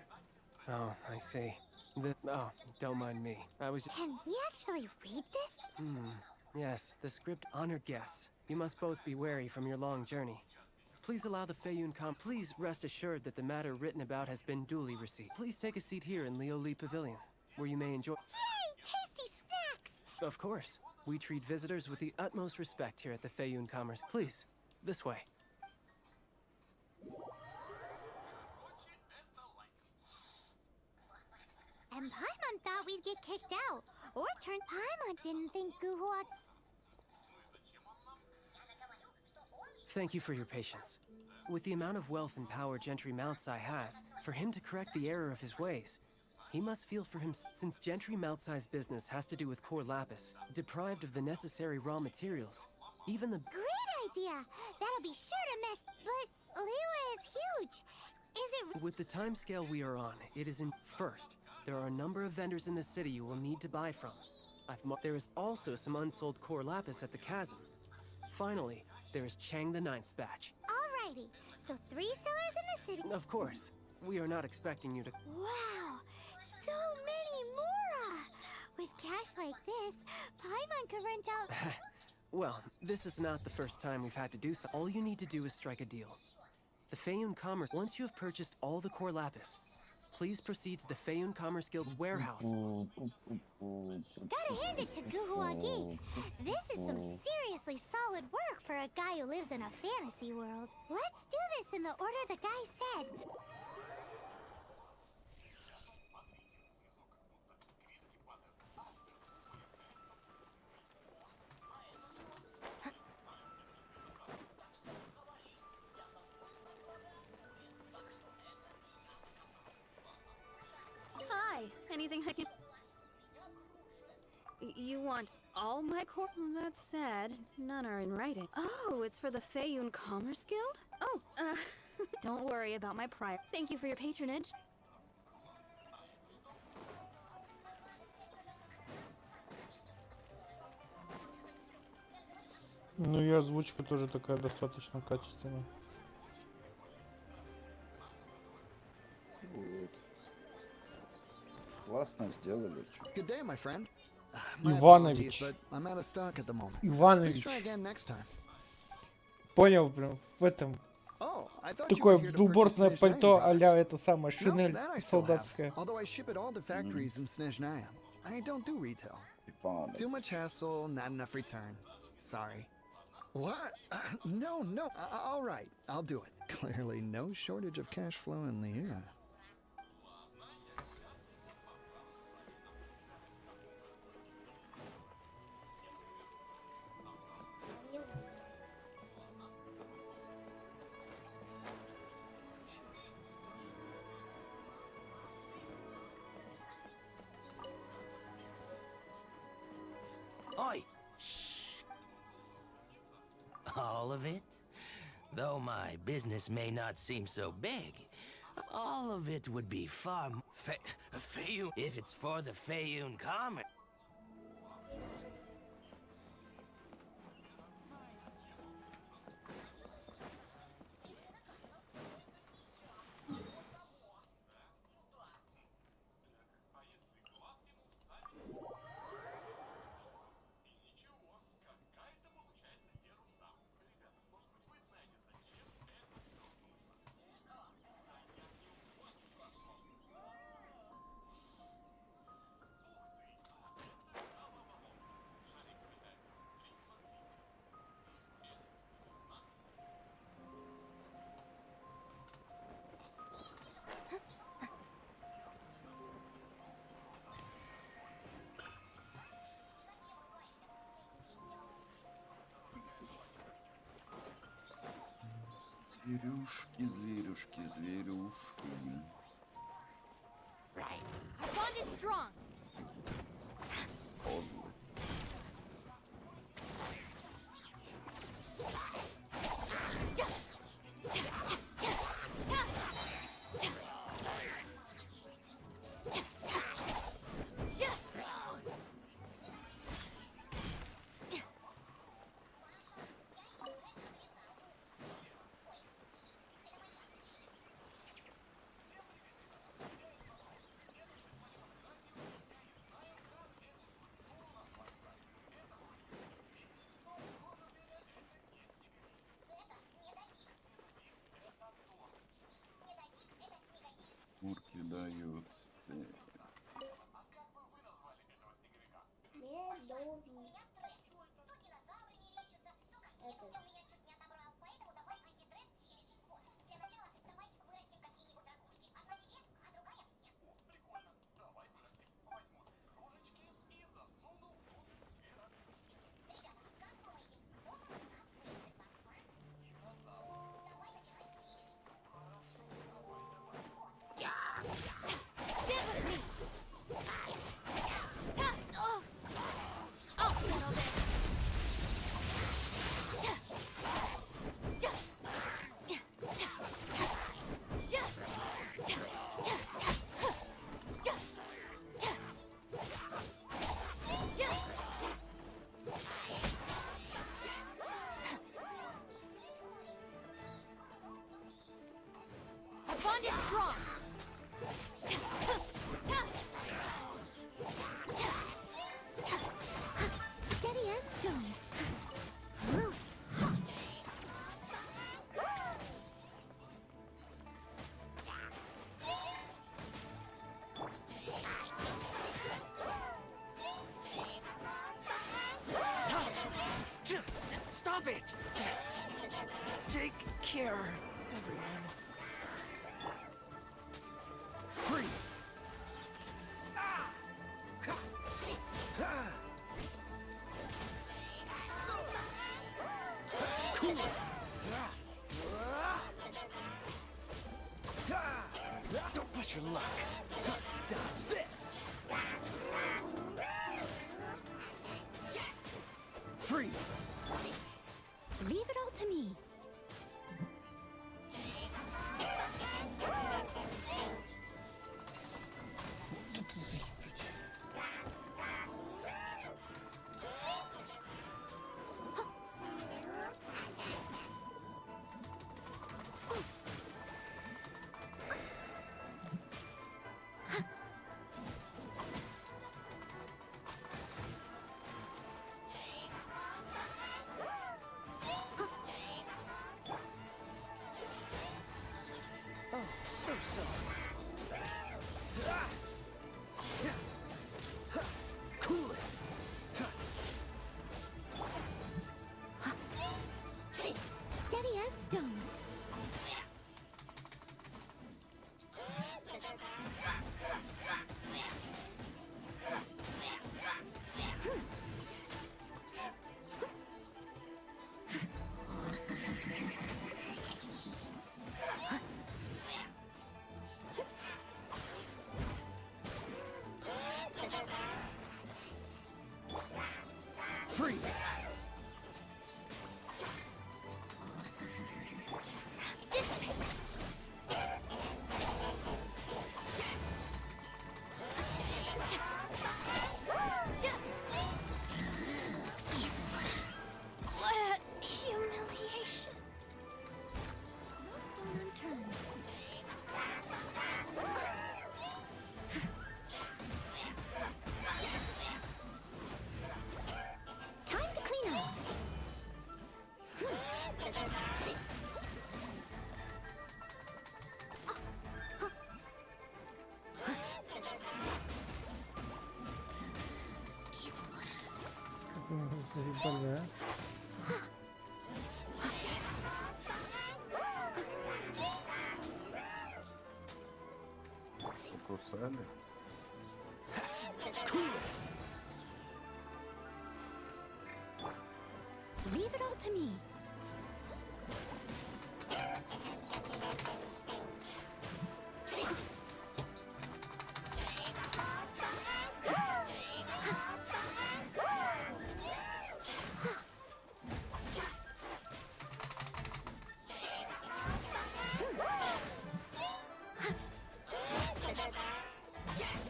S8: Oh, I see. Oh, don't mind me. I was just...
S1: Can we actually read this?
S8: Yes, the script honored guests. You must both be wary from your long journey. Please allow the Feiyun Please rest assured that the matter written about has been duly received. Please take a seat here in Lioli Pavilion, where you may enjoy...
S1: Yay! Tasty snacks!
S8: Of course. We treat visitors with the utmost respect here at the Feiyun Commerce. Please, this way.
S1: Paimon thought we'd get kicked out. Or turn Paimon didn't think Guhua...
S8: Thank you for your patience. With the amount of wealth and power Gentry Mount'sai has, for him to correct the error of his ways, he must feel for him since Gentry Mount'sai's business has to do with core lapis, deprived of the necessary raw materials. Even the...
S1: Great idea! That'll be sure to mess... But Liyue is huge. Is it...
S8: With the time scale we are on, it is in... First, there are a number of vendors in the city you will need to buy from. There is also some unsold core lapis at the chasm. Finally, there is Chang the Ninth's batch.
S1: Alrighty, so 3 sellers in the city...
S8: Of course. We are not expecting you to...
S1: Wow! So many more! With cash like this, Paimon could rent out...
S8: Well, this is not the first time we've had to do so. All you need to do is strike a deal. The Feiyun Commerce... Once you have purchased all the core lapis, please proceed to the Feiyun Commerce Guild's warehouse.
S1: Gotta hand it to Guhua Geek. This is some seriously solid work for a guy who lives in a fantasy world. Let's do this in the order the guy said.
S19: Hi, anything I can... You want all my core? Well, that's sad. None are in writing. Oh, it's for the Feiyun Commerce Guild? Oh, don't worry about my pride. Thank you for your patronage.
S12: Ну и озвучка тоже такая достаточно качественная.
S5: Вот. Классно сделали.
S17: Good day, my friend.
S12: Иванович.
S17: But I'm out of stock at the moment.
S12: Иванович.
S17: Try again next time.
S12: Понял, прям в этом.
S17: Oh, I thought you
S12: Такое
S17: were here to
S12: двубортное
S17: purchase
S12: пальто
S17: Snezhnaya
S12: а-ля это самое
S17: products.
S12: шинель
S17: No, that I still have.
S12: солдатская.
S17: Although I ship it all to factories in Snezhnaya. I don't do retail. Too much hassle, not enough return. Sorry. What? No. All right, I'll do it. Clearly no shortage of cash flow in Liyue.
S18: Oi! Shh! All of it? Though my business may not seem so big, all of it would be far more... Feiyun... If it's for the Feiyun Commerce...
S5: Зверюшки, зверюшки, зверюшки.
S1: Right. Our bond is strong.
S5: Козлы. Курки дают стейк.
S1: bond is strong. Steady as stone.
S10: Stop it! Take care, everyone. Free! Cool it! Don't push your luck. Dodge this! Freeze!
S1: Leave it all to me.
S10: So cool it.
S1: Steady as stone.
S10: Freeze!
S1: What a humiliation. No stone unturned. Time to clean up.
S12: Как вы нас заебали, а?
S5: Покусали?
S1: Leave it all to me.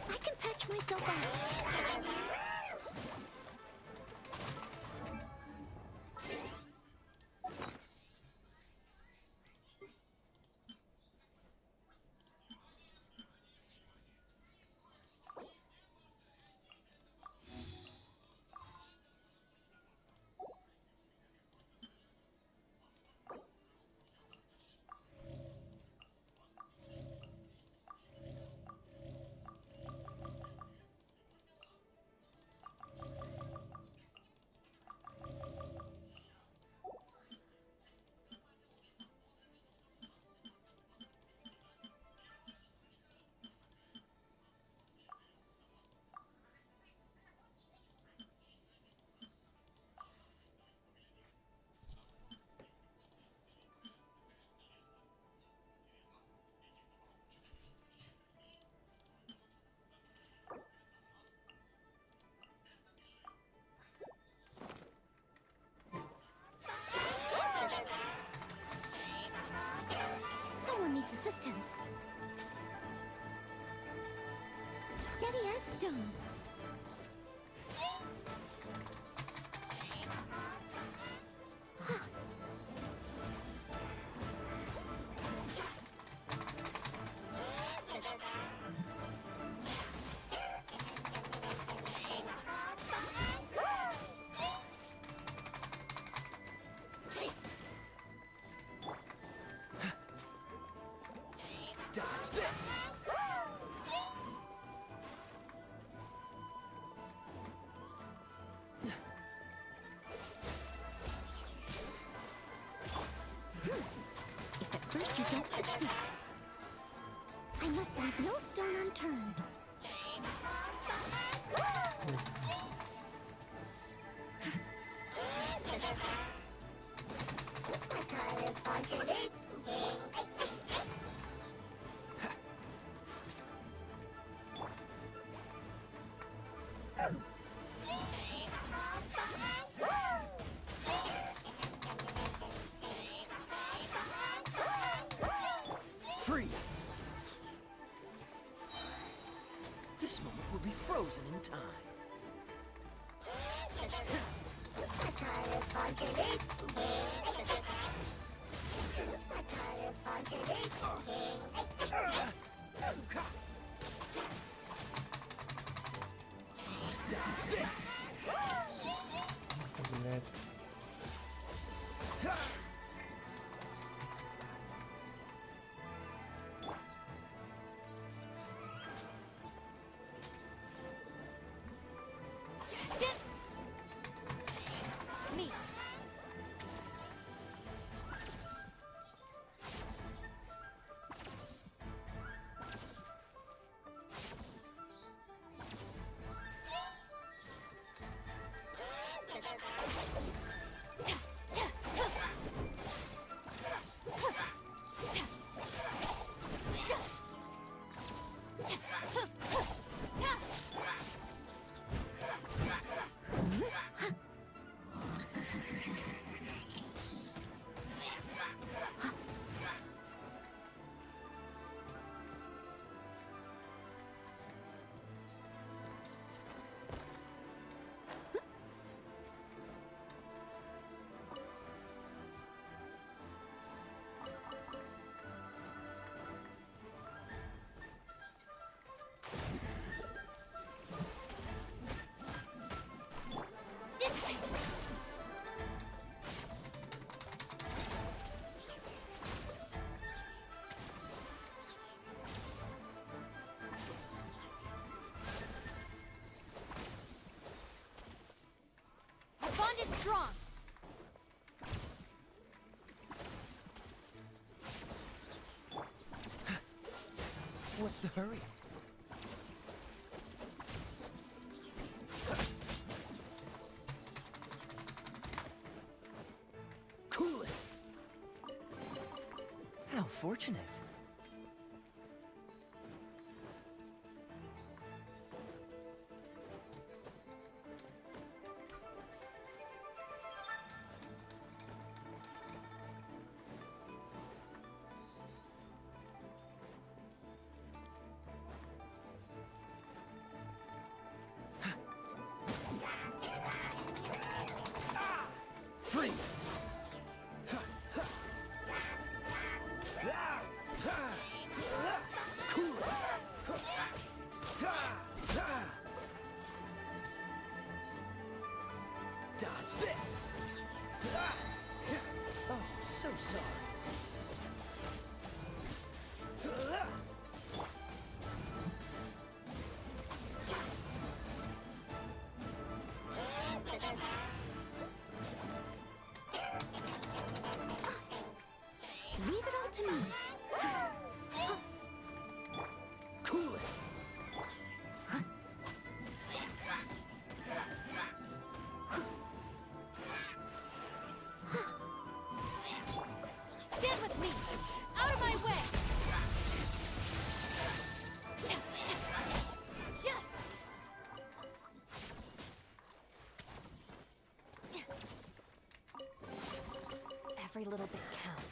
S1: I can patch myself out. Someone needs assistance. Steady as stone.
S10: Dodge this!
S1: If at first you don't succeed, I must leave no stone unturned.
S10: Freeze! This moment will be frozen in time. Dodge this!
S12: Блядь.
S1: Me. Our bond is strong.
S10: What's the hurry? Cool it! How fortunate. Freeze! Cool it! Dodge this! Oh, so sorry.
S1: Leave it all to me.
S10: Cool it!
S1: Stand with me. Out of my way.
S16: Every little bit counts.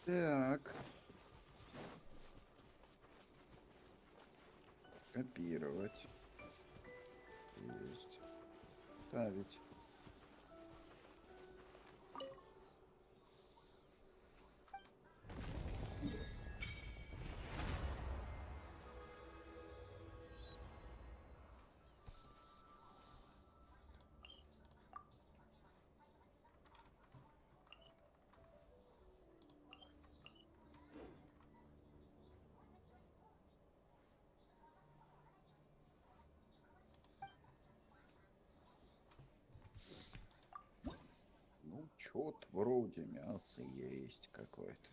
S5: Так. Копировать. Есть. Ставить. Ну, чё-то вроде мяса есть какое-то.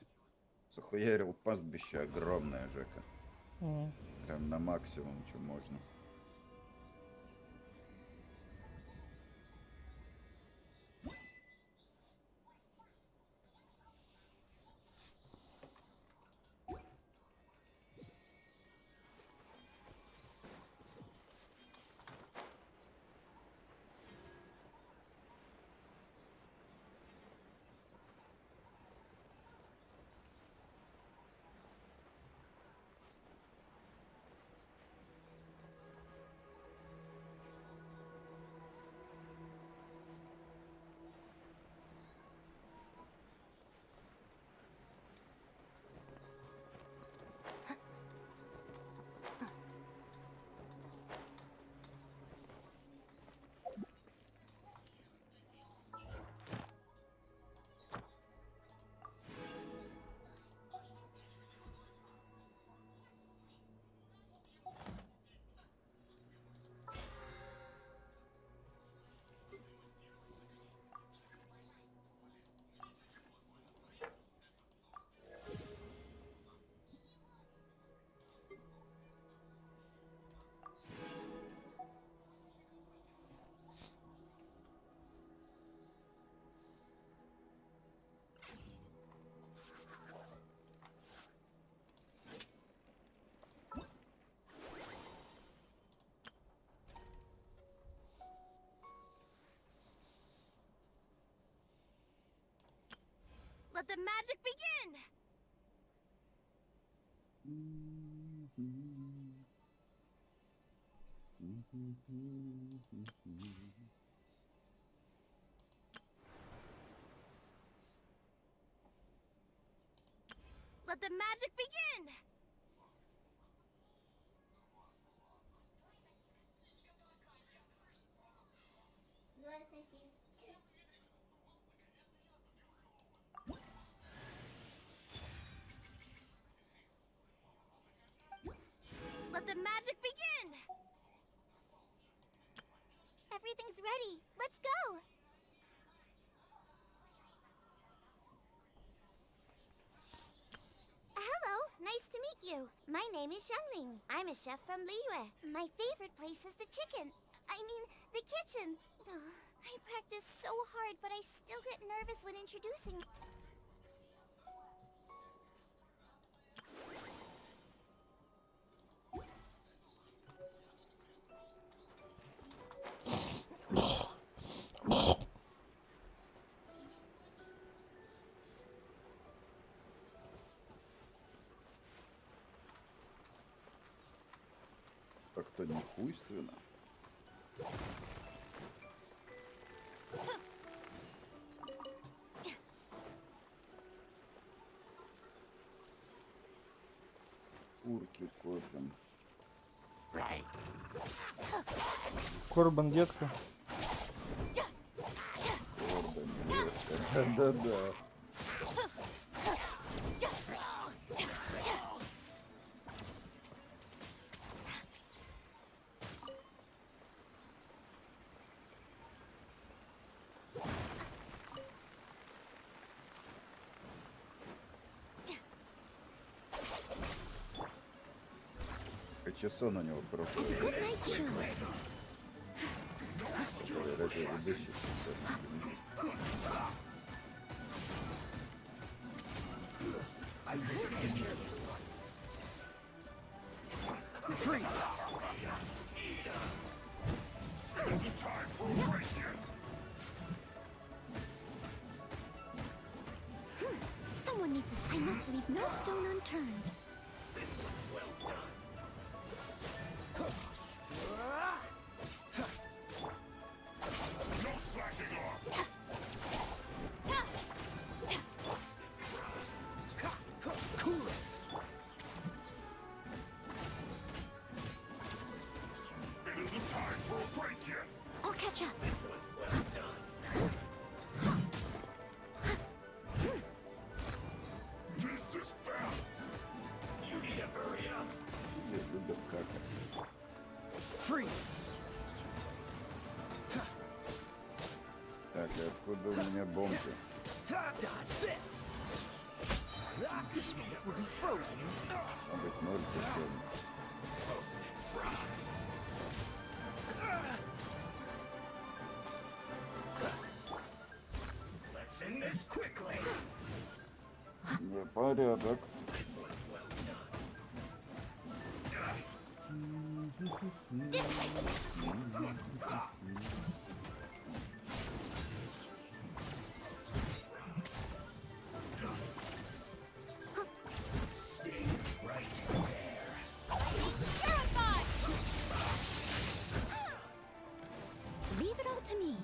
S5: Захуярил пастбище огромное, Жека. Прям на максимум, что можно.
S2: Let the magic begin! Let the magic begin! Let the magic begin!
S1: Everything's ready. Let's go! Hello, nice to meet you. My name is Xiangling. I'm a chef from Liyue. My favorite place is the the kitchen. Ugh, I practice so hard, but I still get nervous when introducing.
S5: Как-то нехуйственно. Урки Корбан.
S12: Корбан, детка.
S5: Корбан, детка. Да-да-да. Часо на него просто. Разве ведущий?
S1: Someone needs needs. I must leave no stone unturned.
S18: This one's well done. No slacking off.
S10: Cool it.
S18: It isn't time for a break yet.
S1: I'll catch up.
S18: This one's well done. This is bad. You need to hurry up.
S5: Любят какать.
S10: Freeze.
S5: Так, и откуда у меня бомжи?
S10: Dodge this. This moment will be frozen in time.
S5: А быть может, еще
S18: Let's end this quickly.
S5: не порядок.
S18: Stay right there.
S1: Terrified! Leave it all to me.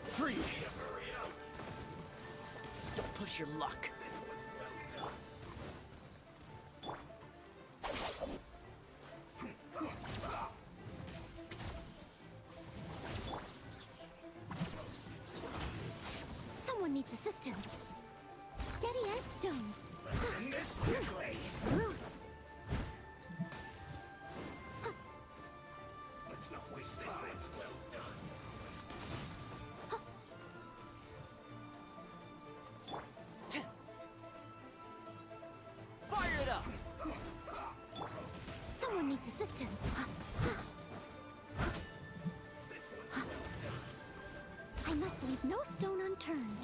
S10: Freeze. Don't push your luck.
S1: Someone needs assistance. Steady as stone.
S18: Let's end this quickly. Let's not waste time. Well done.
S10: Fire it up.
S1: Someone needs assistance. I must leave no stone unturned.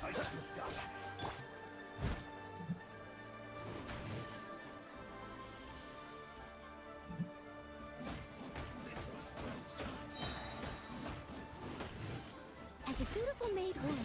S18: I slipped up.
S1: As a dutiful maid would.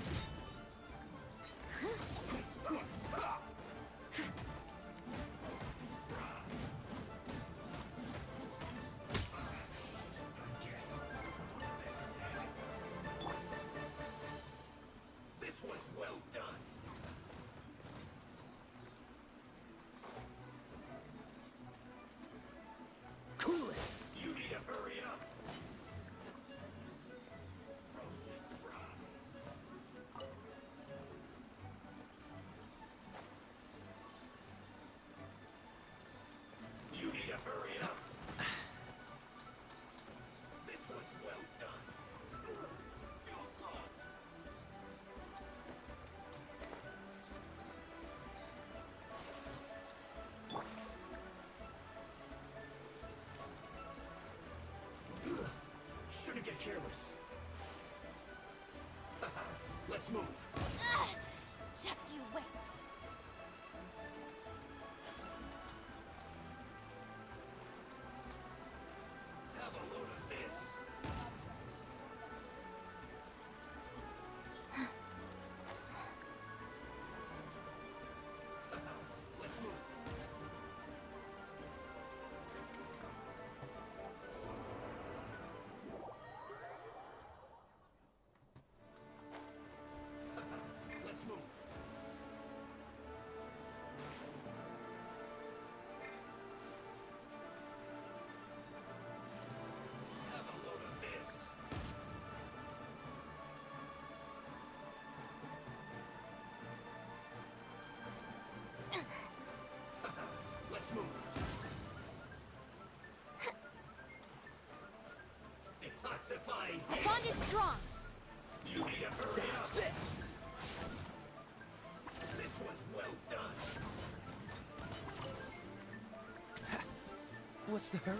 S18: This was well done.
S10: Cool it.
S18: You need to hurry up. You need to hurry up. This was well done. Feels hot. Shouldn't get careless. Let's move.
S1: Just you wait.
S18: Have a load of this. Let's move. Let's move. Have a load of this. Let's move. Detoxifying.
S1: Our bond is strong.
S18: You need to hurry up.
S10: Dodge this.
S18: This one's well done.
S10: What's the hurry?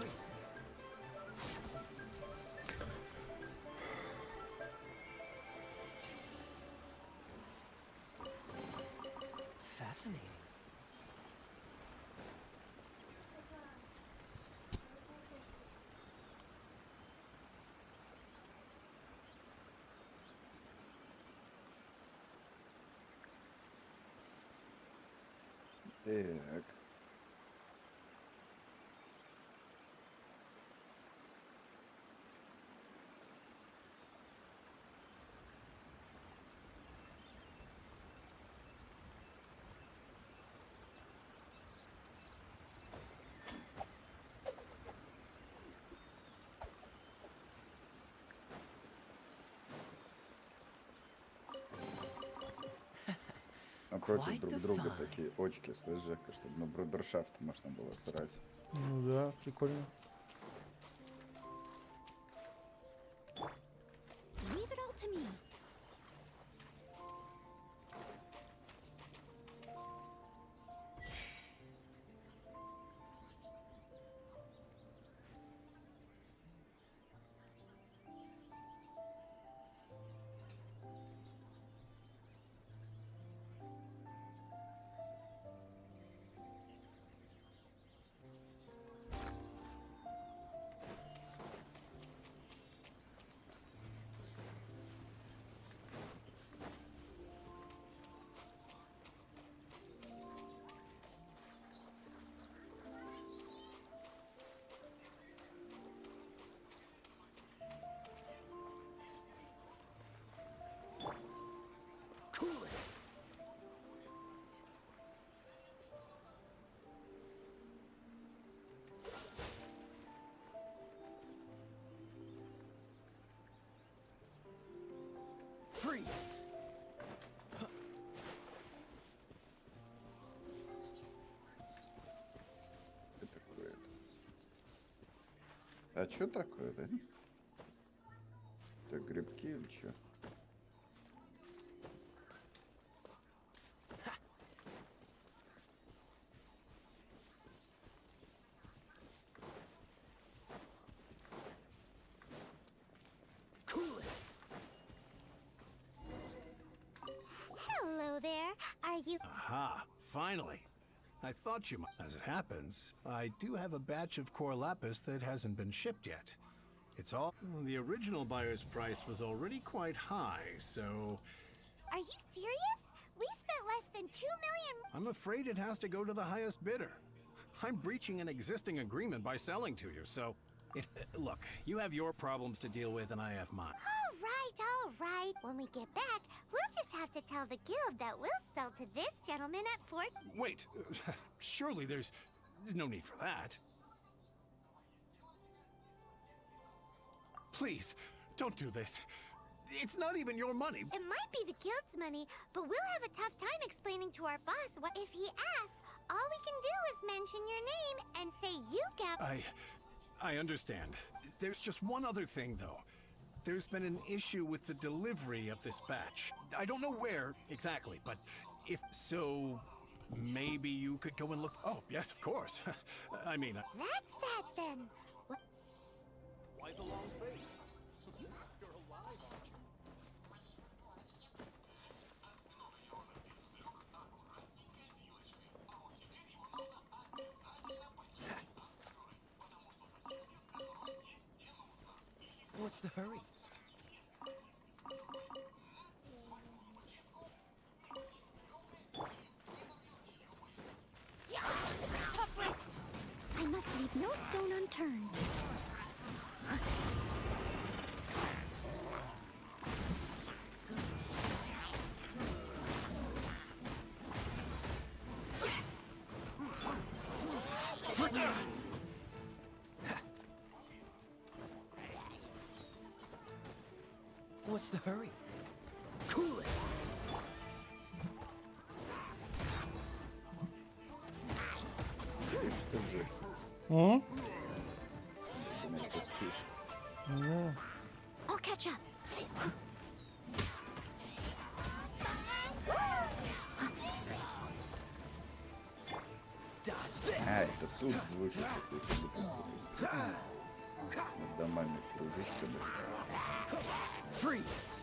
S10: Fascinating.
S5: Так. Напротив
S10: Quite
S5: друг
S10: the
S5: друга
S10: fun.
S5: такие очки, слышь, Жека, чтобы на брудершафт можно было срать.
S12: Ну да, прикольно.
S16: Leave it all to me.
S10: Cool it. Freeze.
S5: Что такое? А что такое, да? Это грибки или что?
S10: Cool it.
S1: Hello there. Are you...
S10: Aha, finally. I thought you might. As it happens, I do have a batch of core lapis that hasn't been shipped yet. It's all... The original buyer's price was already quite high, so...
S1: Are you serious? We spent less than 2 million...
S10: I'm afraid it has to go to the highest bidder. I'm breaching an existing agreement by selling to you, so... Look, you have your problems to deal with and I have mine.
S1: All right. When we get back, we'll just have to tell the guild that we'll sell to this gentleman at Fort...
S10: Wait, surely there's no need for that. Please, don't do this. It's not even your money.
S1: It might be the guild's money, but we'll have a tough time explaining to our boss what if he asks. All we can do is mention your name and say you got...
S10: I understand. There's just one other thing, though. There's been an issue with the delivery of this batch. I don't know where exactly, but if so, maybe you could go and look. Oh, yes, of course. I mean,
S1: That's that then.
S14: Why the long face? You're alive, aren't you?
S10: What's the hurry?
S19: I must leave no stone unturned.
S10: What's the hurry? Cool it.
S5: Спишь ты же?
S12: О?
S5: Думаю, что спишь.
S12: Ну.
S1: I'll catch up.
S10: Dodge
S5: А, это тут звуки какие-то. Над домами кружечками.
S10: Freeze!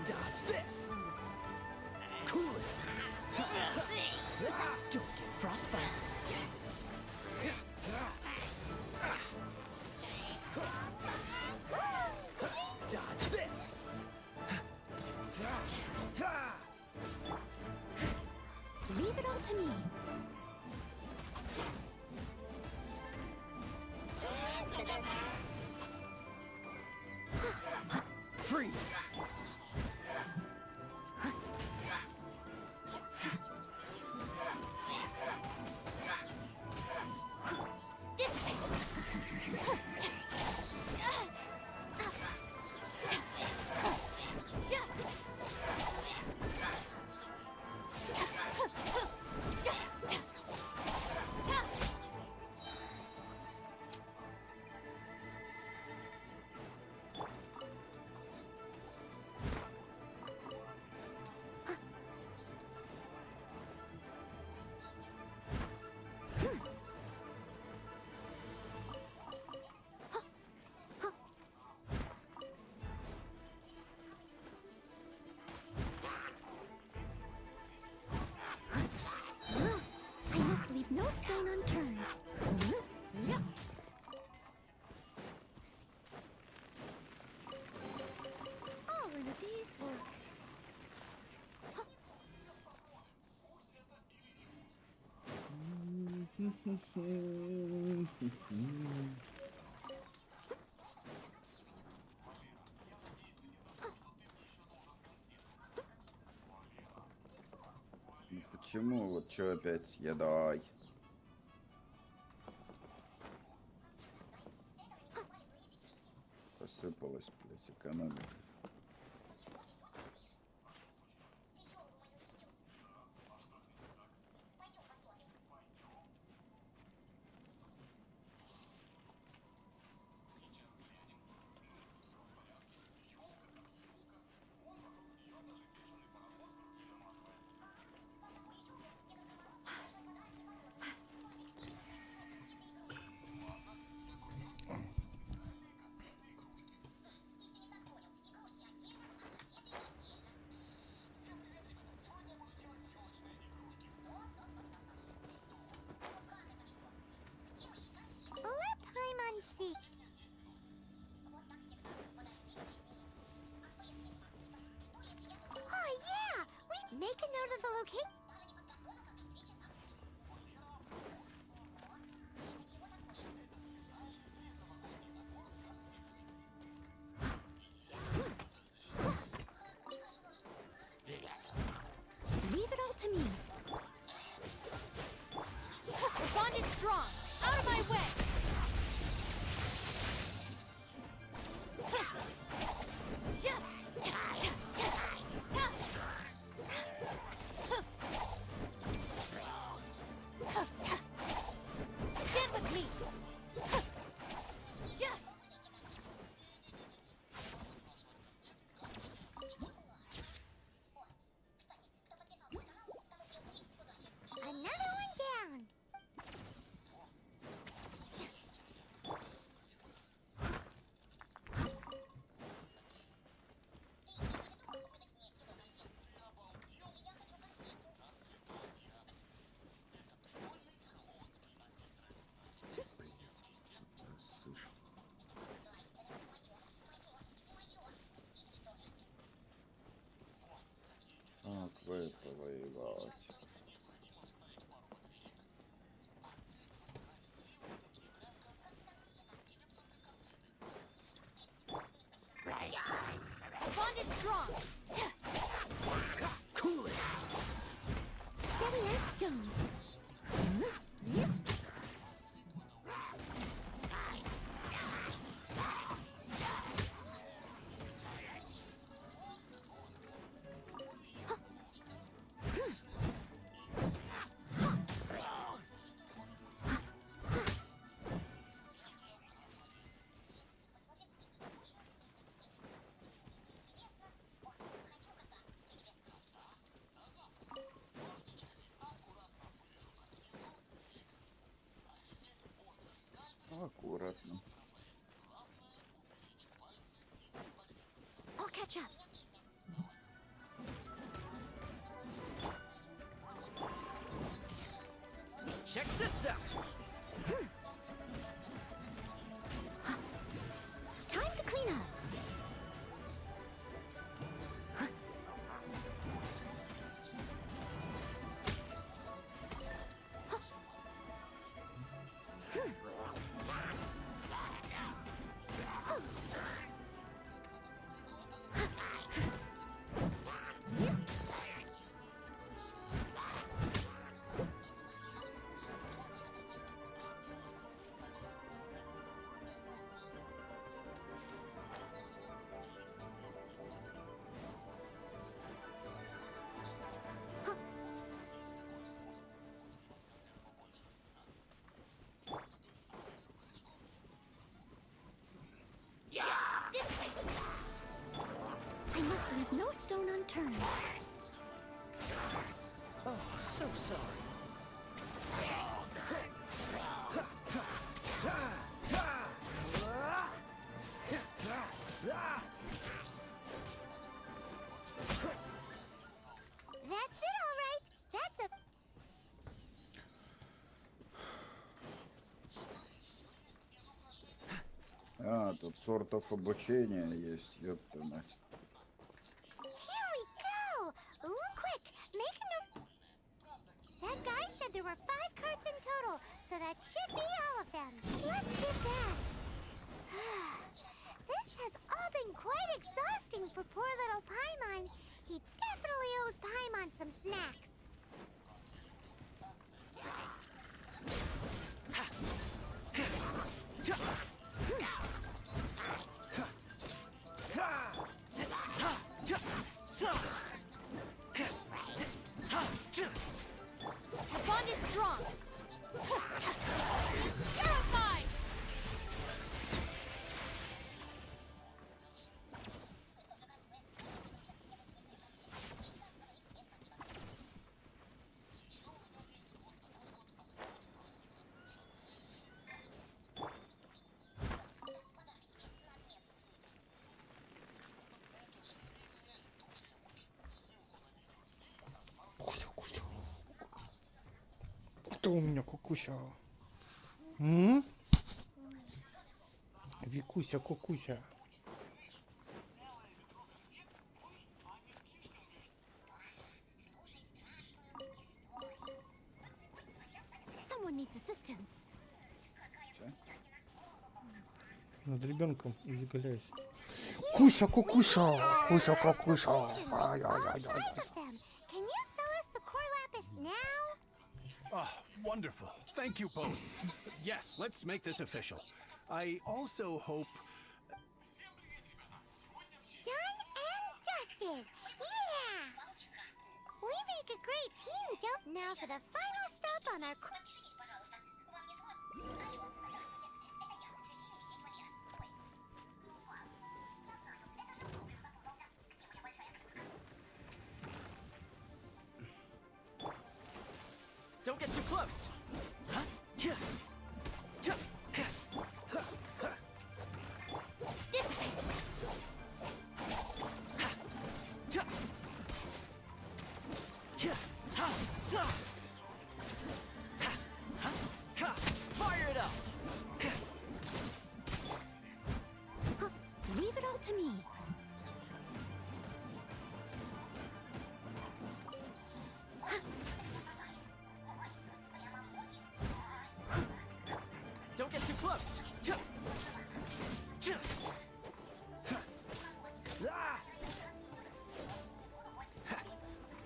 S10: Dodge this! Cool it! Don't get frostbite! Dodge this!
S1: Leave it all to me.
S10: Freeze!
S1: I must leave no stone unturned. All in a day's work.
S5: Ну почему? Вот что опять съедай? Посыпалась, блядь, экономика.
S1: Let Paimon see. Oh yeah! We make a note of the location. Leave it all to me.
S19: The bond is strong. Out of my way. Stand with me.
S1: Another one down.
S5: Слышу. Как вы повоевать?
S19: The bond is strong.
S10: Cool it!
S1: Steady as stone. catch up.
S10: Check this out.
S1: Time to clean up. I must leave no stone unturned.
S10: Oh, so sorry.
S1: That's it, all right. That's a...
S5: А, тут сортов обучения есть, ёпта мать.
S1: Here we go! Ooh, quick, make a note. That guy said there were 5 carts in total, so that should be all of them. Let's get that. This has all been quite exhausting for poor little Paimon. He definitely owes Paimon some snacks.
S19: The bond is strong. Terrified!
S12: Кто у меня кукуся? Викуся, кукуся.
S1: Someone needs assistance.
S12: Над ребенком изгаляюсь. Куся, кукуся, куся, кукуся. Ай-яй-яй-яй.
S1: Can you sell us the core lapis now?
S10: Oh, wonderful. Thank you both. Yes, let's make this official. I also hope...
S1: Done and dusted. Yeah! We make a great team, don't? Now for the final stop on our...
S8: Don't get too close. Fire it up.
S1: Leave it all to me.
S8: Don't get too close.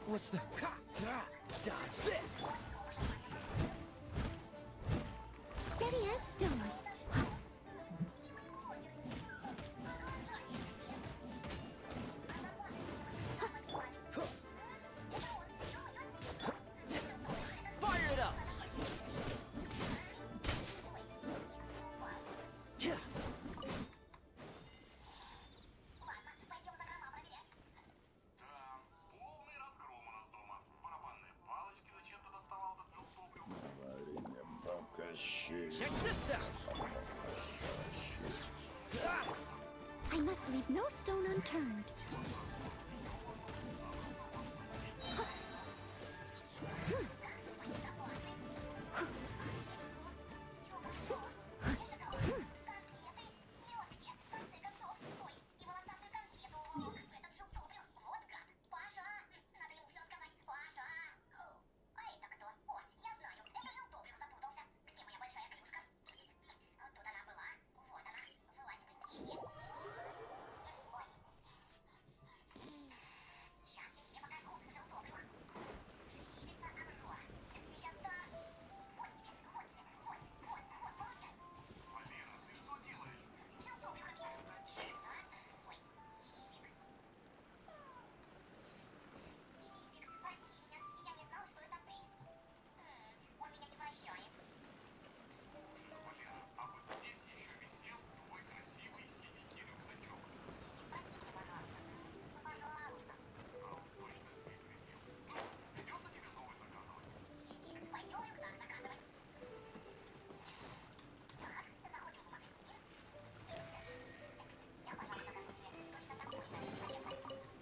S10: What's the... Dodge this!
S1: Steady as stone.
S8: Fire it up. Check this out.
S1: I must
S19: must leave no stone unturned.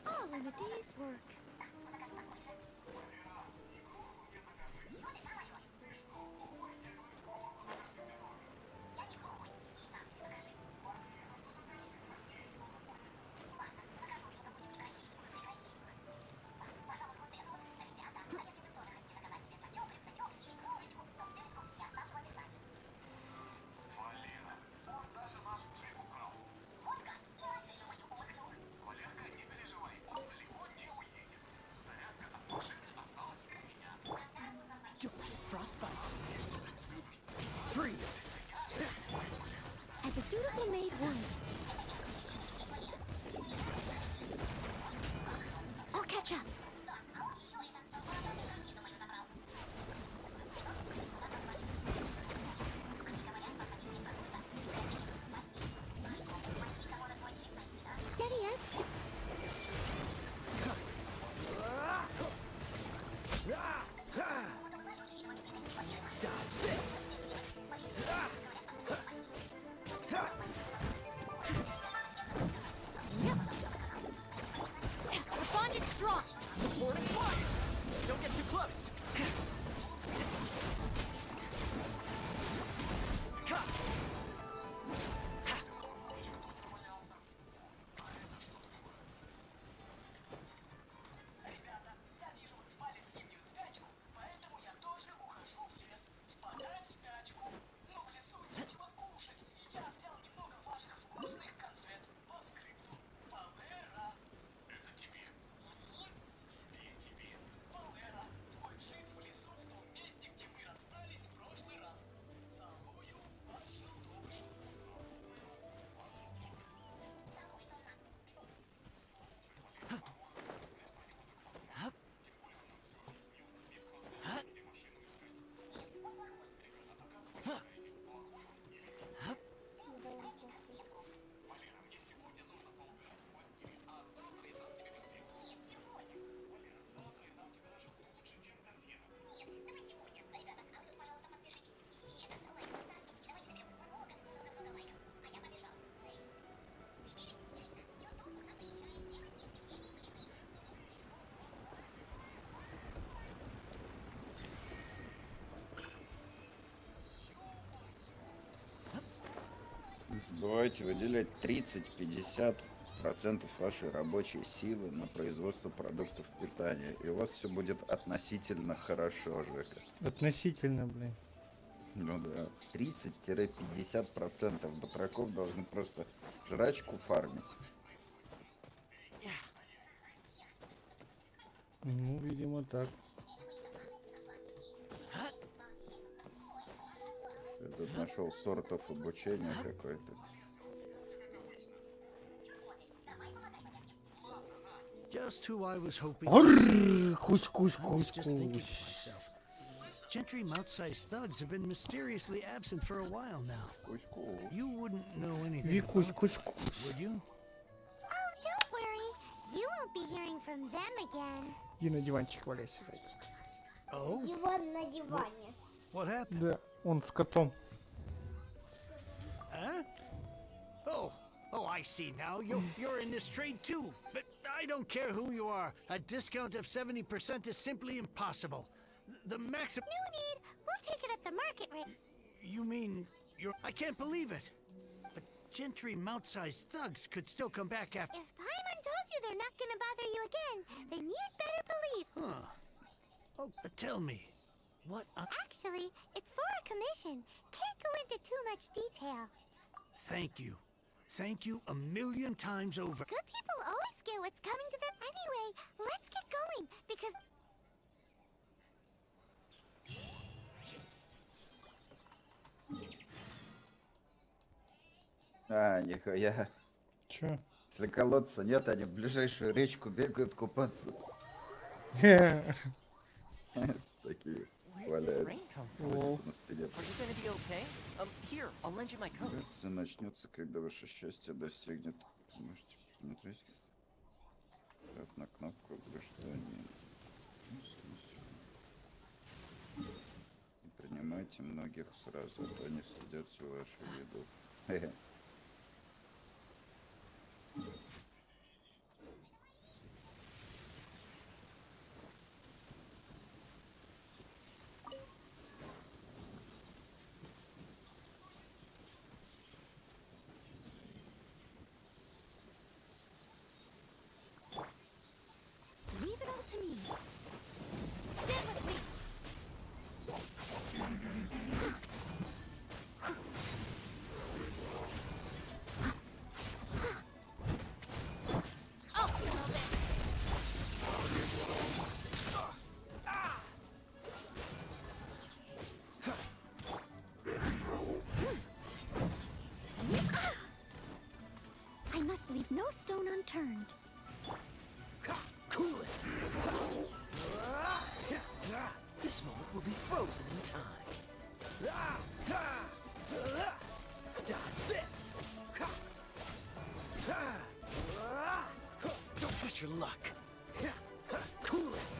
S19: All in a day's work.
S10: Frostbite. Freeze.
S19: As a dutiful maid would. I'll catch up. Steadiest.
S10: Dodge this.
S19: The bond is strong.
S8: Supporting fire! Don't get too close!
S5: Не забывайте выделять 30-50% вашей рабочей силы на производство продуктов питания, и у вас все будет относительно хорошо, Жека.
S12: Относительно, блин.
S5: Ну да, 30-50% батраков должны просто жрачку фармить.
S12: Ну, видимо, так.
S5: Я тут нашел сортов обучения какой-то.
S10: Just who I was hoping.
S12: Кусь-кусь-кусь-кусь.
S10: Gentry mouth-sized thugs have been mysteriously absent for a while now. You wouldn't know anything about them, would you?
S1: Oh, don't worry. You won't be hearing from them again.
S12: И на диванчик валяйся.
S10: Oh?
S1: Диван на диване.
S10: What happened?
S12: Да, он с котом.
S10: Huh? Oh, I see now. You're in this trade too. But I don't care who you are. A discount of 70% is simply impossible. The maximum...
S1: No need. We'll take it at the market rate.
S10: You mean you're... I can't believe it. But gentry mount-sized thugs could still come back after...
S1: If Paimon told you they're not gonna bother you again, then you'd better believe.
S10: Huh. Oh, but tell me, what...
S1: Actually, it's for a commission. Can't go into too much detail.
S10: Thank you. Thank you a million times over.
S1: Good people always get what's coming to them anyway. Let's get going, because...
S5: А, нихуя.
S12: Чё?
S5: Если колодца нет, они в ближайшую речку бегают купаться. Такие валяются. На спине. Кажется, начнется, когда ваше счастье достигнет. Можете посмотреть. Так, на кнопку ограждения. И принимайте многих сразу, а то они съедят всю вашу еду. Хе-хе.
S1: Leave it all to me. Stand with me. I'll feel this. I must leave no stone unturned.
S10: Cool it. This moment will be frozen in time. Dodge this. Don't push your luck. Cool it.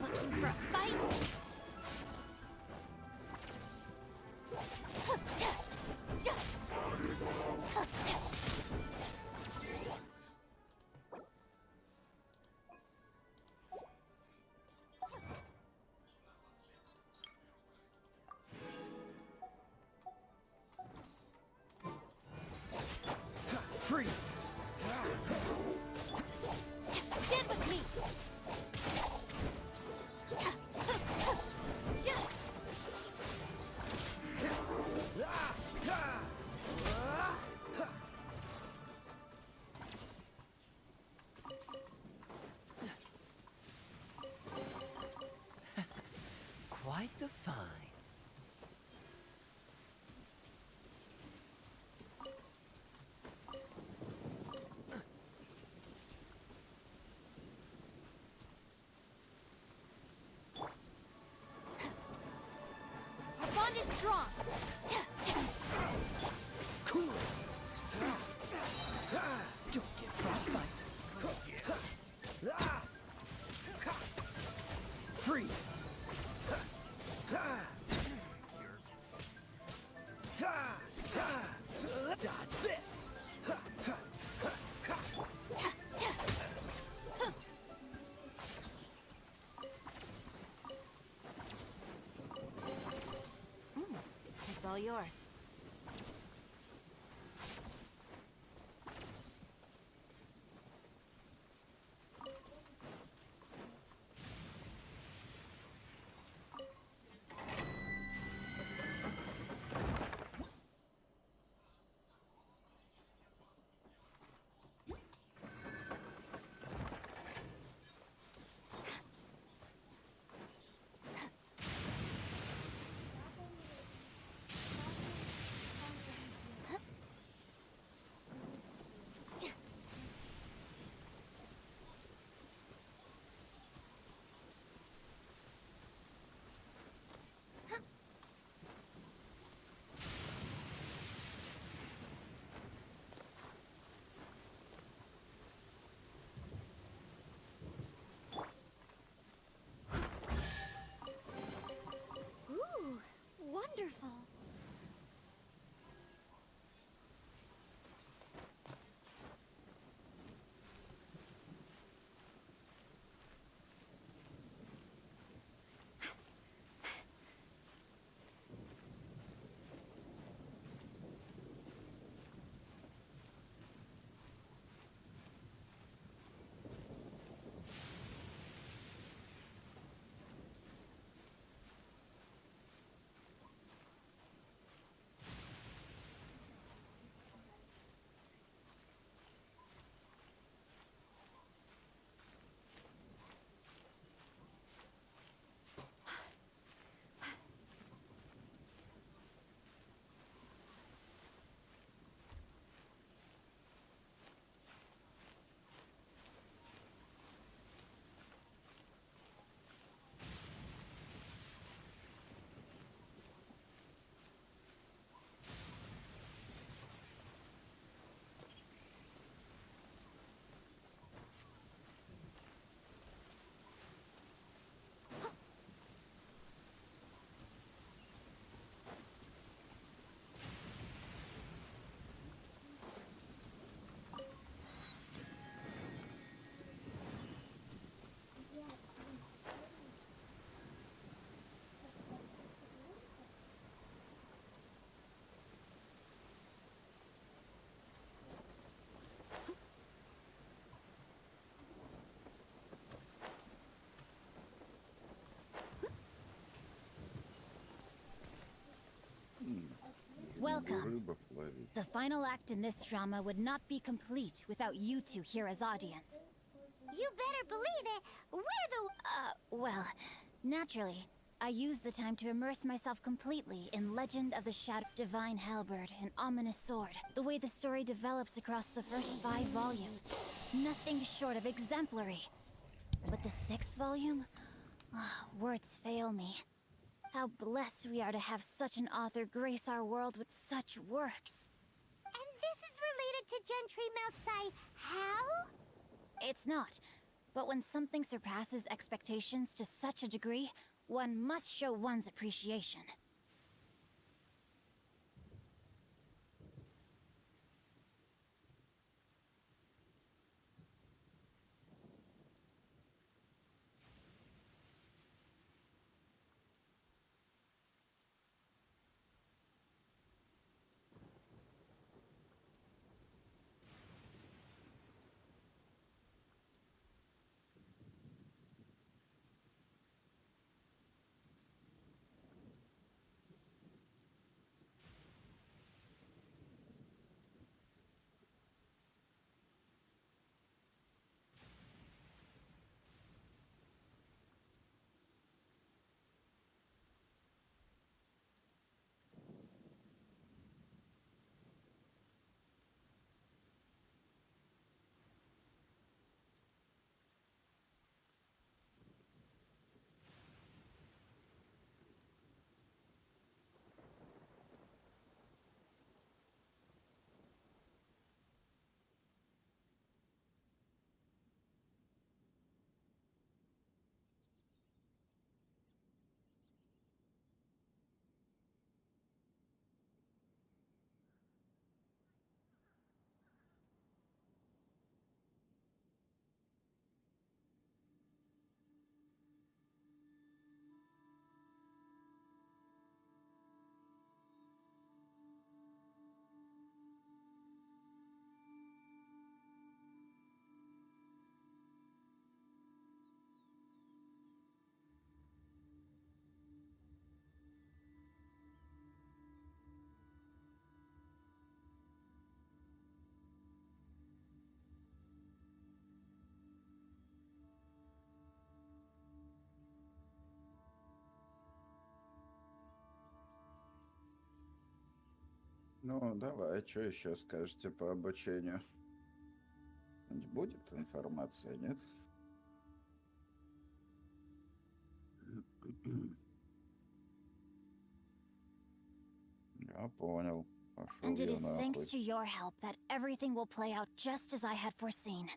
S1: Looking for a fight?
S10: Freeze.
S1: Stand with me.
S10: Quite the find.
S1: Our bond is strong.
S10: Cool it. Don't get frostbite. Freeze. Dodge this.
S16: It's all yours.
S2: Welcome.
S5: Рыбок ловить.
S16: The final act in this drama would not be complete without you two here as audience.
S1: You better believe it. We're the...
S16: Well, naturally, I used the time to immerse myself completely in Legend of the Shadow, Divine Halberd, and Ominous Sword. The way the story develops across the first 5 volumes. Nothing short of exemplary. But the 6th volume? Words fail me. How blessed we are to have such an author grace our world with such works.
S1: And this is related to Gentry Moutsai. How?
S16: It's not. But when something surpasses expectations to such a degree, one must show one's appreciation.
S5: Ну, давай, что еще скажете по обучению? Будет информация, нет? Я понял. Пошел
S16: And it
S5: я
S16: is
S5: нахуй.
S16: thanks to your help that everything will play out just as I had foreseen.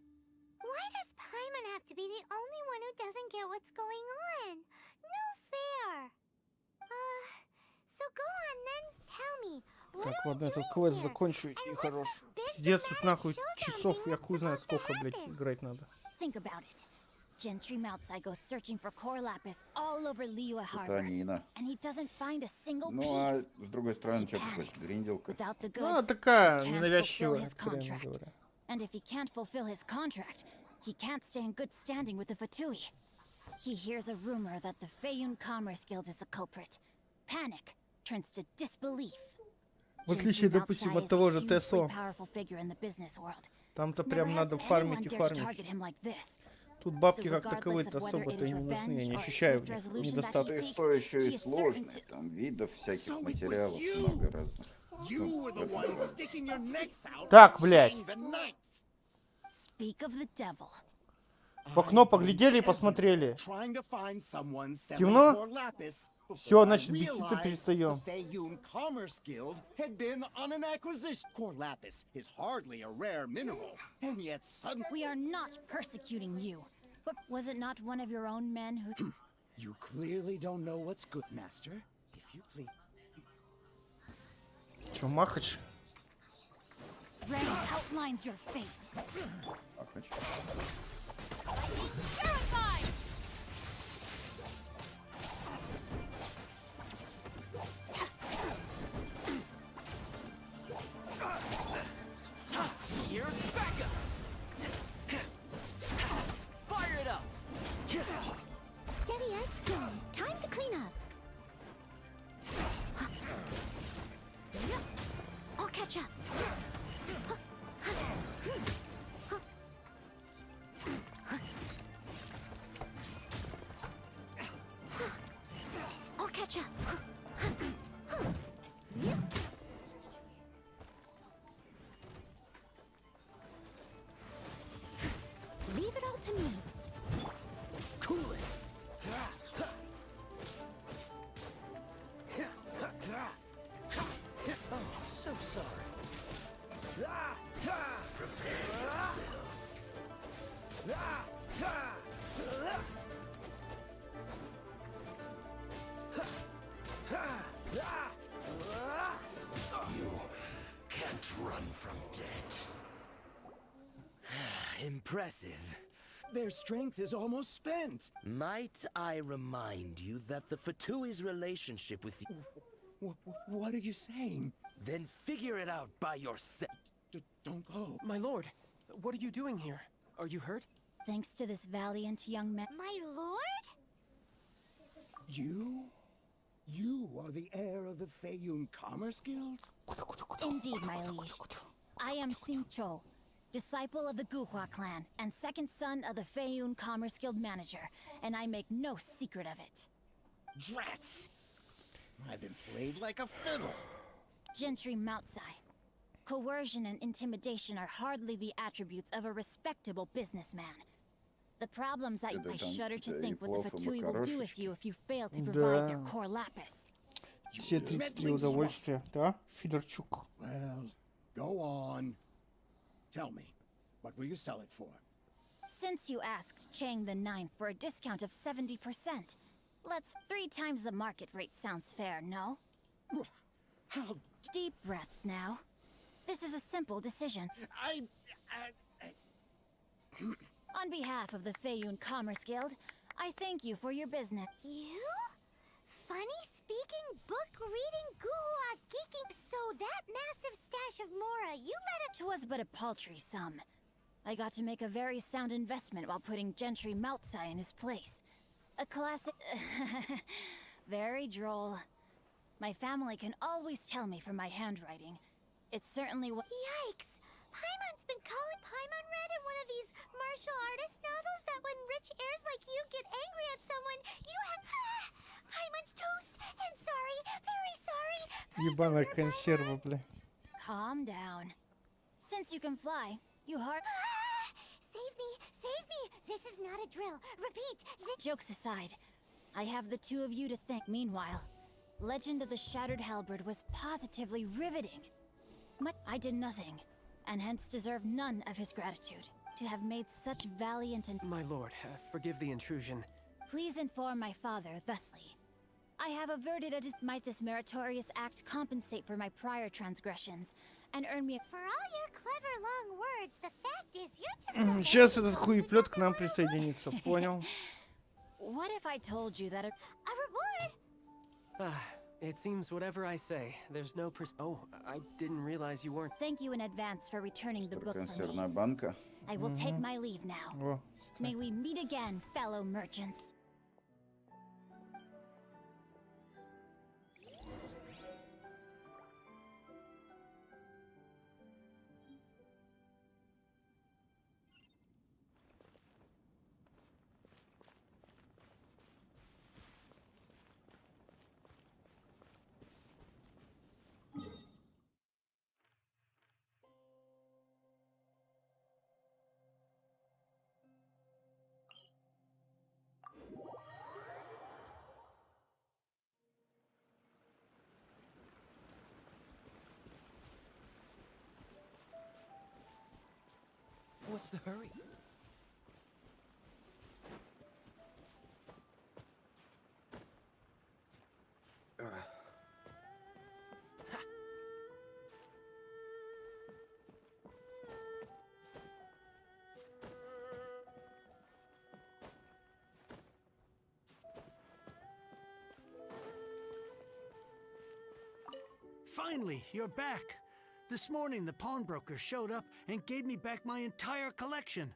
S1: Why does Paimon have to be the only one who doesn't get what's going on? No fair. So go on then, tell me.
S12: Так, ладно, этот квест закончу и хорош. Пиздец, тут нахуй часов, я хуй знает сколько, блядь, играть надо.
S16: Think about it. Gentry Moutsai goes searching for core lapis all over Liyue Harbor,
S5: Танина.
S16: and he doesn't find a single
S5: Ну,
S16: piece.
S5: а с другой стороны, что ты хочешь, гринделка?
S16: Without the
S12: Ну,
S16: goods,
S12: такая
S16: he can't
S12: ненавязчивая,
S16: fulfill his
S12: откровенно
S16: contract.
S12: говоря.
S16: And if he can't fulfill his contract, he can't stay in good standing with the Fatui. He hears a rumor that the Feiyun Commerce Guild is the culprit. Panic turns to disbelief.
S12: В отличие, допустим, от того же ТСО.
S16: Powerful figure in the business world.
S12: Там-то прям надо фармить и фармить. Тут бабки как таковые-то особо-то и не нужны, я не ощущаю недостатка.
S5: ТСО еще и сложный, там видов всяких материалов много разных.
S12: Так, блядь.
S16: Speak of the devil.
S12: В окно поглядели и посмотрели. Темно? Все, значит, беситься перестаем.
S16: We are not persecuting you. But was it not one of your own men who...
S10: You clearly don't know what's good, master. If you please.
S12: Че, Махач?
S16: Red outlines your fate.
S5: Махач.
S16: Terrified!
S8: Here's Becca! Fire it up!
S1: Steady as stone. Time to clean up.
S18: run from debt. Impressive.
S10: Their strength is almost spent.
S18: Might I remind you that the Fatui's relationship with you...
S10: What are you saying?
S18: Then figure it out by yourself.
S10: Don't go.
S8: My lord, what are you doing here? Are you hurt?
S16: Thanks to this valiant young man.
S1: My lord?
S10: You? You are the heir of the Feiyun Commerce Guild?
S16: Indeed, my liege. I am Xingqiu, disciple of the Guhua clan, and second son of the Feiyun Commerce Guild manager, and I make no secret of it.
S10: Rats! I've been played like a fiddle.
S16: Gentry Moutsai. Coercion and intimidation are hardly the attributes of a respectable businessman. The problems that I shudder to think what the Fatui will do with you if you fail to provide their core lapis.
S12: Все 33 удовольствия, да, Федорчук?
S10: Well, go on. Tell me, what will you sell it for?
S16: Since you asked Chang the Ninth for a discount of 70%, let's 3 times the market rate sounds fair, no?
S10: How?
S16: Deep breaths now. This is a simple decision. On behalf of the Feiyun Commerce Guild, I thank you for your business.
S1: You? Funny speaking, book reading, guhua geeking. So that massive stash of Mora, you let it.
S16: 'Twas but a paltry sum. I got to make a very sound investment while putting Gentry Moutsai in his place. A classic. Very droll. My family can always tell me from my handwriting. It's certainly what.
S1: Yikes! Paimon's been calling. Paimon read in one of these martial artist novels that when rich heirs like you get angry at someone, you have. Paimon's toast! And sorry, very sorry.
S12: Ебаная консерва, бля.
S16: Calm down. Since you can fly, you heart.
S1: Save me! Save me! This is not a drill. Repeat.
S16: Jokes aside, I have the two of you to thank. Meanwhile, Legend of the Shattered Halberd was positively riveting. I did nothing, and hence deserve none of his gratitude. To have made such valiant and...
S8: My lord, forgive the intrusion.
S16: Please inform my father thusly. I have averted might this meritorious act compensate for my prior transgressions, and earn me...
S1: For all your clever long words, the fact is you're just...
S12: Сейчас этот хуеплет к нам присоединится, понял?
S16: What if I told you that
S1: A reward?
S8: It seems whatever I say, there's no Oh, I didn't realize you weren't...
S16: Thank you in advance for returning the book for me.
S5: Консервная банка.
S16: I will take my leave now. May we meet again, fellow merchants.
S10: What's the hurry? Finally, you're back. This morning, the pawnbroker showed up and gave me back my entire collection.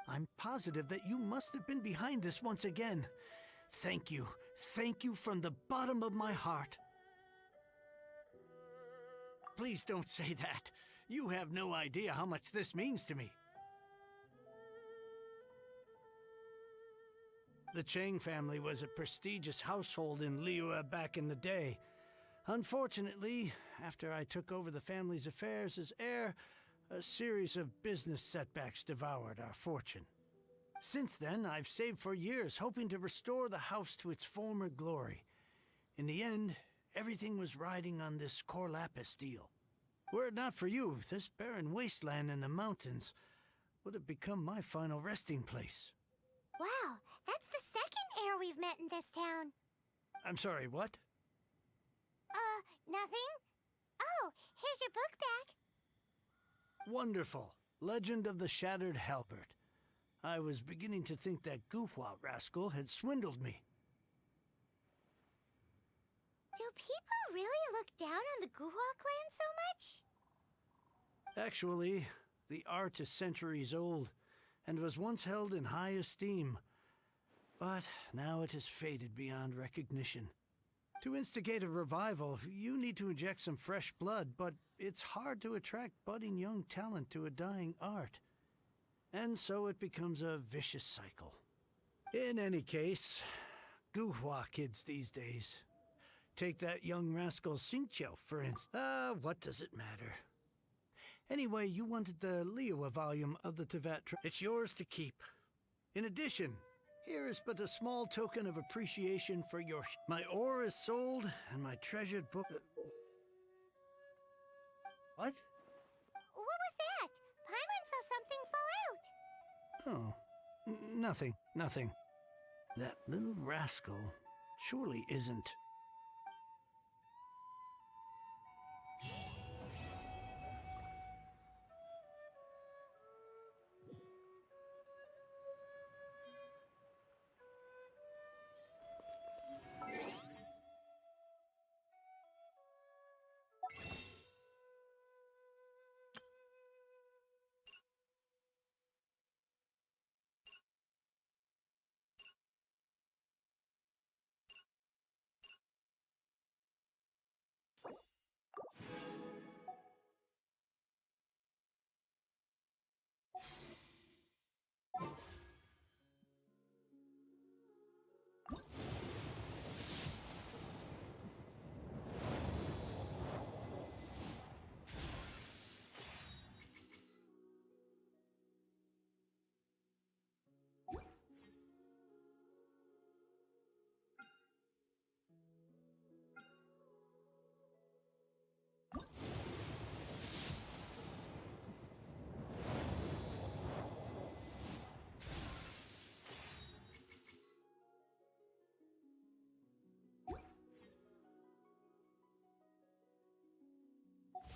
S10: I'm positive that you must have been behind this once again. Thank you. Thank you from the bottom of my heart. Please don't say that. You have no idea how much this means to me. The Chang family was a prestigious household in Liyue back in the day. Unfortunately, after I took over the family's affairs as heir, a series of business setbacks devoured our fortune. Since then, I've saved for years, hoping to restore the house to its former glory. In the end, everything was riding on this core lapis deal. Were it not for you, this barren wasteland in the mountains would have become my final resting place.
S1: Wow, that's the second heir we've met in this town.
S10: I'm sorry, what?
S1: Nothing? Oh, here's your book back.
S10: Wonderful. Legend of the Shattered Halberd. I was beginning to think that goofwop rascal had swindled me.
S1: Do people really look down on the Guhua clan so much?
S10: Actually, the art is centuries old and was once held in high esteem. But now it has faded beyond recognition. To instigate a revival, you need to inject some fresh blood, but it's hard to attract budding young talent to a dying art. And so it becomes a vicious cycle. In any case, Guhua kids these days. Take that young rascal Xingqiu, for instance. What does it matter? Anyway, you wanted the Liyue volume of the Tevat. It's yours to keep. In addition, here is but a small token of appreciation for your... My ore is sold, and my treasured book... What?
S1: What was that? Paimon saw something fall out.
S10: Oh, nothing. That little rascal surely isn't...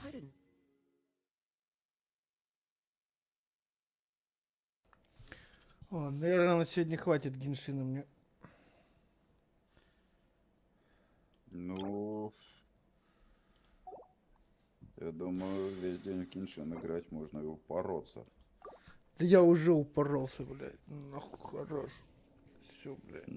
S10: I didn't...
S12: О, наверное, на сегодня хватит Геншина мне.
S5: Ну, я думаю, весь день в Геншин играть можно и упороться.
S12: Да я уже упоролся, блядь. Нахуй хорош. Все, блядь.